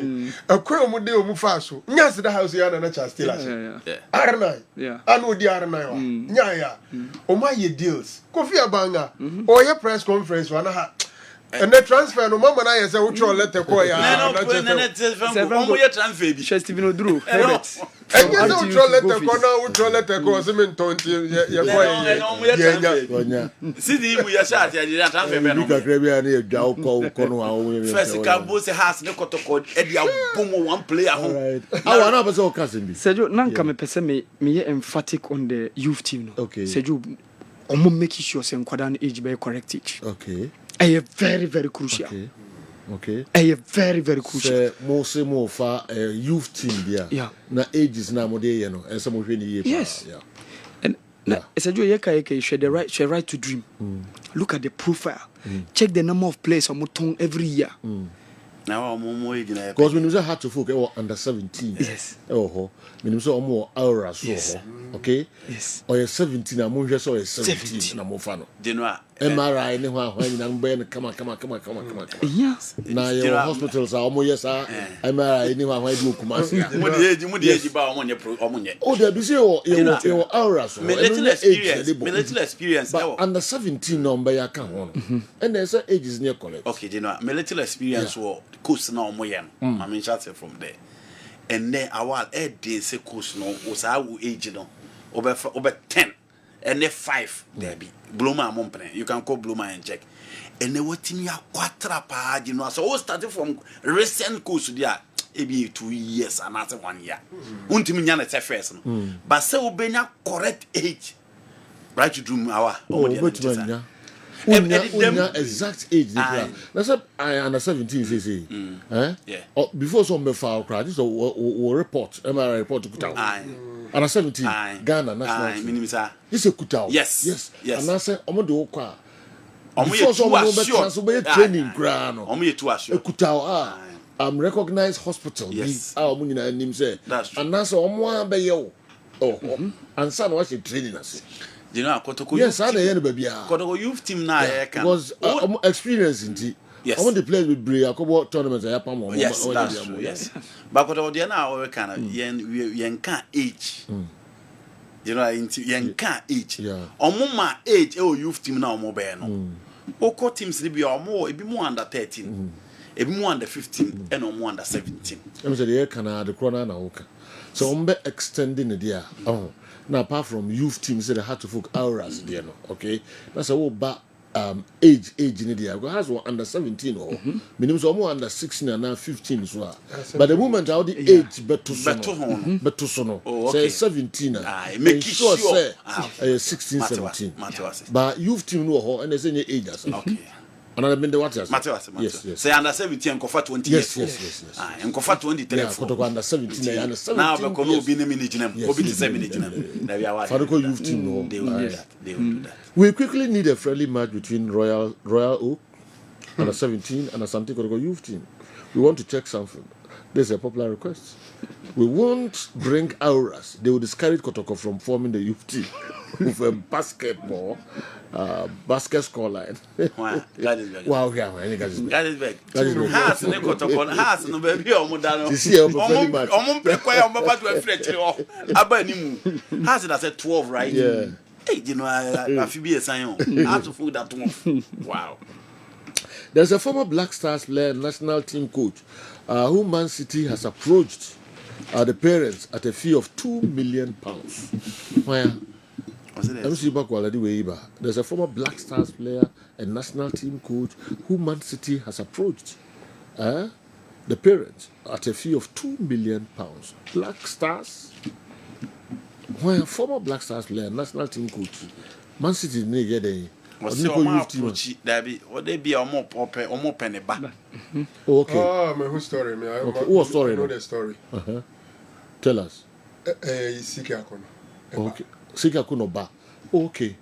akwa omude omu fa so nya se da house ya na cha still R9 anu di R9 wa nya ya o ma ye deals Kofi Abanga or your press conference wana ha And the transfer no mama na yesa wo tro letter ko ya. No, omo ye transfer bi. Steven Odru. And you so tro letter ko na wo tro letter ko se men tonti ye ko ye. See the mu ya sha ati ya transfer be no. Bika krebia na dwa ko no a first ka bo se has ne kotoko e dia boom one player ho. I want to say Okasin bi. Sergio nanka me pese me emphatic on the youth team no. Okay. Sergio omo make sure say nkwada no age be correct age. Okay. Very very crucial. Okay. Very very crucial. Say more for youth team there. Yeah. Na ages na mo dey no. And some hwe ni ye. Yes. Yeah. And Sergio yeka share right to dream. Look at the profile. Check the number of players on every year. Now omo age na. Because when you say hard to folk under 17. Yes. Oh. When you say omo aura so. Yes. Okay? Yes. Or 17 na mo hwe so 17 na mo fa no. Genoa. MRI ne ho ahwan na mbe come on. Yes. Na your hospitals are omo yes MRI ne ho ahwan di okumasi. Mo di age ba omo nye. Oh, there be say your aura so. Military experience. But under 17 number ya kan ho no. And there's age is near college. Okay, Genoa. Military experience wo course na omo ye no. I mean chat from there. And then our day say course no was our age no. Over 10 and then 5 there be Bluma Mompre. You can call Bluma and check. And then what in your quatra pa, you know, so all started from recent course there. Maybe 2 years and not 1 year. Untimian at first. But so be correct age. Right to do our exact age. That's what I under 17 say. Yeah. Before some be foul crowd, this or report. MRI report to Kutao. Under 17, Ghana national team. This is Kutao. Yes. And I say, Omo do okwa. Before some be training ground. Omo ye too assure. Kutao. Recognized hospital. Yes. Omo nyina nim say. That's true. And that's Omo be yo. And son was training us. You know, Kotoko. Yes, I know baby. Kotoko youth team na because experience in yes. I want to play with Bria, Kobo tournaments. Yes, that's true. Yes, but Kotoko they now we can yen can age. You know, yen can age. Yeah. Omuma age youth team na omo be no. Oko teams be omo e be more under 13. E be more under 15 and omo under 17. I'm say the can the corner na oka. So ombe extending it there. Oh. Now, apart from youth teams, they had to folk hours there, no, okay? That's a whole age in the because has one under 17 or minimum so under 16 and now 15 as well. But the moment how the age better sono. Say 17 make sure say 16 17. But youth team no and they say age as okay. Another been the what yes. Say under 17 and for 20 years. Yes. And for 23. Yeah, under 17 and 17. Now we can be managing them. Obi the same managing them. There we are. Faruko youth team no. They will do that. They will do that. We quickly need a friendly match between Royal Oak under 17 and Asante Kotoko youth team. We want to check something. There's a popular request. We won't bring auras. They will discourage Kotoko from forming the youth team with a basketball, basket scoreline. Wow, that is big. Wow, yeah, that is big. Has no Kotoko, has no baby or Modano. You see, I'm match. Has it as a 12 right? Yeah. Hey, you know, I feel be a sign. I have to fool that one. Wow. There's a former Black Stars player, national team coach, who Man City has approached the parents at a fee of £2 million. Why? There's a former Black Stars player and national team coach who Man City has approached the parents at a fee of £2 million. Black Stars? Why a former Black Stars player, national team coach, Man City didn't get a okay. Oh, my whole story. What story? I know the story. Tell us. Okay. Sika Kuno ba. Okay.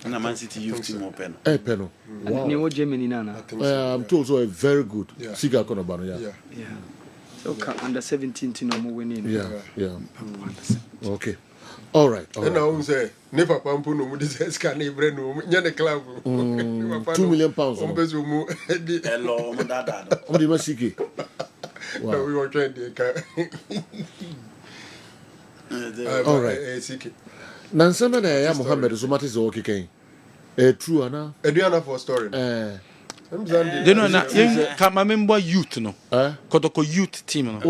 And Man City youth team open. Peno. Wow. Germany nana. I'm told so a very good. Sika Kuno ba. Yeah. So under 17 to no more winning. Yeah. Okay. All right. And now say never pampu no mudi say scan ebre no nya the club. £2 million. Ombezu mu hello dada. Omdi masiki. Wow. We were trying to all right. Nansema na ya Muhammad so mate so okeken. True ana. Eduana for story. They know na yen ka ma member youth no. Kotoko youth team no.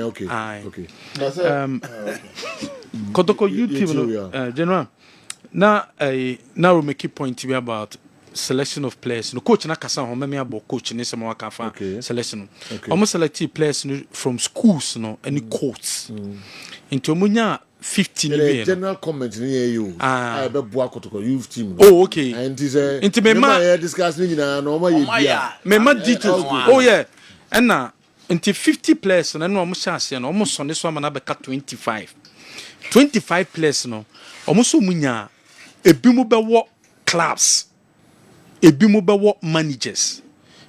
Okay. Okay. Kotoko youth team no. General. Now now we make a point to be about selection of players. No coach na kasa ho me about coach ni some waka fa selection. Almost select players from schools no any courts. Into munya 15 million. General comment near you. I be Kotoko youth team. Oh, okay. And it is a into me ma discussing na no me ma details. Oh yeah. And na into 50 players no no almost chance no almost on this one na be 25 players no almost munya ebi mo be wo clubs ebi mo be wo managers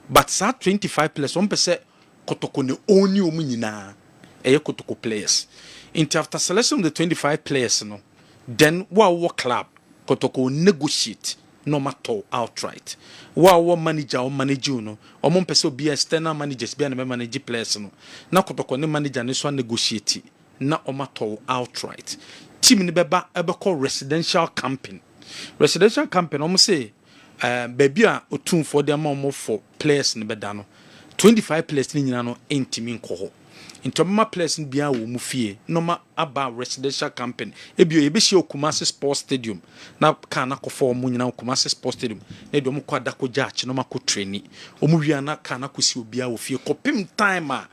but that 25 players on pese Kotoko ne oni omu nyina eye Kotoko players. Into after selection of the 25 players, no, then what club Kotoko negotiate no matter outright. What manager or manager no, or mon person be external managers be an manage players no. Na Kotoko ne manager ne so negotiate na o matter outright. Team ne beba ebe call residential camping. Residential camping almost say baby a otun for the amount for players ne beda no. 25 players ni nyina no entimi nko into my place in bia wo mu fie no ma aba residential camping ebio yebehie Kumasi Sports Stadium na ka na kofo mu nyina Kumasi Sports Stadium na edo mu kwada ko judge no ma ko traini omu wia na ka na kosi obia wo fie kopim time a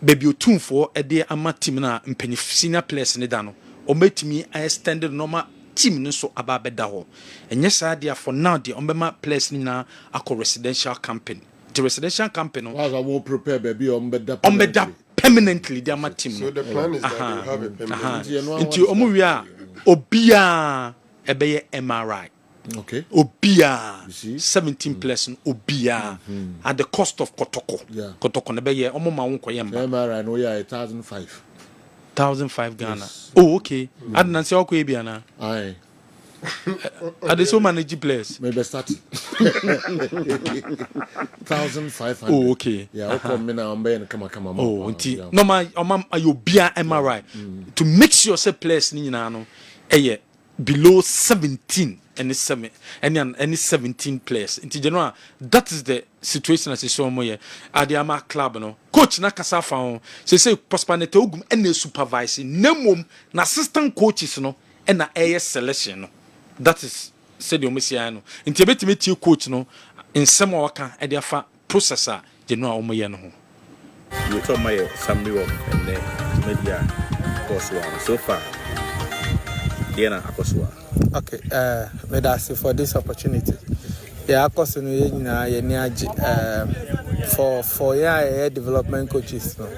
baby otumfo e de ama team na mpanyi senior players ne da no o metimi extended normal team no so aba beda ho enye saa dia for now de ombema players ni na akọ residential camping. The residential camping will prepare baby permanently their team. So the plan is that they have a permanent. Into Omuria Obia ebeye MRI. Okay. Obia 17 plus Obia at the cost of Kotoko. Yeah. Kotoko nebeye omoma wonko yemba. MRI no ya 1,005. 1,005 Ghana. Oh okay. Adnan se okwe bia na. Aye. Are they so manage players? Maybe start 1,500. Oh, okay. Yeah, I'll come in and come. Oh, no, my you be MRI to make sure say players ni na no below 17 and 17 players. In general, that is the situation as you saw mo here at the Ama club no. Coach na kasa fa ho. Say prosperity ogum and supervise nemom na assistant coaches no and na air selection no. That is said you no. In Tibet coach no in some waka e dey fa processor general omo ye no ho. You told my summary of and media course one so far. Diana Akosua. Okay, may I say for this opportunity. Yeah, Akosu no ye nyina ye ni age for development coaches no.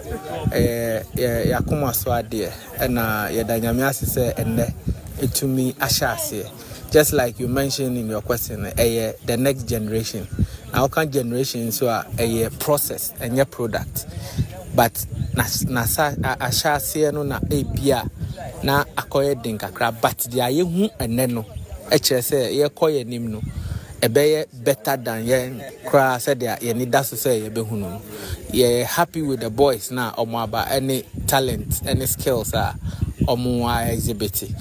Ya kuma so ade e na ye da nyame asese enne etumi ahyase. Just like you mentioned in your question, the next generation. Now, can generation so a process and your product, but nasa ashase no na ebia na akoye dinkakra, but the ayehu eneno. Say ye koye nim no. Ebeye better than ye cry said ye need that to say ye behunu. Ye happy with the boys now omo any talent, any skills are omo exhibiting.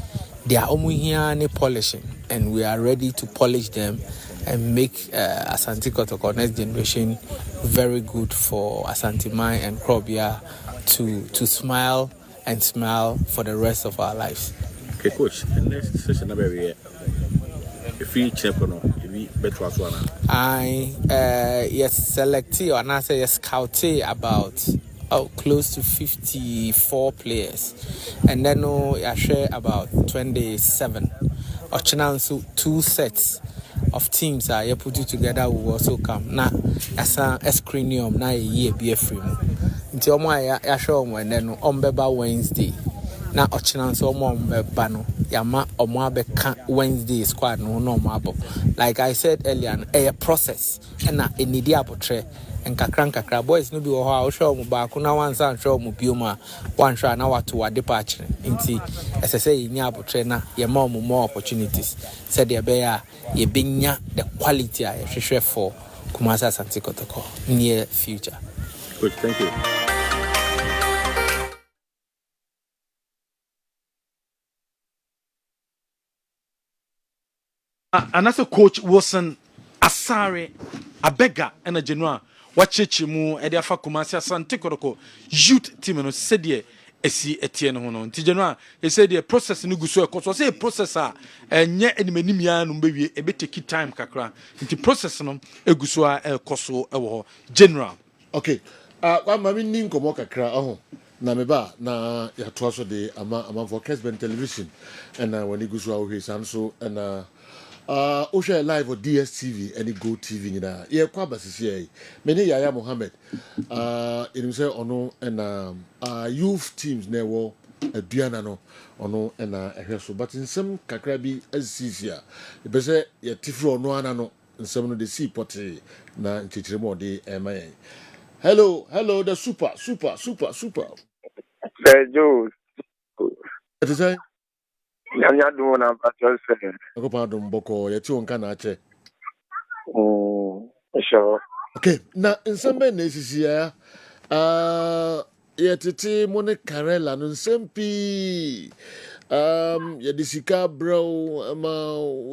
They are omo here any polishing. And we are ready to polish them and make Asante Kotoko next generation very good for Asante Mai and Krobia to smile and smile for the rest of our lives. Okay, coach. The next session if you check on better as one. Yes, select or not say scout about close to 54 players, and then I share about 27. Ochinansu 2 sets of teams are put together will also come. Na asa screening na ye be free. Nti omo ya show omo ene ombeba Wednesday. Na Ochinansu omo ombeba no yama omo abeka Wednesday squad no omo abo. Like I said earlier, a process na enidi abotre. Nkakra boys no bi wo ha wo show mu ba ko na wansa show mu bioma wan show na wato wade pa akire nti esese yinya abotre na ye ma mu more opportunities said ye be ya ye benya the quality a hwehwe for Kumasi Asante Kotoko near future. Good, thank you. And that's a coach Wilson Asare abega ena Genoa wachechi mu ede afa Kumasi Asante Kotoko youth team no said esi etie no ho no nti Genoa e said the process no guso e koso say process a enye animanim ya no mbewie e be take time kakra nti process no eguso a koso e wo general. Okay. Kwa mami ni nkomo kakra na meba na ya toaso de ama for Kessben television and when igusu awo san so and o share live on DSTV and Go TV nyina ye kwa basisi ye meni Yaya Mohammed inim say ono and youth teams na wo aduana no ono and ehwe so but nsem kakra bi asisia e be say ye tifro ono ana no nsem no de see pote na nchichiremo de emayen. Hello, the super. Joe. What is it? Nyanya do na patrol say. Ako pa dum boko yeti won kana che. Sure. Okay, na nsembe na esisi ya yetete mo ne Karela no nsempi yedi sika bro ama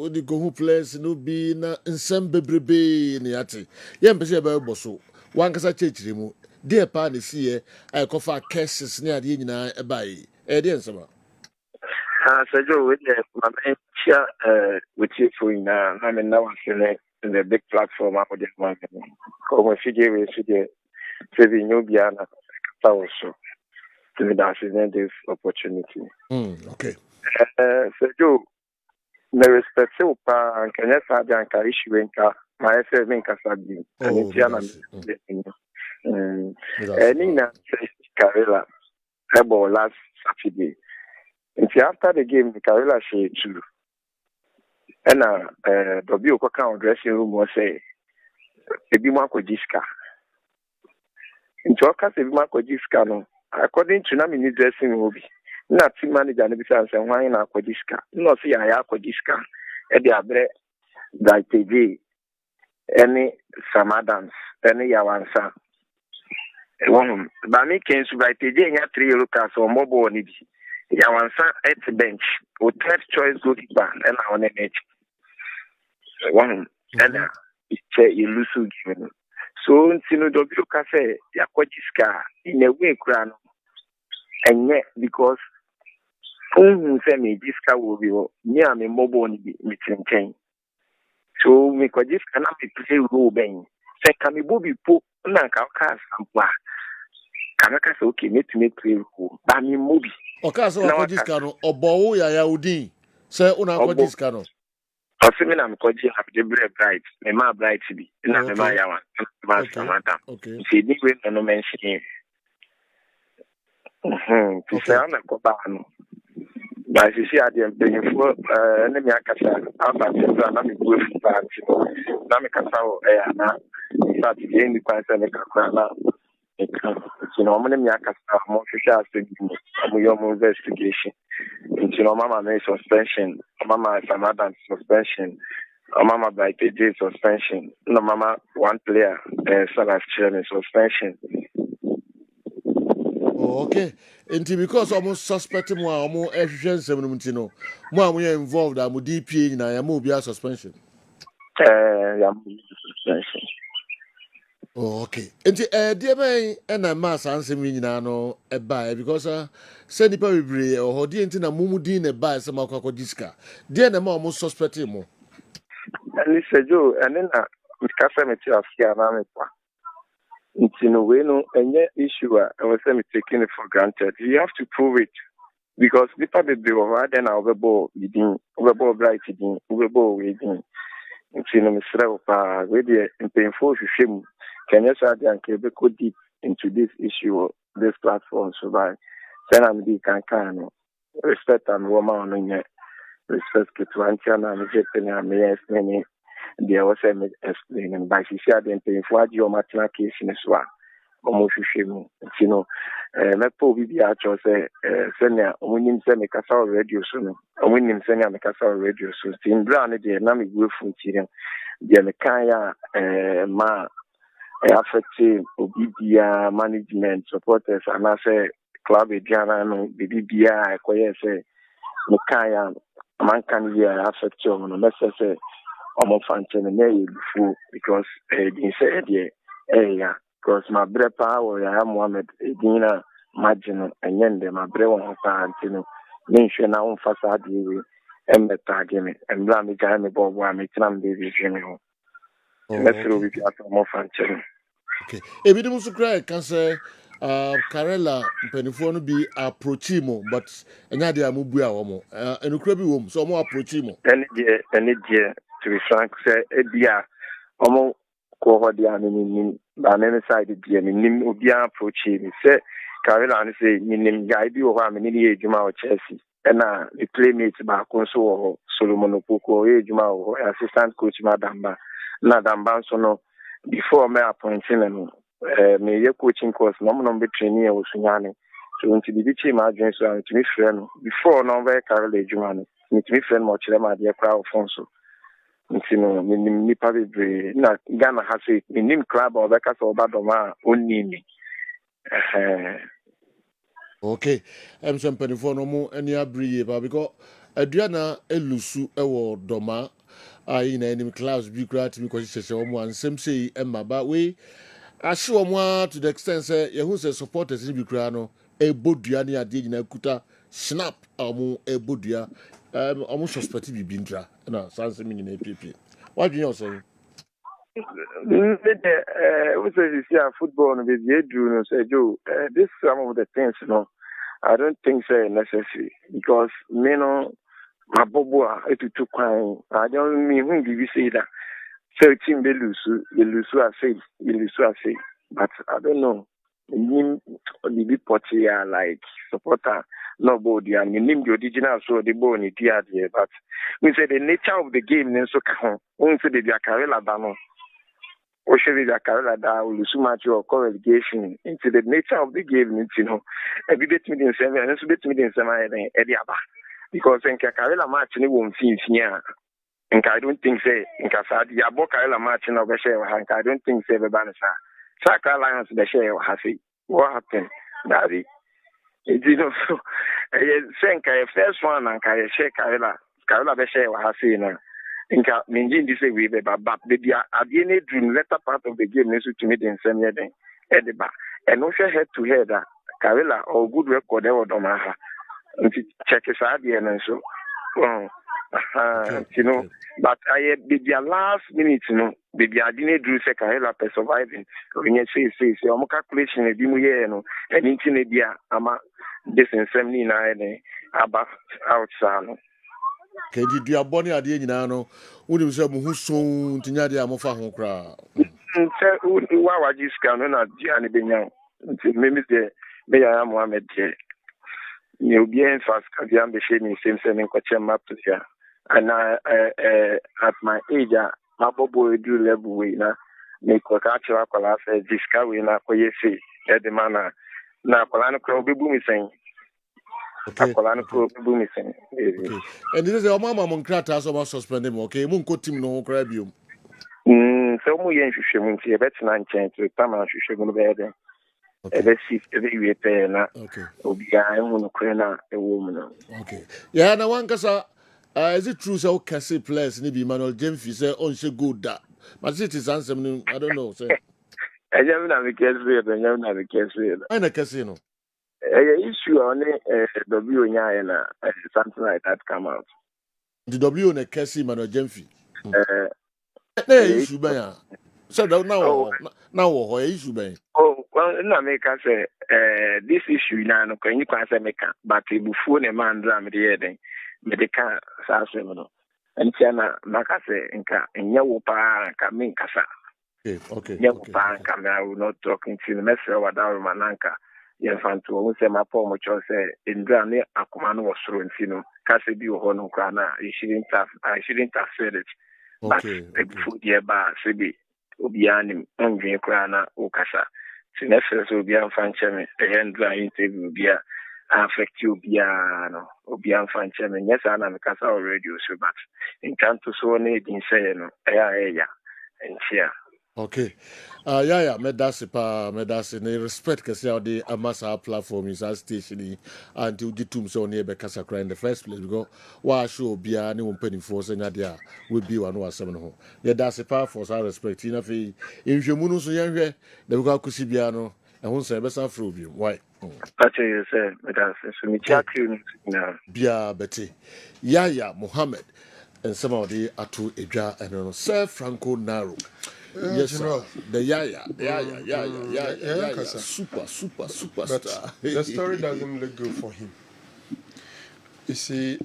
odi go hu place no bi na nsem bebrebe ne yate ye mpese be boso wankasa chechire mu de pa ne siye ay kofa cases ne ade nyina e bai e de nsema. So Joe, with the share with you for now. I mean, now I'm in the big platform out there. Come if you give saving you beyond also to me that is this opportunity. Okay. So Joe, me respect you pa and can you say that can issue wenka my say wenka sabi and it's yana any na Karela about last Saturday. After the game, Karela she too. And W Okoka dressing room was say Ebimako Jiska. In Chokas Ebimako Jiska no, according to Nami dressing room, not team manager and besides and why na Jiska. No see I Jiska at the abre that TJ any Samadans, any Yawansa. One Bami came to by TJ and 3 Lucas or mobile need. Yawansa at the bench with third choice goalkeeper and on the edge. One and you lose game. So Ntino W Cafe Yakojiska in a way crown and yet because who say me Jiska will be near me mobile meeting chain. So me Kojiska not be play role bang. Say can me Bobby po na kaukas ampa. Kanaka say okay make play role. But me movie. Okay, so Kojiska no obo ya udin. Say una Kojiska no. Assuming I'm coaching up the bright, my ma bright to be. Na me ma yawan. Okay. See ni we no mention him. To say I'm a cobano. But you see, I didn't pay for enemy akasa. After the na me go for party. Na me kasa o na. Start the game because me kakra. You know, I'm going to more official investigation. You know, Mama made suspension. Mama Samadan suspension. Mama by TJ suspension. No, Mama one player, Salas chairman suspension. Oh, okay. And because almost suspecting more almost efficient no more we are involved. I'm DP in I am be suspension. Suspension. Oh, okay. And dear man, and I must answer me no a buy because send the baby or didn't a mumudin a buy some alcohol disca. Dear, I'm almost suspecting more. And it's a Joe, and then we can't say it to us. It's in a way, no, and yet issue, I was taking it for granted. You have to prove it because people be over then overball, you didn't, overball bright, you didn't, overball, we didn't. It's in a misrep, really painful shame. Can you say and go deep into this issue, this platform, so by then I'm the can respect and woman on it, respect to Antiana and Japan and me explaining. There was explaining by she said and painful your maternal case in this one. Almost shame, you know. Me po bibi acho say senior omunim se me kasa radio so no omunim senior me kasa radio so tin bra ne de na me go fu tiren de me kan ya ma affecting obibia management supporters and I say club ejana no bibia ekoye say me kan ya man kan ya affect you no me say omo fanche me na yelufu because din say dey ya because my brepa or ya Mohammed edina margin enyende my bre won pa antino me hwe na won fasa de we embeta gene embra me ga me bobo a me tram de bi hwe me ho mesro bi ata omo fanche. Okay. Ebi dem so cry can say Karela mpanifo no bi approach mo but enya de amubu a wo mo enukura bi wo mo so mo approach mo Any day to be frank say ebia omo ko ho dia ni ba ne side dia ni obi approach me say Karela ni say ni guy bi wo ha me ni ejuma o Chelsea na the playmate ba ko so wo Solomon Opoko ejuma wo assistant coach Madamba na Damba so no before me appointing no me ye coaching course no mo be training e wo sunyane so until the team adwen so to me friend before no be Karela ejuma no me friend mo chere ma de kwa Alfonso ntino ni pa bebre na Ghana ha say nim club o be ka so ba do ma onni ni okay some mpanifo no mo eni abriye ba because aduana elusu ewo doma ayi na enim class bi kra timi ko hyehyɛ wo mo ansem sei emma ba we ahye wo mo to the extent say yehu say supporters ni bi kra no ebodua ne ade nyina kuta snap amu ebodua amu suspect bi ndra na sanse mi nyina epiepie wadwen yo say we say this football no be do no say Joe this some of the things no I don't think say necessary because me no mabobo etutu kwan I don't mean who give you say that so team be lose I say but I don't know nim the big party like supporter no body and nim the original so the bone it here but we say the nature of the game so can we say the Karela bano or should be Karela da lose match or relegation into the nature of the game you know every bit me in 7 and so bit me in 7 because in Karela match ni won fin here and I don't think say in Kasadi Abokarela match in Obeshe I don't think say the Banasa Saka Alliance the share happy. What happened? Daddy. It is also a first one and I share Karela the share happy na. Inka minjin this way but the Adiene dream later part of the game needs to meet in same year then Ediba. And also head to head Karela or good record there or Domaha. Check his idea and so you know, but I did their last minute, you know, baby, I didn't do second hell up surviving. When you say, I'm calculation a dimu, no, and in India, I'm a decent 79 about outside. okay did you aboni ade nyina no woni se mo huso ntinya de amofa ho kra Say, why was this can not Gianni Benyan? Maybe the Mayor Mohammed. You be in fast, can be shaming same sending question map to here. And at my age, my bobo do level way na make a catch up class discovery na koyesi at the manner. Na Colano Crow be booming saying. Okay. Colano Crow be booming saying. Okay. And this is your mama Monkrata so much suspend him, okay? Munko team no crab you. So mu yen hwehwem nti e betena nchen to tama hwehwem no be dey. E be shift e be wiete na. Okay. Obi a hu no kre na e wo mu no. Okay. Yeah, na one kasa is it true so Kessben players ni be Emmanuel James say on she good that. But it is answer I don't know say. Ejem na me Kessben. I na Kessben no. Issue on W nya na something like that come out. The W na Kessben Emmanuel James. Na issue ban ya. So now issue ban. Oh, well, na make us this issue na no kan you can say make but bufu na man dra me dey den me dey kan sa so no. Ntia na maka say nka nya wo pa ka me nkasa. Okay. Nya wo pa ka me I will not talk into the message wa da mananka. Ye fanto wo say ma pa mo cho say ndra ne akoma no wo soro ntino ka say bi wo ho no kra na I shouldn't have said it. But before the ba say be obiani onwe kra na ukasa sinefere so obian fancheme ndra interview bia affect you bia no obian fancheme nyesa na mekasa already so but in canto so na edin say no eya entia Okay. Yeah, medasi pa, medasi. Ne respect kasi how the amasa platform is as station until the tum so near Bekasa cry in the first place because why show be any one penny for saying that there will be one or seven home. Yeah, that's a power for our respect. In a fee, if you munu so young, the Uga Kusibiano, and won't say best afro you. Why? That's what you said, medasi. So me check you now. Bia Betty. Yaya Mohammed and some of the Atu Eja and Sir Franco Naro. Yes, General. sir. The Yaya. Super But star. the story doesn't look good for him. You see,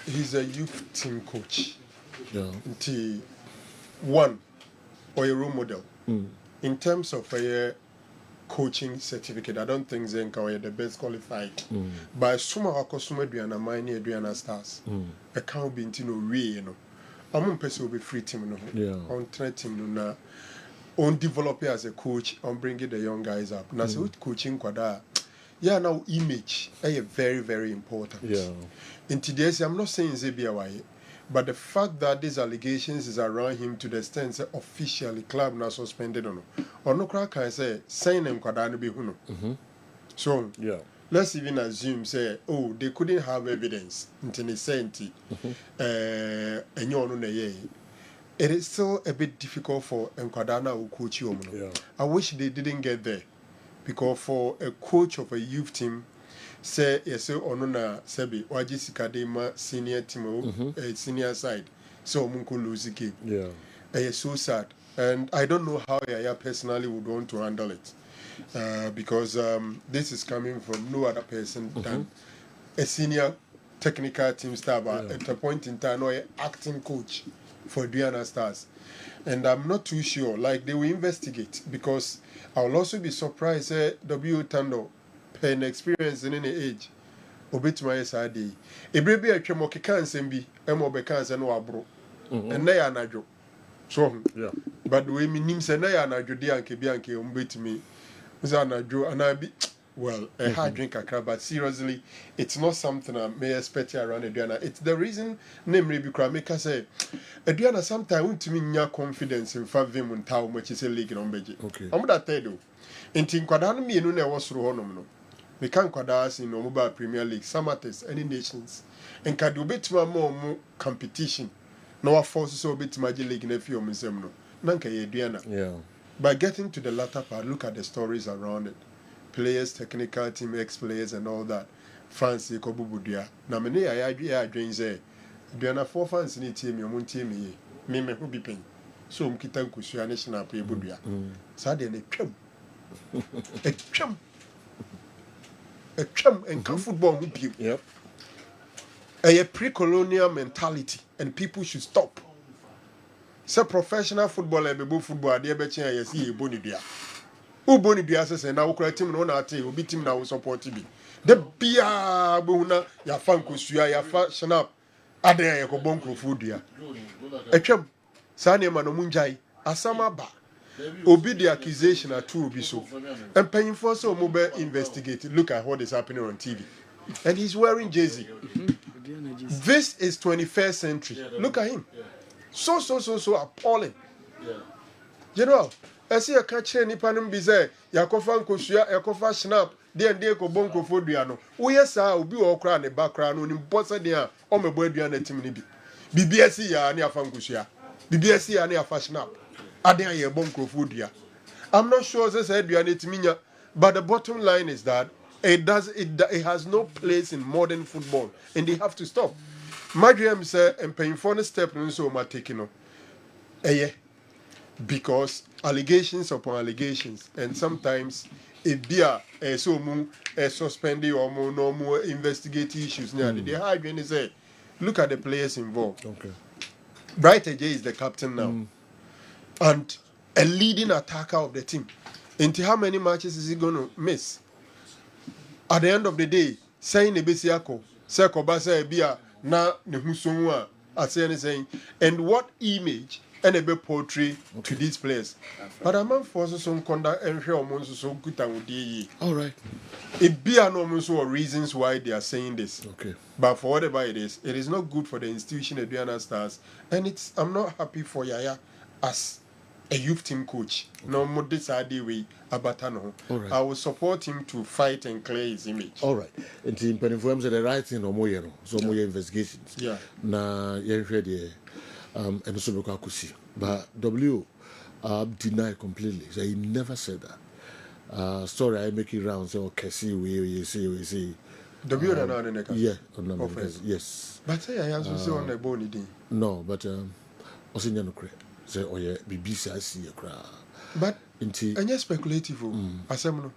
he's a youth team coach. Yeah. One, or a role model. Mm. In terms of a coaching certificate, I don't think Zenka are the best qualified. But somehow, Kosuma Duana, Mine, Duana Stars, a can't be into no way, you know. I'm on person will be free team, no. Yeah. On train team, no. On develop as a coach, on bringing the young guys up. Now, so with coaching, kwada. Yeah, now image is very, very important. Yeah. In today's, I'm not saying Zebiawai, but the fact that these allegations is around him to the extent that officially club now suspended or no crack can say sign them kwadani be huno. So yeah, let's even assume say they couldn't have evidence until they sent it. It is still a bit difficult for Nkwadana who coach you. Yeah. I wish they didn't get there. Because for a coach of a youth team, say yes, onuna sebi waji sikadema senior team senior side, so munko lose the game. Yeah, It's so sad, and I don't know how Yaya personally would want to handle it, because this is coming from no other person than a senior technical team star, but at a point in time, or acting coach for Diana Stars. And I'm not too sure, like they will investigate, because I'll also be surprised, W. Tando, pen experience in any age, obit my SID. A baby a Chemoki can't be, Emo Becans and Wabro, and they are not. So, yeah, but the way me names and they are not Jodianke Bianchi, umbit me, Zana Joe, and I be. Well, a hard drink a crab, but seriously, it's not something I may expect around Adriana. It's the reason, namely, because I say, Adriana, sometimes to me, your confidence in Favim and Tau, which is a league on budget. Okay. I'm that tell you. In Tinkwadan, me, no, was through Honomo. We can't quadas in Mobile Premier League, Samates, any nations, and can do bit more competition. No forces so bit Magic League in a few months. Nanka Adriana. Yeah. By getting to the latter part, look at the stories around it. Players, technical team, ex-players, and all that. Fans, you Kobubudia. Now, many I dream say, Diana 4 fans in the team, your moon team, me, who be paying. So, Mkitan Kusia National Pay Budia. Suddenly, a chum, and come football who be. Yep. A pre-colonial mentality, and people should stop. So, professional footballer, be football, dear Betty, I see a bonidia. Who boni biasa say na wokra team no na ate obi team na wo support bi de bia bohuna ya fa nkosua ya fa snap ade ya ko bonkrofo dua atwam sa ne ma no munjai asama ba obi the accusation atu obi so empanyimfo so mo be investigate. Look at what is happening on TV, and he's wearing jersey. This is 21st century. Look at him. So appalling. You know, I see a catch any panum bize, Yakofan Kosia, Yakofa Snap, dear Deco Bonko Fodiano. Oh, yes, I'll be all crown the background on Imposa dia, or my boy Diana Timini. BBSC, Ania Fankusia, BBSC, Ania Fashnap, Adia Bonko Fodia. I'm not sure as I said Diana Timinia, but the bottom line is that it has no place in modern football, and they have to stop. Managerial said, and paying for the step, and so my taking on. Because allegations upon allegations, and sometimes it be a suspended or no more investigative issues. Now the high when say, look at the players involved. Okay. Bright AJ is the captain now, and a leading attacker of the team. Into how many matches is he going to miss? At the end of the day, saying the Besiako, Seko Basa Bia na Nehusumwa, as saying, and what image and a bit poetry to these players. But a man forces some conduct and show months so good and would all right. It be an almost reasons why they are saying this. Okay. But for whatever it is not good for the institution of Diana Stars. And I'm not happy for Yaya as a youth team coach. No more decide way abatano. Alright. I will support him to fight and clear his image. All right. And the informs the right thing or more, so more investigations. Yeah. Na yen ready and so look akusi. But W deny completely. So he never said that. Story I make it round so see we see. W na na the Yeah, yes. But say I also say on the bone day. No, but also no credit. Say oh yeah, BBC I see a crowd. But any speculative asem no.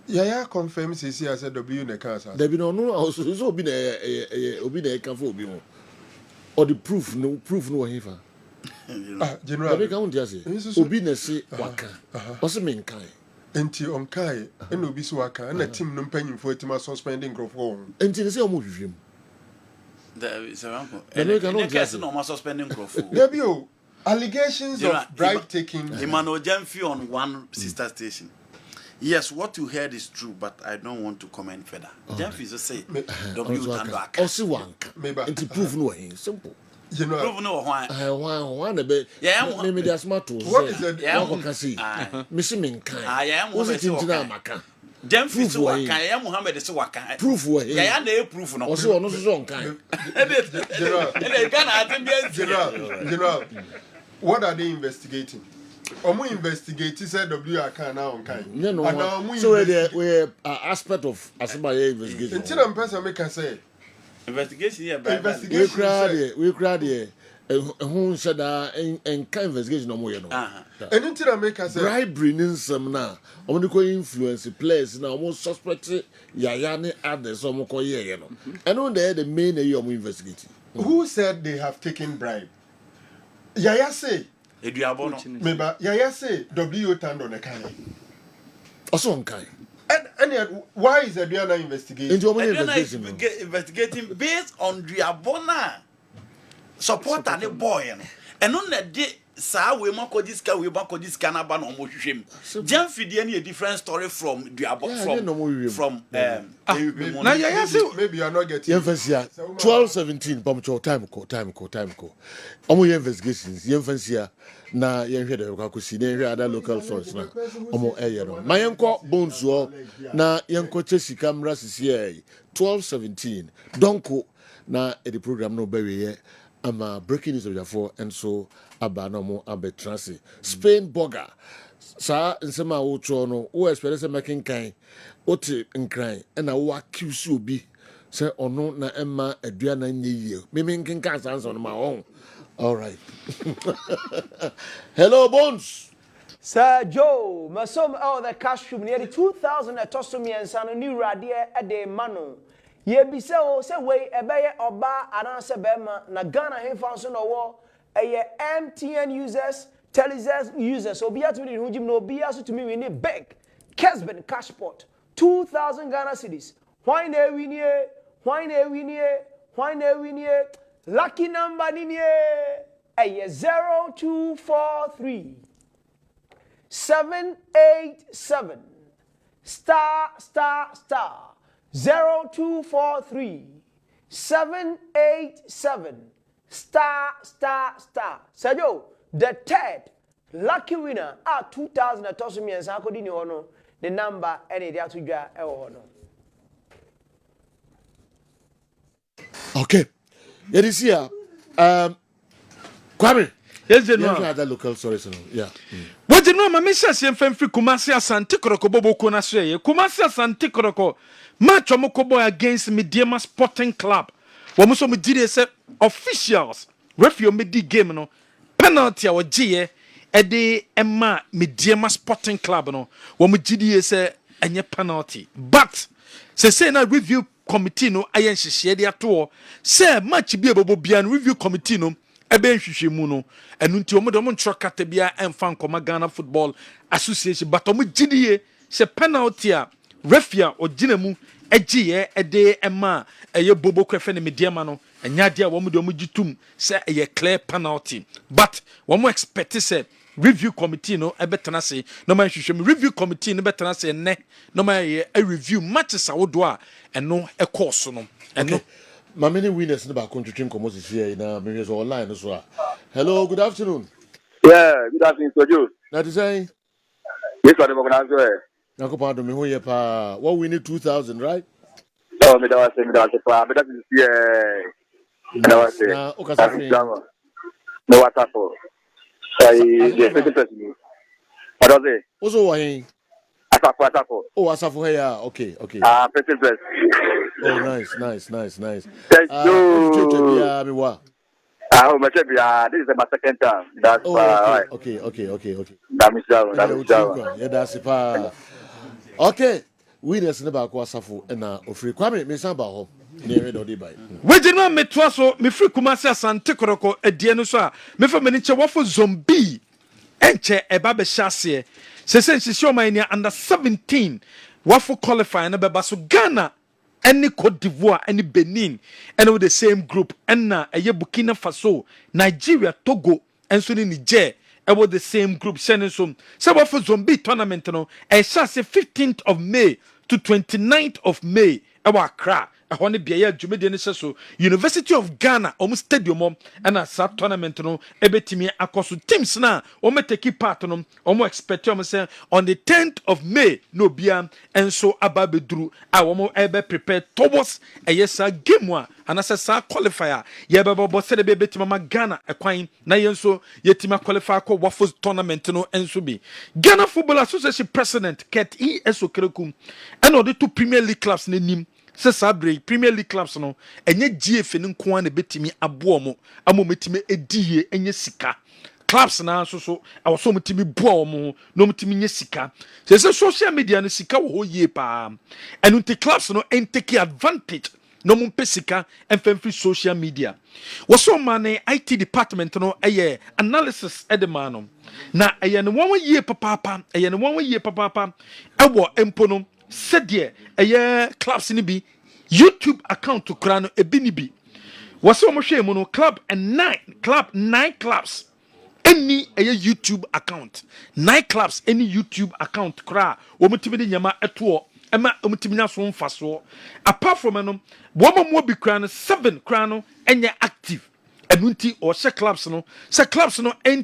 Yaya confirms he as a W na cancer. There be no also so be na can for be or the proof no hifa. General. They can't just say obi na say waka. Also mean kind. Enti onkai eno obi so waka na team no mpanyimfo atima suspending crofo. Enti ne say omo hwehwem. There is a rank. And case no more suspending crofo. There be allegations of bribe taking. Emmanuel Jamfi on one sister station. Yes, what you heard is true, but I don't want to comment further. Jamfi is say W Tando. Also one. Enti proof no simple. You know, proof no why. One a bit. Yeah, maybe they are smart tools. What is it? Yeah, Missing in kind. I am was it in Maka? Jamfi so waka. Yeah, Muhammad is waka. Proof way. Yeah, no proof no. Also no so kind. General, what are they investigating? Omo investigate said W can now on kind. No. So we aspect of Asaba investigation. Until I'm person make say investigation here. We cried here. Who said that and kind investigation no more. And until I make us say bribery in some now. Only go influence players now. Almost suspect Yayane others. Some go here. And on there the main you are investigating. Who said they have taken bribe? Yaya say. Maybe Yaya say W Tando ne kind. Also on kind. And why is Adriana investigating? Investigating based on Diabona support and the boy. And on that day, sir, we mako this car, we mako this canaba no mo hwem. Jamfi dey any a different story from Diabona from now Yaya say maybe you are not getting 12-17 pamcho time ko. Omo investigations yemfansia na yenhwe de kwakosi na yenhwe other local source na omo eye no mayenko bones wo na yenko chesika mra sisi 12-17 donko na the program no bewe ama breaking news of for and so aba na mo abetrase Spain burger sa nsema wo tro no wo experience making kan oti nkran na wo accuse obi say ono na emma aduana nyeye meme nkenka sanso no ma won. All right. Hello, Bones. Sir Joe, masom the cash room near the 2000 atostomi and san new radia at the mano. Ye be so say way a bayer or bar and answer bema na Ghana him found no war a MTN users, Telizers users. So be at me who no be as to me we need big Kessben cash pot 2000 Ghana cedis. Why ne we near? Lucky number in here, 0243 787 star 0243 787 star. Sajo, the third lucky winner at 2000 atosomi and sakodi ni ono the number any dia to dwa e wo no. Okay. It is here. Kwame. Yes, General. Other local stories. Yeah. What you know, my missus and Femfree Kumasi Asante Kroko Bobo Konaswe. Kumasi Asante Kroko. Match Omokobo against Mediema Sporting Club. Wamuso Mujidi said officials. Refio Medi game no. Penalty or G. Ede Emma Mediema Sporting Club no. Wamujidi said any penalty. But say na review committee no ayen hyehyɛ de ato say match bi ebobo bia no review committee no ebe nhwehwɛ mu no enu nti omo de omo ntro kata bia emfa nkoma Ghana Football Association but omo gidie say penalty a refia ogina mu agiye ede ema eye bobo kwefe ne mediema no enya de a omo de omo gitum say eye clear penalty but omo expect say review committee no ebetena say no man hwehwɛ review committee no betena say ne no man a review matches awodo a eno e course no eno my many winners no ba contribute commerce here na me online so. Hello, good afternoon. Yeah, good afternoon, so you. That is saying, This one, I'm going to answer. Nakopado me hoye pa. What we need 2,000, right? Oh, me that is yeah. And I was Nice. saying, Now, that's Okasafin. drama. No WhatsApp for. The second person. What was it? Also, why? WhatsApp for. Oh, Asafo, yeah. Okay, okay. Person person. Oh, nice. Thank If you to be you. me wa. My chef, this is my second time. That's Oh, right. okay. That is drama. Yeah, that's it. Okay. Winners never go Asafo and Ofri Kwame me samba ho. Near the by. Wejina metwa so me free Kumasi Asante Koroko edie no so a me fa mani che wofo zombie enche eba be hyase se sisi o man under 17 wofo qualify na beba so Ghana any Cote d'Ivoire any Benin and with the same group and na eye Burkina Faso Nigeria Togo and so ni Niger about the same group sending some so wofo zombie tournament no e hyase 15th of May to 29th of May ewa Accra ɛhɔ ne bia dwumadi ne hyɛ so University of Ghana stadium and sa tournament no ebetimi akoso teams na take part no expect say on the 10th of May no bia enso aba beduru a ebe prepare towards sa game a anasa sa qualifier ye bebo se de betimi ma Ghana ekwan na yenso yetima qualify ko wafos tournament no enso bi Ghana Football Association president Ket E.S. Okerekum and the two Premier League clubs ne nim se sabre Premier League clubs no enye GF ne nko an betimi abo mo amo metimi ediye enye sika clubs na so awoso metimi bo mo no metimi nye sika se social media no sika wo ho yie pa enu te clubs no take advantage no mo pesika enfemfri social media woso mane IT department no analysis edema no na ne won yie papa ne won yie papa ewo empo no sedie clubs ni bi YouTube account to kra no ebi ni bi waso mo hwe mu no club 9 clubs any YouTube account 9 clubs any YouTube account kra wo mutimi de nyama eto ema mutimi nya so mfaso apart from no wo mo bi kra no 7 kra no enye active enunti o she clubs no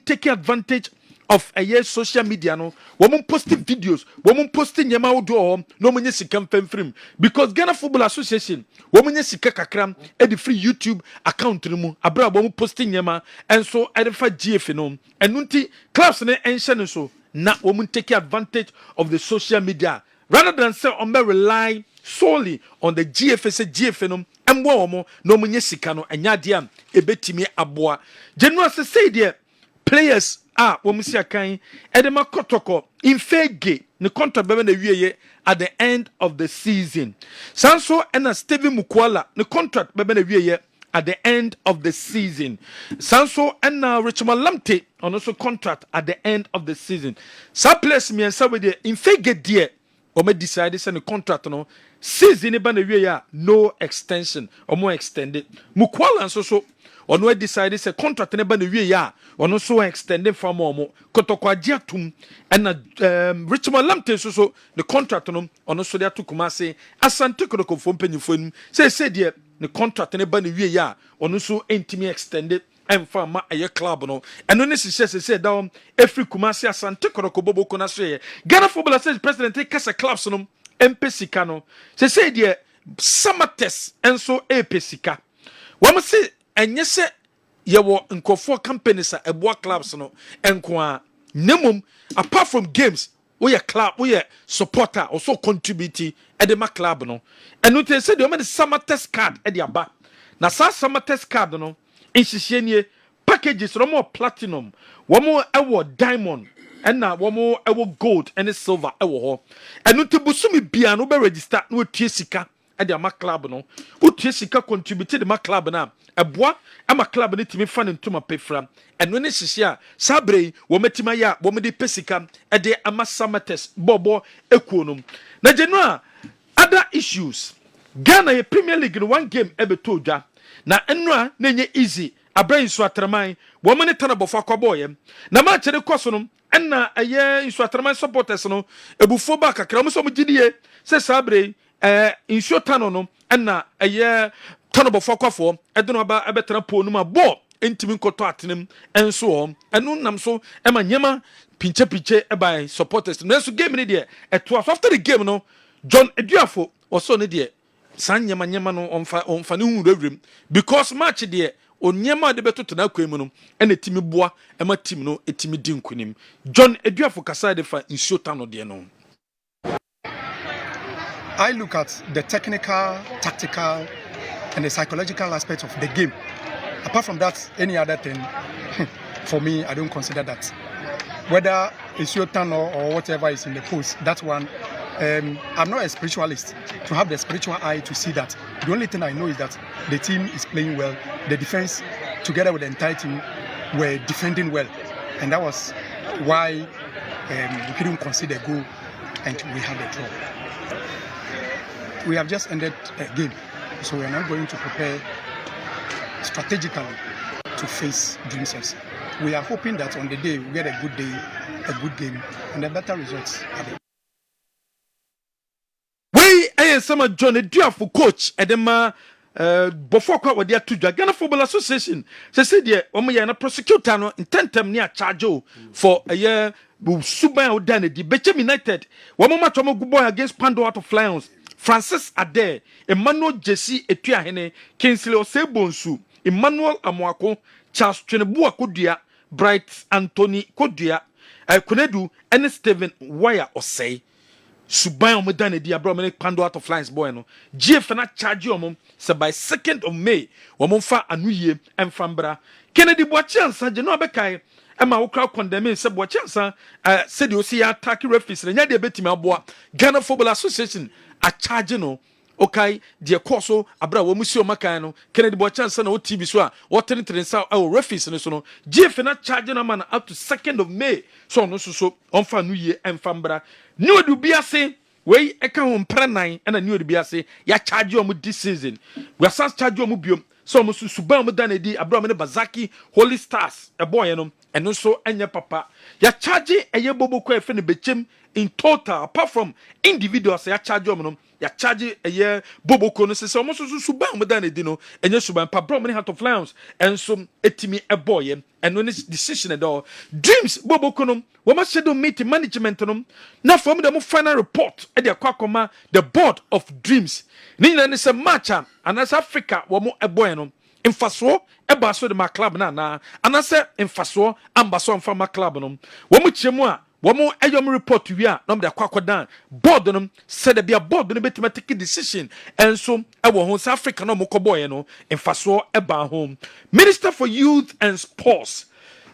take advantage of social media no women posting videos women posting nyama wodo no munye sika mfemfrim because Ghana Football Association women sika kakram e the free YouTube account no mu abra women posting nyama enso e fa GF no enunti clubs ne enhye no so na women take advantage of the social media rather than say on me rely solely on the GF no embo omo no munye sika no enya de am ebetimi aboa general say there players womu si akan edema kotoko in fege ne contract bebe na wieye at the end of the season sanso ena Steven Mukwala ne contract bebe na wieye at the end of the season sanso ena Richmond Lamte also contract at the end of the season sa players me ensa we de in fege die o me decide say ne contract no season ba na wieye no extension o mo extended Mukwala nso so ono decide say contract ne ba na wie ya ono so extended from omo kotokwaji atum na Richmond Lamte so the contract no ono so dia tukuma say Asante Kotoko mpanyifo nim say de the contract ne ba na wie ya ono so entimi extended emfa ma aye club no eno ne say down every Kumasi Asante Kotoko boboko na so ye Ghana Football Association president kasa clubs no empesika no say de samates enso epesika wama say enye se yewo nkofo companies a eboa clubs no enko a nemum apart from games we club we supporter also contribute edema club no enu te se de o me summer test card e de aba na sa summer test card no nhihye nie packages no more platinum wo mo ewo diamond na wo mo ewo gold and silver ewo ho enu te busumi bia no be register no tue sika e de ama club no o tue sika contribute de ma club na eboa ama club ne timi fa ne ntoma pefra eno ne hihye a sabre wo metima ya wo me de pesika e de ama samates bobo ekuonum na genua other issues Ghana ye Premier League no one game ebeto dwa na enua na nye easy abrain so atraman wo me ne tanabofo akoboye na ma kire koso no enna eye so atraman supporters no ebufo ba kakra mo so mo gidie se sabre insho tano no enna eye tanabofo akofo edono ba ebetra po no ma bo ntimi nkoto atenem enso om enu nam so ema nyema pinche by supporters no so game ni de eto after the game no John Eduafo also ne de san nyema no onfa ne hu rewrem because match de onyema de beto na kwemu no ena timi boa ema team no etimi di nkunim John Eduafo kasa de fa nsuo ta no de no. I look at the technical, tactical, and the psychological aspects of the game. Apart from that, any other thing, for me, I don't consider that. Whether it's your turn or whatever is in the post, that one, I'm not a spiritualist to have the spiritual eye to see that. The only thing I know is that the team is playing well. The defense, together with the entire team, were defending well. And that was why we couldn't concede a goal and we had a draw. We have just ended a game, so we are now going to prepare strategically to face Dreams FC. We are hoping that on the day we get a good day, a good game, and the better results are there. We are some John Eduafo coach edema before kwa wadi atudwa Ghana Football Association say dey omo ye na prosecutor no intentem ne a charge for a year suban odan di Bechem United womo match omo boy against Pando out of Lions. Francis Ade, Emmanuel Jesse Etuahene, Kingsley Osebonsu, Emmanuel Amoako, Charles Twenebu Kodia, Bright Anthony Kodia, Kunedu, and Stephen Wire Osei. Suban omedane di abromene Pando out of Lions boy no. GF na charge omom se by 2nd of May, womfa anuye emfambra. Kennedy Boachansa je no abekai Emma Okra condemn se Boachansa said you see attack referees nya de betimi aboa. Ghana Football Association a charge no okay de course abra wo musio makan no Kennedy Boachansa na o TV so a what trensa o referees no so no GF na charge no man up to 2nd of May so no so onfa anuye emfambra. New do be ase we eka ho mpra nan na new do be ase ya charge o mu this season we asas charge o mu biom so mo suban mo dan edi abraham ne Bazaki Holy Stars e boy no eno so enye papa ya charge eye boboko efe ne bechem in total apart from individuals ya charge o no ya charge eye boboko no se mo suban mo dan edi no enye suban pa bro mo ne Heart of Lions enso etimi e boy eno ne decision e do Dreams boboko no we must schedule meeting management no na from the final report e de akoma the board of Dreams ni na se match and as Africa wo mo eboy no mfaso eba so de ma club na anase mfaso ambaso mfa ma club no wo mo chiemu a wo mo eyom report wi a na de akwakodan board no said be a board no betima take decision enso e wo ho South Africa no mo koboy no mfaso eba home. Minister for Youth and Sports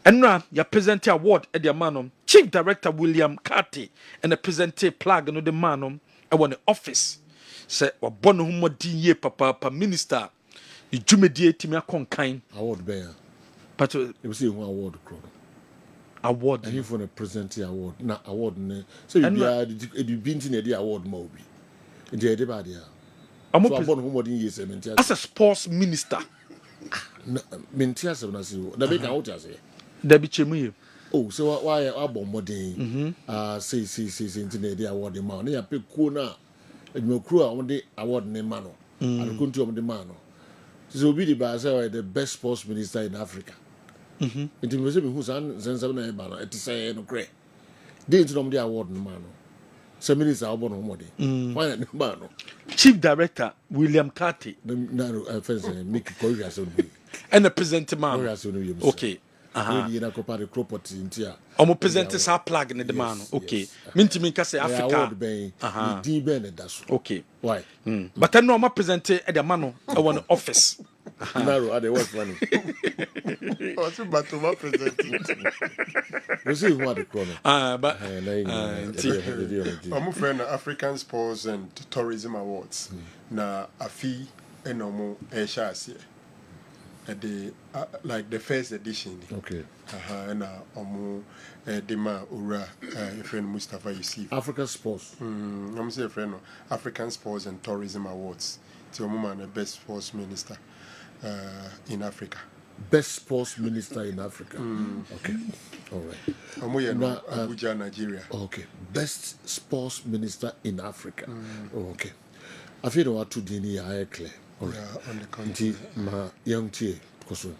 and now you present award at the man Chief Director William Carty and the present plug no the man I want the office say wa bono humo dinye papa minister you jumedie timi akonkan award bear but you see one award award and you for the present award na award ne so you be binti na the award ma obi ndi e de ba dia so bono humo dinye se mentia as a sports minister mentia se na se na be ka out ase da bi chemu oh so why abon modern say into the award ma na ya pe ko na edmokru a won award ne ma no adekuntu om de ma no so be the best sports minister in Africa into me say me who san na e ba no it say no kre dey into om de award ne ma no so minister abon no modern why na ma no Chief Director William Carty na first make Collegiate and the present man okay we na ko pare property ntia omo present sa plug in the man okay mintimi nka say Africa di ben da so okay why but no ma present e the man I want office narrow they was funny what's about to ma present we see what the chrono but I'm friend African Sports and Tourism Awards na afi enomo e shaase at the like the first edition okay and dema ura your friend Mustafa Yusuf African Sports I'm say friend African Sports and Tourism Awards to man the best sports minister in Africa best sports minister in Africa okay all right Abuja Nigeria okay best sports minister in Africa okay I feel what to dini I clear on the country ma young tea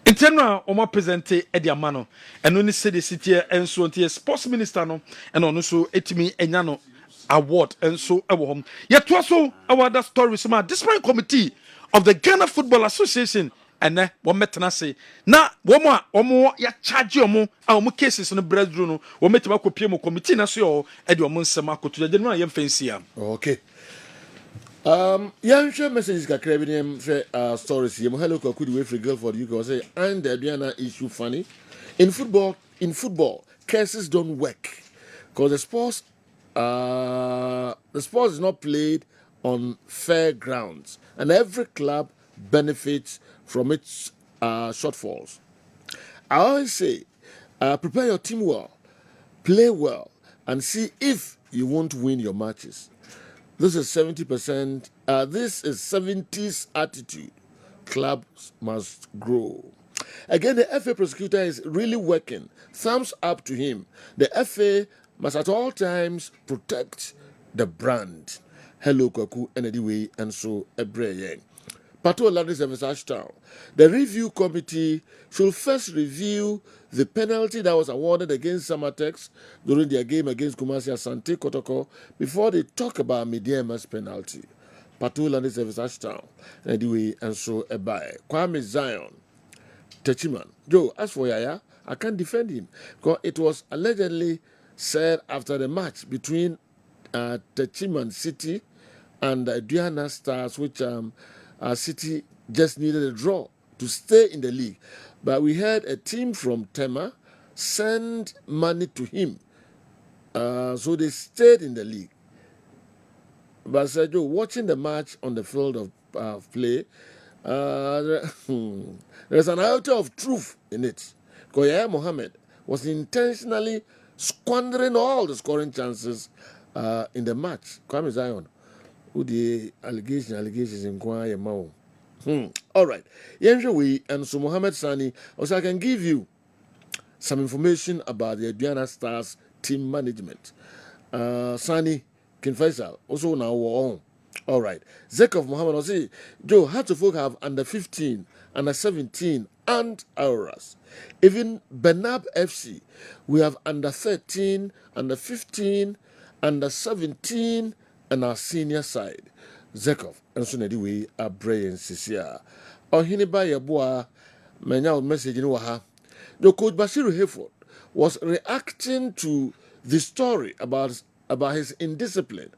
Internal omo presente edi amano eno ni city city enso ntie sports minister no eno no so etimi enya no award enso ewo hom yeto so award stories ma discipline committee of the Ghana Football Association ene wo metena se na wo ya charge omo a omo cases no brethren no wo metima kopie mo committee na so yo edi omo nsem akoto je no yem fancy am. Okay. Yeah, share messages ka krabinem stories. Hello, could wait for girl for you because say and the Diana issue funny. In football, cases don't work because the sports is not played on fair grounds, and every club benefits from its shortfalls. I always say, prepare your team well, play well, and see if you won't win your matches. This is 70%. This is 70s attitude. Clubs must grow. Again, the FA prosecutor is really working. Thumbs up to him. The FA must at all times protect the brand. Hello, Kwaku, anyway, and so Ebreye. Pato Landry Service Ashtown. The review committee should first review the penalty that was awarded against Samatex during their game against Kumasi Asante Kotoko before they talk about Mediama's penalty. Pato Landry Service Ashtown. Anyway, and so Ebae. Kwame Zion. Techiman. Joe, as for Yaya, I can't defend him because it was allegedly said after the match between Techiman City and Diana Stars, which City just needed a draw to stay in the league. But we had a team from Tema send money to him. So they stayed in the league. But Sergio, watching the match on the field of play, there's an iota of truth in it. Because Yahya Mohammed was intentionally squandering all the scoring chances in the match. Kwame Zion, who the allegations in Kwame Mao. All right. Yenjewe and so Mohammed Sani, also I can give you some information about the Diana Stars team management. Sani Kinfaisal, also now on. All right. Zekov Mohammed Osi, Joe, how to folk have under 15, under 17, and Auras. Even Benab FC, we have under 13, under 15, under 17, and our senior side. Zekov, and so anyway, our brain Sisia. Or Hiniba Yaboa, Menya message in Waha. The coach Bashiru Hayford was reacting to the story about his indiscipline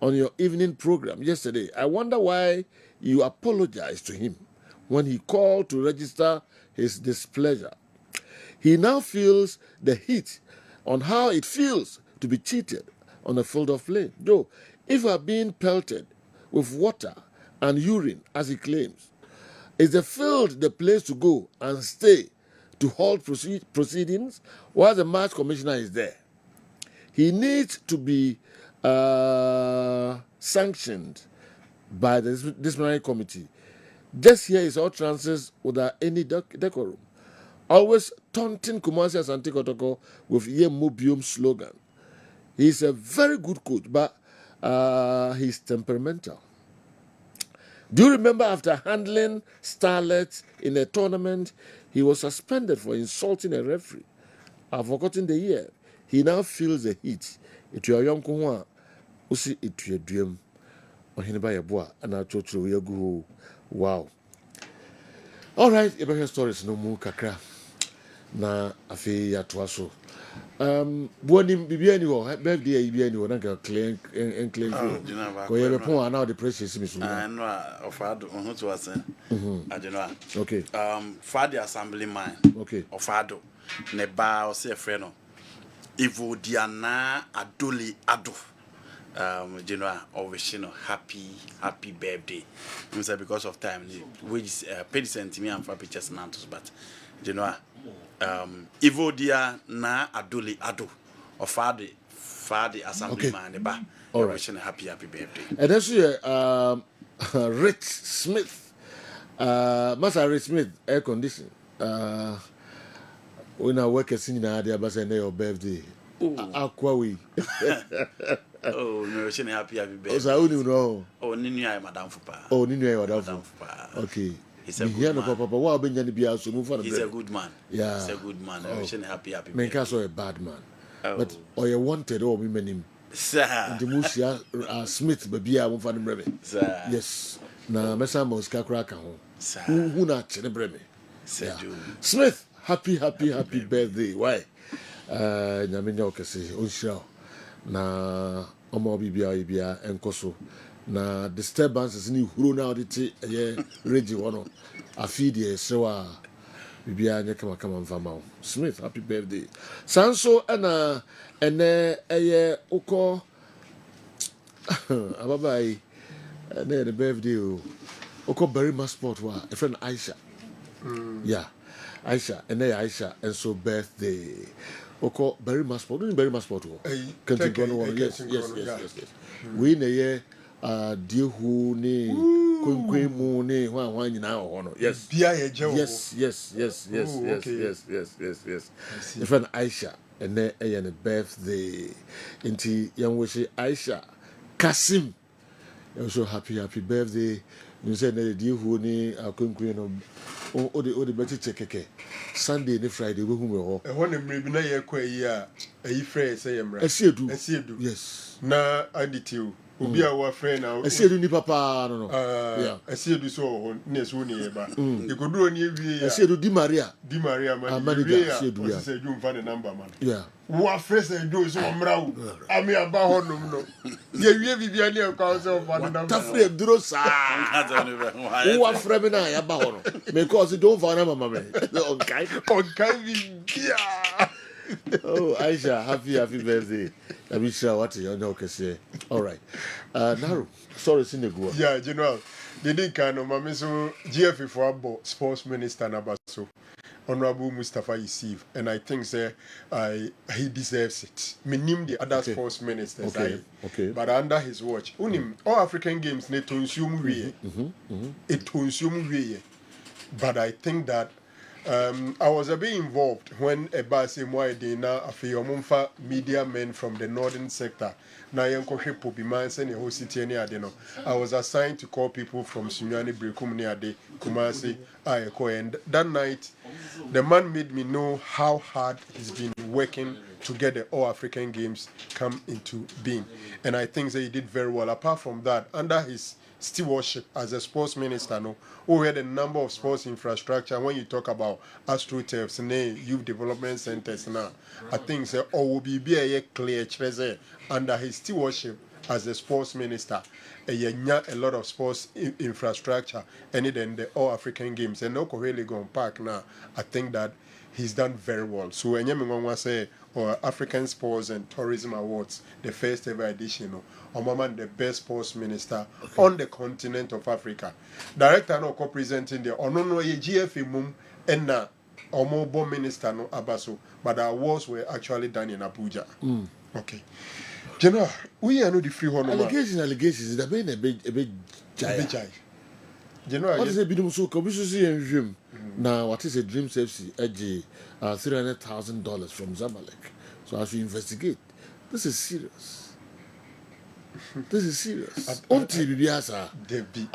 on your evening program yesterday. I wonder why you apologized to him when he called to register his displeasure. He now feels the heat on how it feels to be cheated on a field of play. Though, if you are being pelted with water and urine, as he claims, is the field the place to go and stay to halt proceedings while the match commissioner is there? He needs to be sanctioned by the disciplinary committee. Just here is all transfers without any decorum. Always taunting Kumasi Asante Kotoko with Ye Mobium slogan. He's a very good coach, but he's temperamental. Do you remember after handling Starlets in a tournament, he was suspended for insulting a referee? I've forgotten the year. He now feels the heat. It your young Kunwa, Usi it your dream. Ohiniba Yabua, and I told you, wow. All right, Ibrahim stories no more kakra. Na afi ya tuaso. Buonim bibiani wo, birthday bibiani wo, nanka claim and claim. Ko ye be pon ana the precious mi so. No, ofado on to was I don't know. Okay. For the assembly man. Okay. Ofado. Ne ba o se frɛ no. Ivo Diana Adoli Ado. Always happy birthday. Because of time, which paid sent to me and for pictures nantos, but Ivo Diana Adoli Ado or Father assembly man the bar. All right, happy birthday. And that's Rich Smith, Master Rich Smith, air condition. When I work as in the bus and your birthday. Aquawi. Oh, no, happy birthday. Oh, so I only know. Oh, Ninu, Madame Fupa. Oh, Ninu, Madame Fupa. Okay. He's a good man. He's a good man. Yeah. He's a good man. I wish him happy. Men can't say a bad man. But or you wanted or women him. Sir. The Musia Smith baby I won't find him. Yes. Na mesa moska kraka ho. Who na chene breme. Smith, happy birthday. Why? Nyame nya okese onhira na omo bibia enkoso na disturbances ni huro na odite ye regi wono afi de sewa bibia nya kama mfama Smith, happy birthday. Sanso na ene eye uko ababai na the birthday uko Berima Sport wa a friend Aisha. Yeah, Aisha, and Aisha, and so birthday. Oko Berima Sport, Berima Sport. Yes. We in a year, dear who ne, Queen Moon, one now. Yes. Yes. The friend Aisha, and then a birthday. Into young wish Aisha Kasim. Also happy birthday. You said that dear who ne, Queen. O the better check Sunday and Friday we who we when maybe na ye kwa yi frɛ say emra Esiedu yes na additive obi a wa frɛ na Esiedu ni papa no yeah Esiedu so ho na so ni e ba e koduro ni ewie ya Esiedu Di Maria man manager Esiedu ya say you mfa the number man yeah wa frɛ say do so mra wo ami aba ho nom no ye wie bibia ni e kwa so mfa the number tafre duro sa wa frɛ me na ya ba ho no because you don't find mama me on kai bibia. Oh, Aisha, happy birthday. Let me share what you know. All right. Naru, sorry, Sinegua. Yeah, General. They didn't kind of mammy so GFA for sports minister Nabaso, Honorable Mustafa Yusuf, and I think he deserves it. Minim the other sports ministers, okay. But under his watch, all African games need to consume it consume we. But I think that. I was a bit involved when a basi moidina a few media men from the northern sector. Na yankohe pobiman send a whole city any adeno. I was assigned to call people from Sunyani Brekum near de Kumasi Ayako, and that night the man made me know how hard he's been working to get the All African Games come into being. And I think that he did very well. Apart from that, under his stewardship as a sports minister, who had a number of sports infrastructure. When you talk about AstroTurfs and youth development centers now, I think that all will be a clear treasure under his stewardship as a sports minister. A lot of sports infrastructure and then the All African Games and no really going park now. I think that he's done very well. So when you say or African Sports and Tourism Awards, the first ever edition, Omaman the best sports minister on the continent of Africa. Director no co-presenting the Onono GFA mum and na Omobo minister no Abaso, but the awards were actually done in Abuja. Okay. General, we are not the free honor. Allegations, that been a big jai. General, what is a bit so commission and dream? Now, what is a dream FC edgy $300,000 from Zamalek? So as we investigate, this is serious. This is serious. Debbie.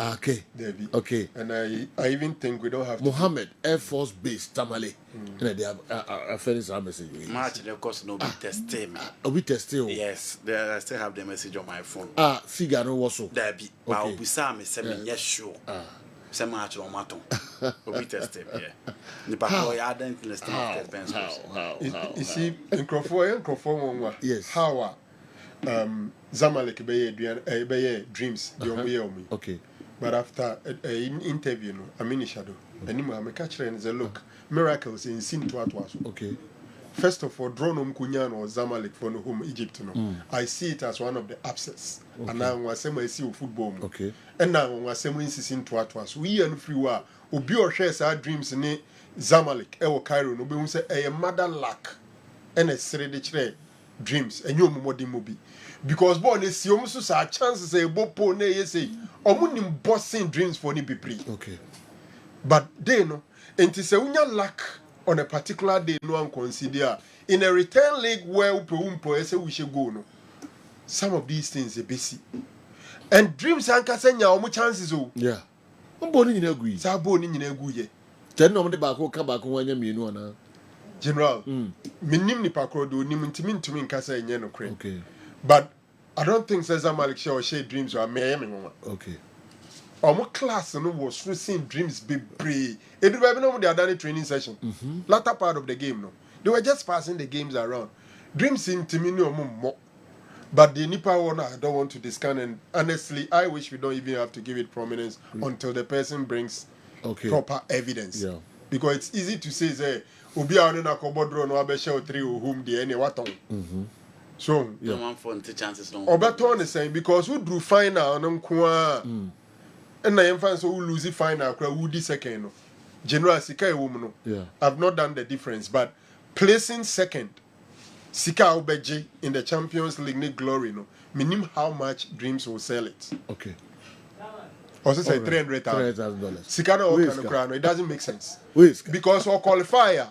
Okay. And I even think we don't have Mohammed Air Force Base Tamale. And they have a fairness message. Much the cost no be testing. We testing. Yes, I still have the message on my phone. Figure no was so. Debbie. But we saw me say yes sure. Some much on maton. We tested yeah. The back I didn't listen to how. You see, in Crawford, yes. How Zamalek be dreams okay. But after an interview, I mean shadow. And I'm catcher and say, look, miracles in sin to atwas. Okay. First of all, Dronom Kunyan or Zamalek for whom Egypt. I see it as one of the upsets. And now I see football. Okay. And now I say in sin to atwas. We and free war. Obi or shares our dreams in Zamalek, Ewo Cairo, no be say a mother lack and a seredichre dreams and you mobi. Because born is almost a chance to say Bopo ne say omunim bossing dreams for ni be okay. But they know and to say unya lack on a particular day no one consider in a return league where we should go no. Some of these things are busy. And dreams and kasenya omu chances yeah. Mboni nyina gu yi. Sa boni nyina gu ye. Ten no de ba ko ka ba ko wanya mienu ana. General. Minim ni pakro do nim ntimi nka say enye no kre. Okay. But I don't think says Malik share dreams or me mama. Okay. Our class no was seeing dreams be brave. It was no they are done training session. Latter part of the game no. They were just passing the games around. Dreams seem to me no more. But the Nipa one I don't want to discount, and honestly I wish we don't even have to give it prominence until the person brings proper evidence. Yeah. Because it's easy to say Obi anu na kobodro no abesha 3 whom the any what on. So no one for the chances no. Obeton is saying because who drew final no kwa and na yemfa so who lose final kra who di second no. General Sika e woman no. Yeah. I've not done the difference, but placing second Sika Obeji in the Champions League ni glory no. Minim how much Dreams will sell it. Okay. Also say $300,000. Sika no it doesn't make sense. Because our qualifier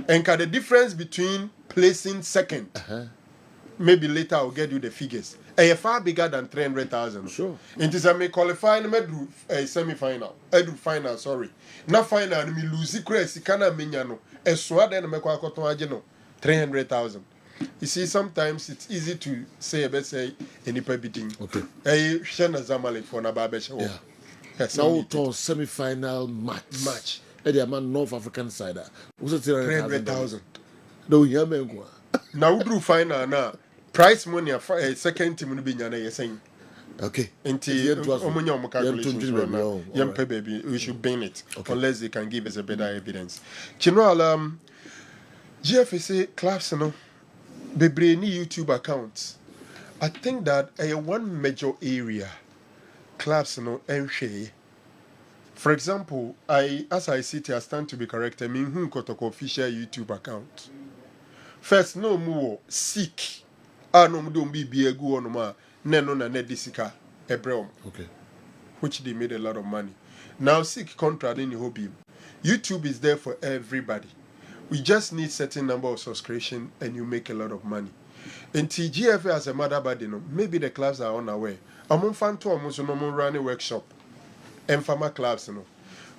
and the difference between placing second. Maybe later I'll get you the figures. A far bigger than 300,000. Sure. It is a me qualify me do a semi-final. I do final, sorry. Na final me lose it kana menyano. E so then me kwa koton aje no 300,000. You see, sometimes it's easy to say a say any beating. Okay. A Shana Zamalek for Nababesha. Yeah. Now to semi-final match. The man North African side. Was it 300,000? No, yeah, man. Now we do final now. Price money a second team will be nyana saying. Okay. Until calculations baby, we should ban it unless they can give us a better evidence. General, GFSA clubs no bebre ni YouTube accounts. I think that one major area clubs no enhwe. For example, as I sit here, I stand to be corrected. I mean, who got official YouTube account? First, no more seek. No don't be a good on ma. No na nedisika ebreum. Okay. Which they made a lot of money. Now seek contract in hobby. YouTube is there for everybody. We just need certain number of subscription and you make a lot of money. And TGFA as a mother body, maybe the clubs are unaware. I'm fan to almost no more running workshop. And farmer clubs,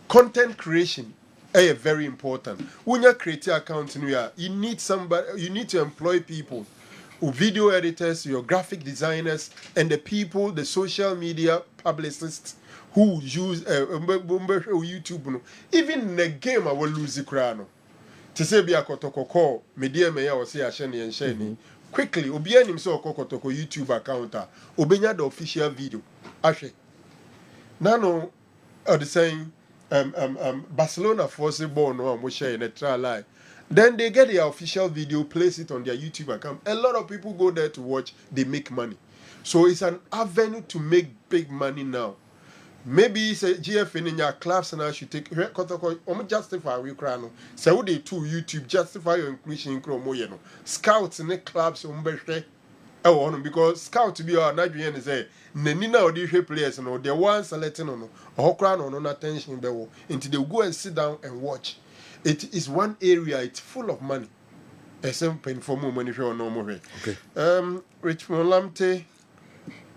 content creation is very important. When you create an account, you need somebody. You need to employ people, video editors, your graphic designers, and the people, the social media publicists who use YouTube. Even in the game, I will lose the crown. To say be a kotoko, media may or say a shiny and shiny. Quickly, Obian himself kokotoko YouTube account. Obenya the official video. Ashe. Nano. The saying Barcelona force ball no one share in a trial line. Then they get their official video, place it on their YouTube account. A lot of people go there to watch, they make money. So it's an avenue to make big money now. Maybe it's a GFN in your clubs and I should take justify we crown. So they too YouTube justify your inclusion in Chromo. Scouts in the clubs because scout to be our Nigerian is a Nenina or the players no the ones selecting on or crown on attention bevel until they go and sit down and watch. It is one area, it's full of money. Some paying for more money for no more. Okay. Richmond Lamte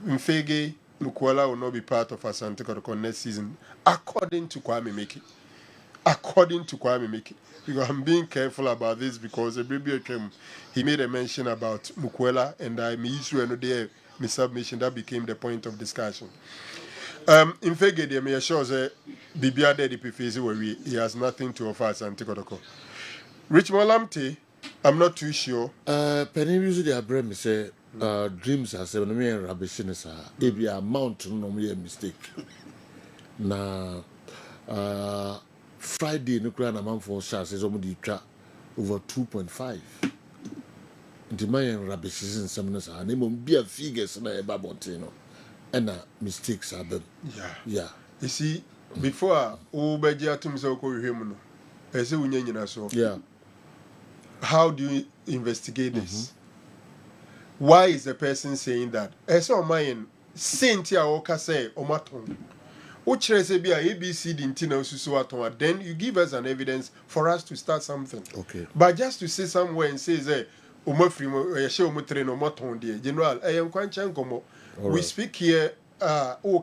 Mfege Mukwala will not be part of Asante Kotoko next season, according to Kwame Meki. According to Kwame Meki. Because I'm being careful about this because he made a mention about Mukwela and I issue another submission that became the point of discussion. In fact, me assure say Bibia de Pifezi where he has nothing to offer as Antikotoko. Richmond Lamte, I'm not too sure. Penny usually a brand say dreams are 7 million rubbish in a amount no me mistake. Na Friday, no crown amount for shots is already over 2.5. The man rubbish is in some and they won't be a figures and a babontino and mistakes are done. Yeah. You see, before Obeja Tumsoko Himono, I say we so. Yeah. How do you investigate this? Why is the person saying that? I saw mine Saint Oka say Omaton. Which be a ABC Dintino then you give us an evidence for us to start something. Okay. But just to say somewhere and say General, I am quite we speak here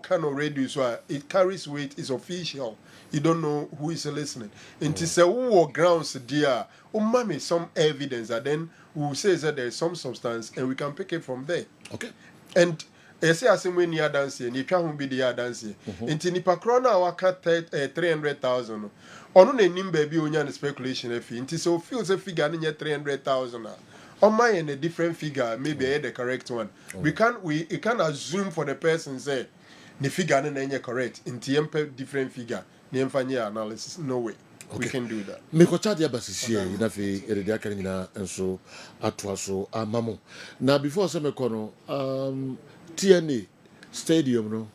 kind of radio so it carries weight, is official. You don't know who is listening. And to say who grounds dear, mommy some evidence that then we'll say that there is some substance and we can pick it from there. Okay. And I say as when you are dancing, you can't be the dancing. Into Nipa Crona waka 300,000. On a name baby on speculation fee. Into so feels a figure in 300,000. On my and a different figure, maybe the correct one. We can assume for the person say the figure and correct. Into different figure. The analysis. No way. We can do that. Mekocha dia basisia ina fi erede aka nyina enso atwa so amamo. Na before say mekono TNA stadium no.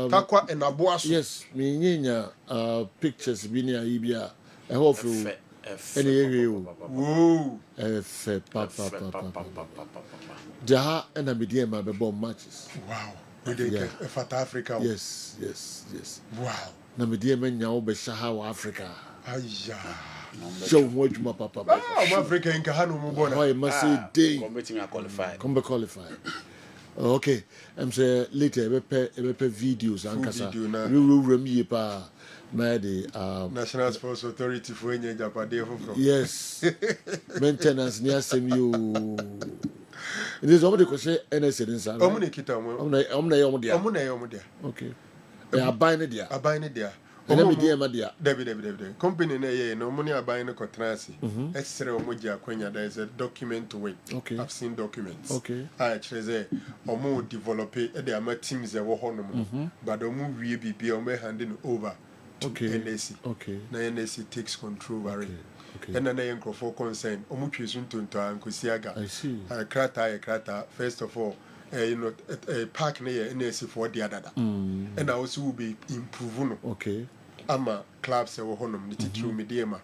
Kakwa enaboaso. Yes, me nyenya pictures bi ni ayi bia e ho fu ene yewe o. Woo. Efe papa. Jaha ena media ma be bomb matches. Wow. We dey South Africa. Yes. Wow. Na media menya wo be shaha wa Africa. Aya. Show mo adwuma papa. Africa in Kahano mo bona. Why must say day. Come qualify. Okay. I'm say later we pay videos and kasa. We remi pa na the National Sports Authority for any Japade for. Yes. Maintenance near semi. It is only because NS inside. Omune kita mo. Omune. Okay. I buy it there. And let me dear Madia. David. Company no money are buying a contrasi. Extra Moja Quenya, there is a document to wait. Okay. I've seen documents. Okay. I actually say, or more develop it. There are teams that were honor, but the move we be handing over to NSC. Okay. Now NSC takes control. Okay. And then I am for concern. Omuchi Suntunto and Kusiaga. I see. Krata. First of all. A park near NSC for the other. And I also will be improving. Okay. Ama clubs or honum, the true mediema.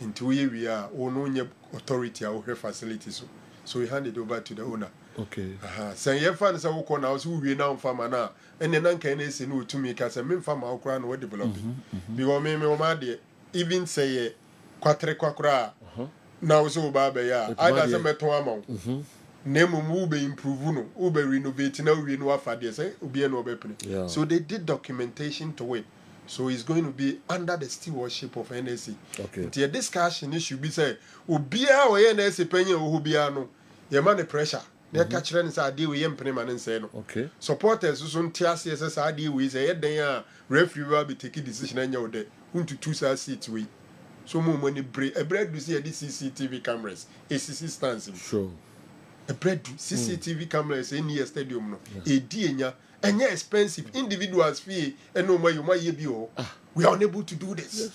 Into we are own authority or her facilities. So we hand it over to the owner. Okay. Say, your fans are working house who we now farmer now. And then Uncle NSC knew to make us a main farmer or crown or developing. Because me, even say, Quatre Quacra. Now so Baba, I doesn't matter amount. Name will be improving, be renovating, now we know what they say, yeah. So they did documentation to it. So it's going to be under the stewardship of NSC. Okay. The discussion it should be said, Ubia or NSC penny or Ubiano, your money pressure. They catch friends are deal with Yempreman and say no. Okay. Supporters who soon TSS are deal with a they are referee will be taking decision and your day. Who to choose our seats we. So more money break a bread to see these CCTV cameras, ACC stands. Sure. A bread CCTV cameras in your stadium no. A DNA and yeah expensive individuals fee and no more you might be we are unable to do this. Yes.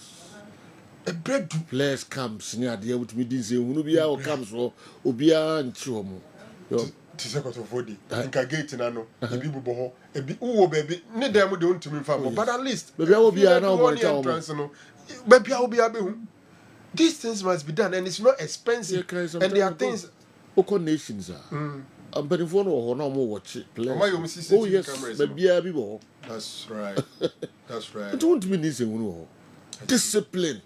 A bread players camps near the able to be this Unubia or camps or Ubia and Chomo. Tiseko to body. Gate nano. People boho. Baby. Need them don't to me farm. But at least maybe I will be now baby I will be able. These things must be done and it's not expensive. And there are things Oko nations are. But if one or no more watch it, oh yes, maybe that's right. That's right. I don't mean this discipline.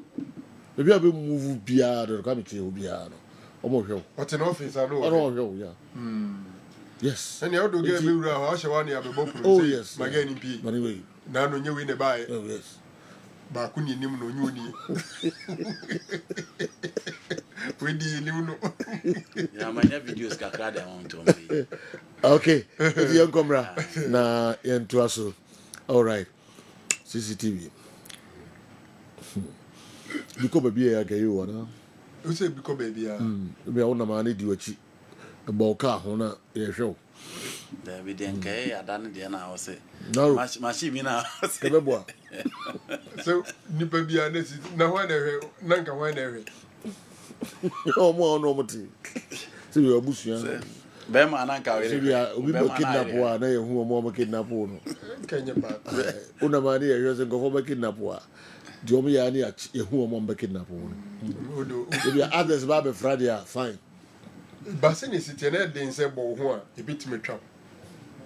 Maybe I will move beyond or come to Biano. What an office I know. I know, yeah. Yes. And you have to get me around. Oh, yes. My getting P. Anyway, now no you win a buy. Oh, yes. Bakuni nim no nyuni. We di nim no. Yeah, my videos kakra dey want to. Okay. If you come ra na yentu aso. All right. CCTV. Because baby ya ga you na. You say because baby ya. Be a wona ma na di wachi. E bo ka ho na ye hwe. There be den kai adan de na o say. No. Machi bi na. Kebeboa. So nipa bia na si na ho na hwe na nka ho na hwe. Omo no moti. Se we abusuan. Be ma na nka we. Se we obi be kidnap wa na ye hu omo kidnap no. Kenya ba. Una ma ni ye hwe se go for kidnap wa. The omo ya ni ye hu omo be kidnap no. If you others ba be Friday fine. Basini siti na den se bo ho a e bitime twa.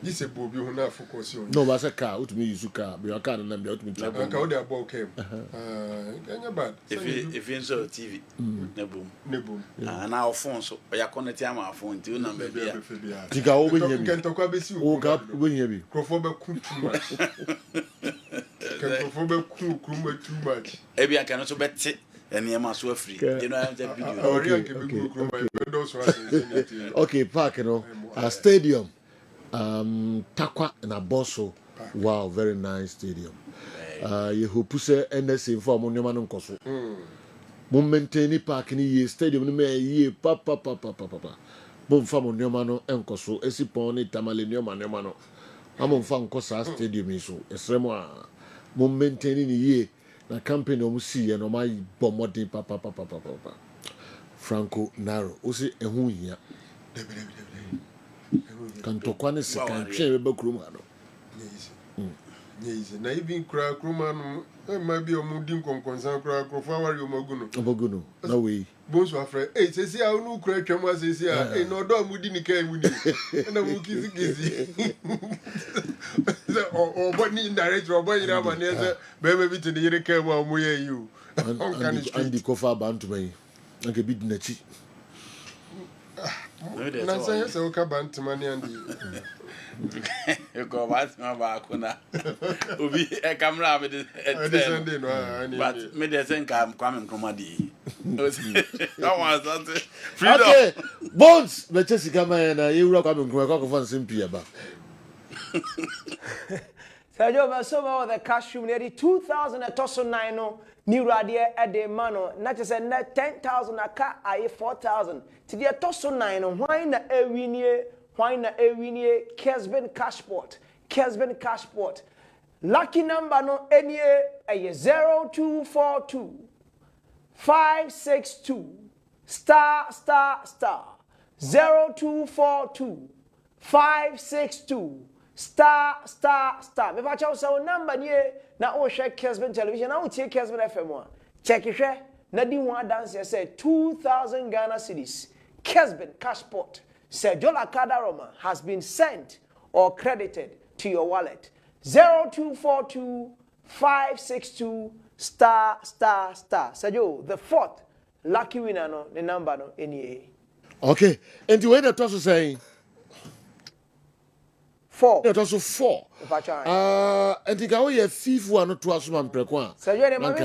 This a Bobby who now focus on. No, was a car, what me use car, be a car and be out with I called their ball came. Bad. If you saw TV, Nebum. And our phone, so I connect our phone to number. Tika over here. Can talk about you. Oh, God, when you be. Crofobia cook too much. Crofobia cook too much. Maybe I can also bet it. And you must free. You know, okay, park, you know, a stadium. Takwa and Aboso. Wow, very nice stadium. You who puse NSA for Monument Koso. Momentary park in the stadium, no me ye papa. Bom famo Nyomano and Koso, Esiponi, Tamale Nyomano. I'm fan Kosa stadium is so. Esremo momentary in the year. Na campaign omusi and my bomodi papa. Franco Naro. Osi ehu hia. Kantokwane se kan twe be kromano. Yes. Na even kra kromano, ma bi omudi konkonsan kra krofo awari omoguno. No way. Bonso afre. Sesi a unu kra twam asesi a no do amudi ni kan mudi. Na mu kisi. O boni direct o boni ra mane se be bi to the yire kan mu amoye you. Andi kofa bantu mai. Anke bi dinachi. Na say se o ka bantu mani andi. Go back my back na. Obi e camera me de. But me de think I'm coming from Adi. That was that. Freedom. Okay. Bones, me chesi kama na ye wura kwa me kwa fa simpi aba. Sergio Basoma the cash room nearly 2,000 at Tosso 9 new radia at the mano, not just a 10,000 a car, I 4,000. To the Tosso 9 why na Ewinie, Kessben Cashport. Lucky number no any a 0242 562 star 0242 562 star. Me va chaw so number nie na o share Kessben television na o tie Kessben FM one. Check it na di one dance say 2,000 Ghana cedis. Kessben Cashport. Sergio Laka Roma has been sent or credited to your wallet. 0242 562 star. Sergio, the fourth lucky winner no the number no any. Okay, and the way that also saying 4. That also 4. And the guy here fifth one to us man prekwa. Sergio, the man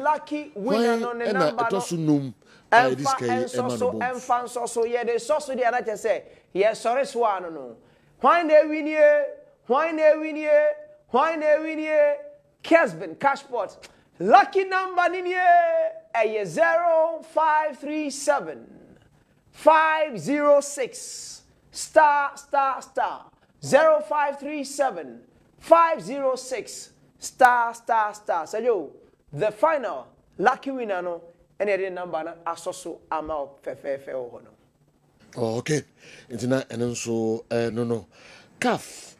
lucky winner no the number. And so yeah, the sauce the other say, yes, sorry, swan no. Why they win here? Kessben Cashport. Lucky number in here, 0537 506 star. 0537 506 star. So yo, the final lucky winner no. And the number na asoso ama fefe ho no. Oh, okay. Intina and so no. CAF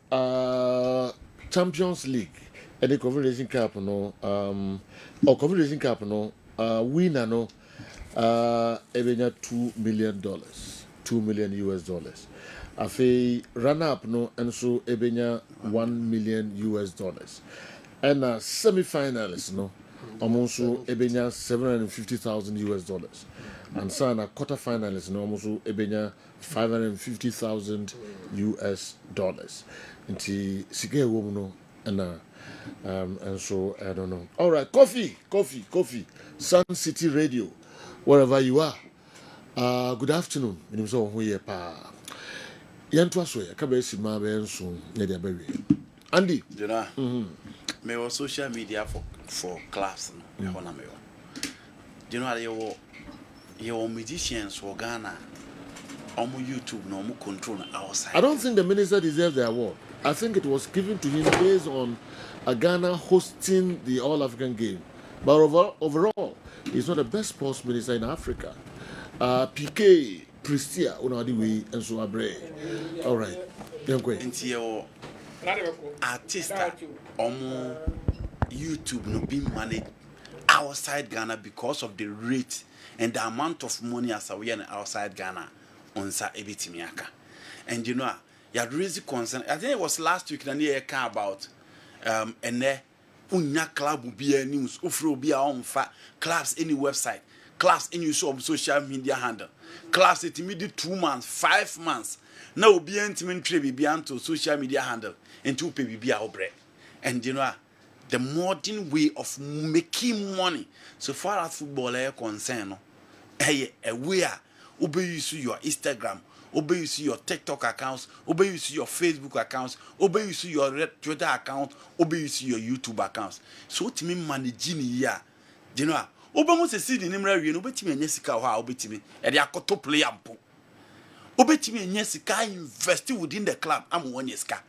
Champions League and the Confederation Cup no Confederation Cup no winner no ebenya $2 million. $2 million. Afi runner up no and so ebenya $1 million. And semi-finalists no almost ebenya $750,000. And sana quarterfinalists no almost ebenya $550,000. Inti sige wo no and so I don't know. All right, coffee. Sun City Radio, wherever you are. Good afternoon. Minim so ho ye pa. Yanto aso ye ka be si ma be nso ne dia be wi. Andy, you know. Me on social media for class no. Me me. You know your musicians for Ghana on YouTube no more control outside. I don't think the minister deserves the award. I think it was given to him based on Ghana hosting the All-African game. But overall, he's not the best sports minister in Africa. PK, Pristia, Unadiwi, and so Abre. All right. Into your artist on YouTube no being managed outside Ghana because of the rate and the amount of money as we are outside Ghana on sa ebitimiaka. And you know, you had raised concern. I think it was last week that you came about and there unya club will be a news, offer will be our own clubs any website, clubs any social media handle, clubs it immediate 2 months, 5 months. Now will be intimate trade beyond to social media handle and to pay be our bread. And you know the modern way of making money so far as football is concerned, hey, where obey use your Instagram, obey use your TikTok accounts, obey use your Facebook accounts, obey use your Twitter account, obey use your YouTube accounts. So to me managing here, you know, obey must see the name review, obey to me and Jessica how obey to me, and they are to play ampo. Obey to me and Jessica invest within the club. I'm 1 year ska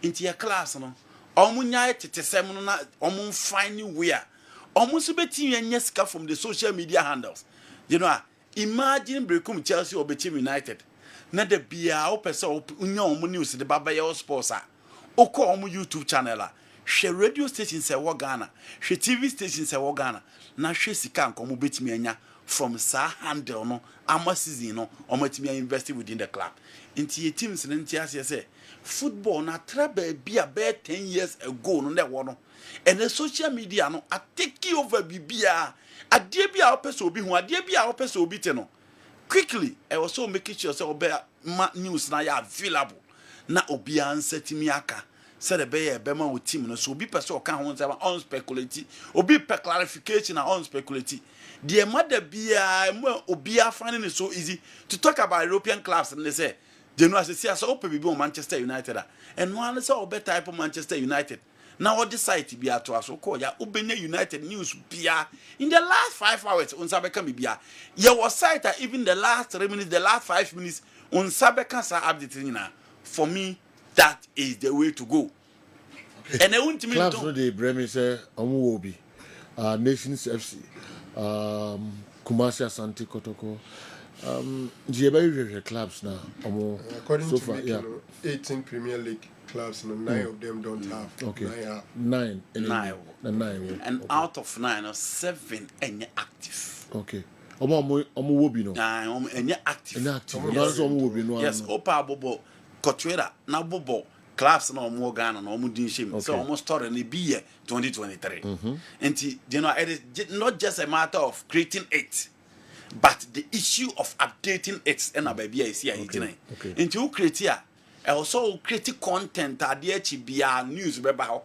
into your class, no. Omunya tete sem na omun find where omun beti yenyeska from the social media handles. You know, imagine Recruitment Chelsea or Team United. Na de bia o pese unya omun news the baba your sports a. Oko omun YouTube channel a. She radio station se wo Ghana, she TV station se wo Ghana. Na she sika nko mu betimi anya from sa handle no ama season no omatimi invest within the club. Inti teams nti ase say football na trabe be about 10 years ago no that one and the social media no I take over bibia ade bia opese obi hu ade bia opese obi te no quickly I also making sure say obe news na ya available na obi ansetimi aka say the be ma o team no so obi pese o kan ho say on speculate obi pe clarification na on speculate the mother bia obi afani it so easy to talk about European clubs and they say they know as see as open be on Manchester United and one say obe type of Manchester United now what the site be at us call ya Ubenya United news bia in the last 5 hours on Sabeka bia ya was site even the last 3 minutes the last 5 minutes on Sabeka sa updating na for me that is the way to go. Okay. And I want to clubs no dey Bremen say omu obi Nations FC Kumasi Asante Kotoko clubs now. According so to far, yeah. 18 Premier League clubs, 9 of them don't have. Okay. 9. 9. And okay. Out of 9, 7 are active. Okay. Wobi no. Active. Inactive. Yes. Opa bobo Kotrera na bobo clubs na omo Ghana na omo din shame. So almost story na be 2023. And you know it is not just a matter of creating it. But the issue of updating it and baby is here into you create here also create content adhere chibia news beba ho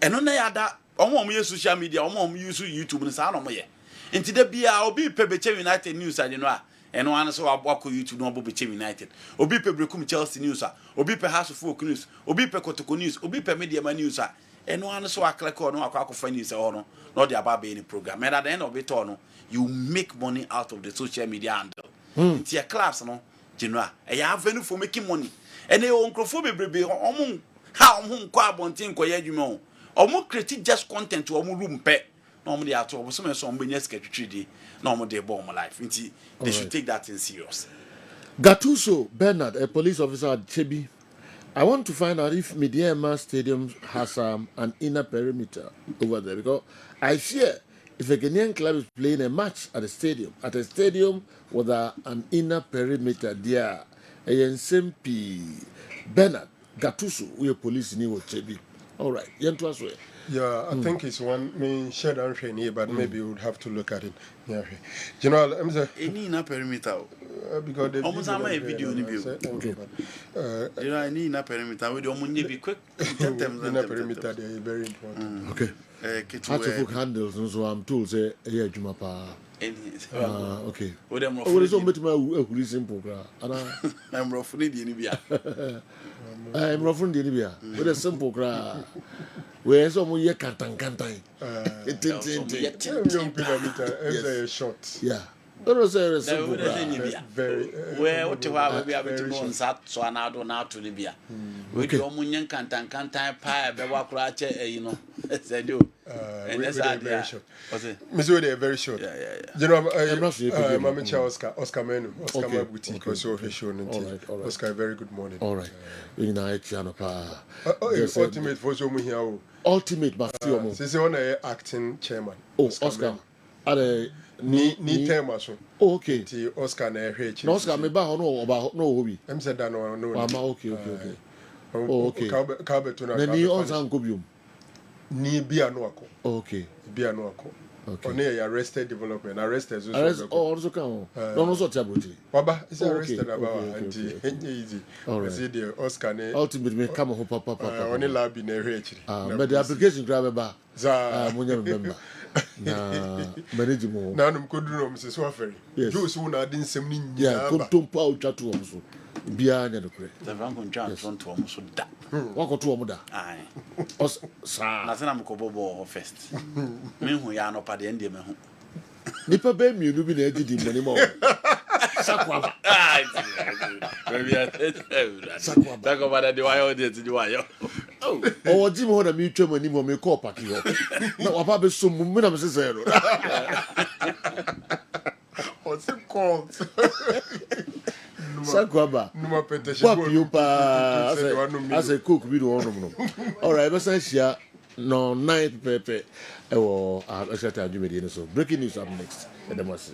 and on other omo use social media omo use YouTube no sa no mo ye into the bia obi pe United news and you know and one so abako YouTube no obo Beche United obi pe Recruitment Chelsea news obi pe House of Folk news obi pe Kotoko news obi pe Media news and one so click on no akwa news no not the about any program and at the end of it all no you make money out of the social media handle. It's your class, no, general. I have venue for making money. And they oncrophobe baby, how quabontin coyedumon. Or create just content to room pet. Normally, I told some business get 3D. Normally, they bomb my life. They should take that in serious. Gattuso Bernard, a police officer at Chebi. I want to find out if Midiama Stadium has an inner perimeter over there because I fear. If a Ghanaian club is playing a match at a stadium with an inner perimeter there, ANSMP Bernard Gattuso, we are police in Chebi. All right, yeah, I think it's one main shed and here, but maybe we would have to look at it. Yeah, General, I'm saying any inner perimeter because the almost a video in the you know, any inner perimeter we don't be quick. Inner perimeter they are very important. Okay. Hard to hook handles and so I'm told say yeah Jumapa. Okay. What is on me simple I'm rough in the I'm rough in the Libya. With a simple cry. Where's some year cantan. It's short. Yeah. That was a simple very where what you have we have to go on Sat so now to Libya. We do Munyan cantan pie be you know. They do. And that's very short. Missouri they are very short. Yeah. You know Mamicha Oscar Menu, Oscar Mabuti because of his show. Oscar, very good morning. All right. Ultimate for some here. Ultimate Matthew. Since on acting chairman. Oh, Oscar. ni term aso. Okay. Ti Oscar na ehwe No Oscar me ba ho no oba no obi. Em said that no. Ama okay. Okay. Ka beto na. Na ni onsan ko biom. Ni bia no akọ. Okay. Bia no akọ. Okay. Oni arrested development. Arrested so. Also can. No so tiaboti. Baba is arrested about anti easy. All right. See the Oscar ne. Ultimately me come ho papa. Oni lab na ehwe akiri. But the application grab ba. Za munya member. Na manage mo. Na num ko duro Mrs. Waferi. Juice wo na adi nsem ni nya. Yeah, kontompa o twa to so. Bia nya dokre. The Franco John front to so da. Wako to omo da. Ai. Sa. Na sana mkobobo first. Me hu ya no pa de ndie me hu. Nipa be mienu bi na agidi money mo. Sakwaba. Ai. Maybe I said. Talk about the why audience the why. Oh, oji mo na mi twam ani mo me call party ho. Na wapa be so mu me na me sese no. What's it called? Sakwaba. Numa petition. What you pa as a cook we do no. All right, let's share no 9 pepe. E wo a shata adwumedi no so. Breaking news up next. Edemasi.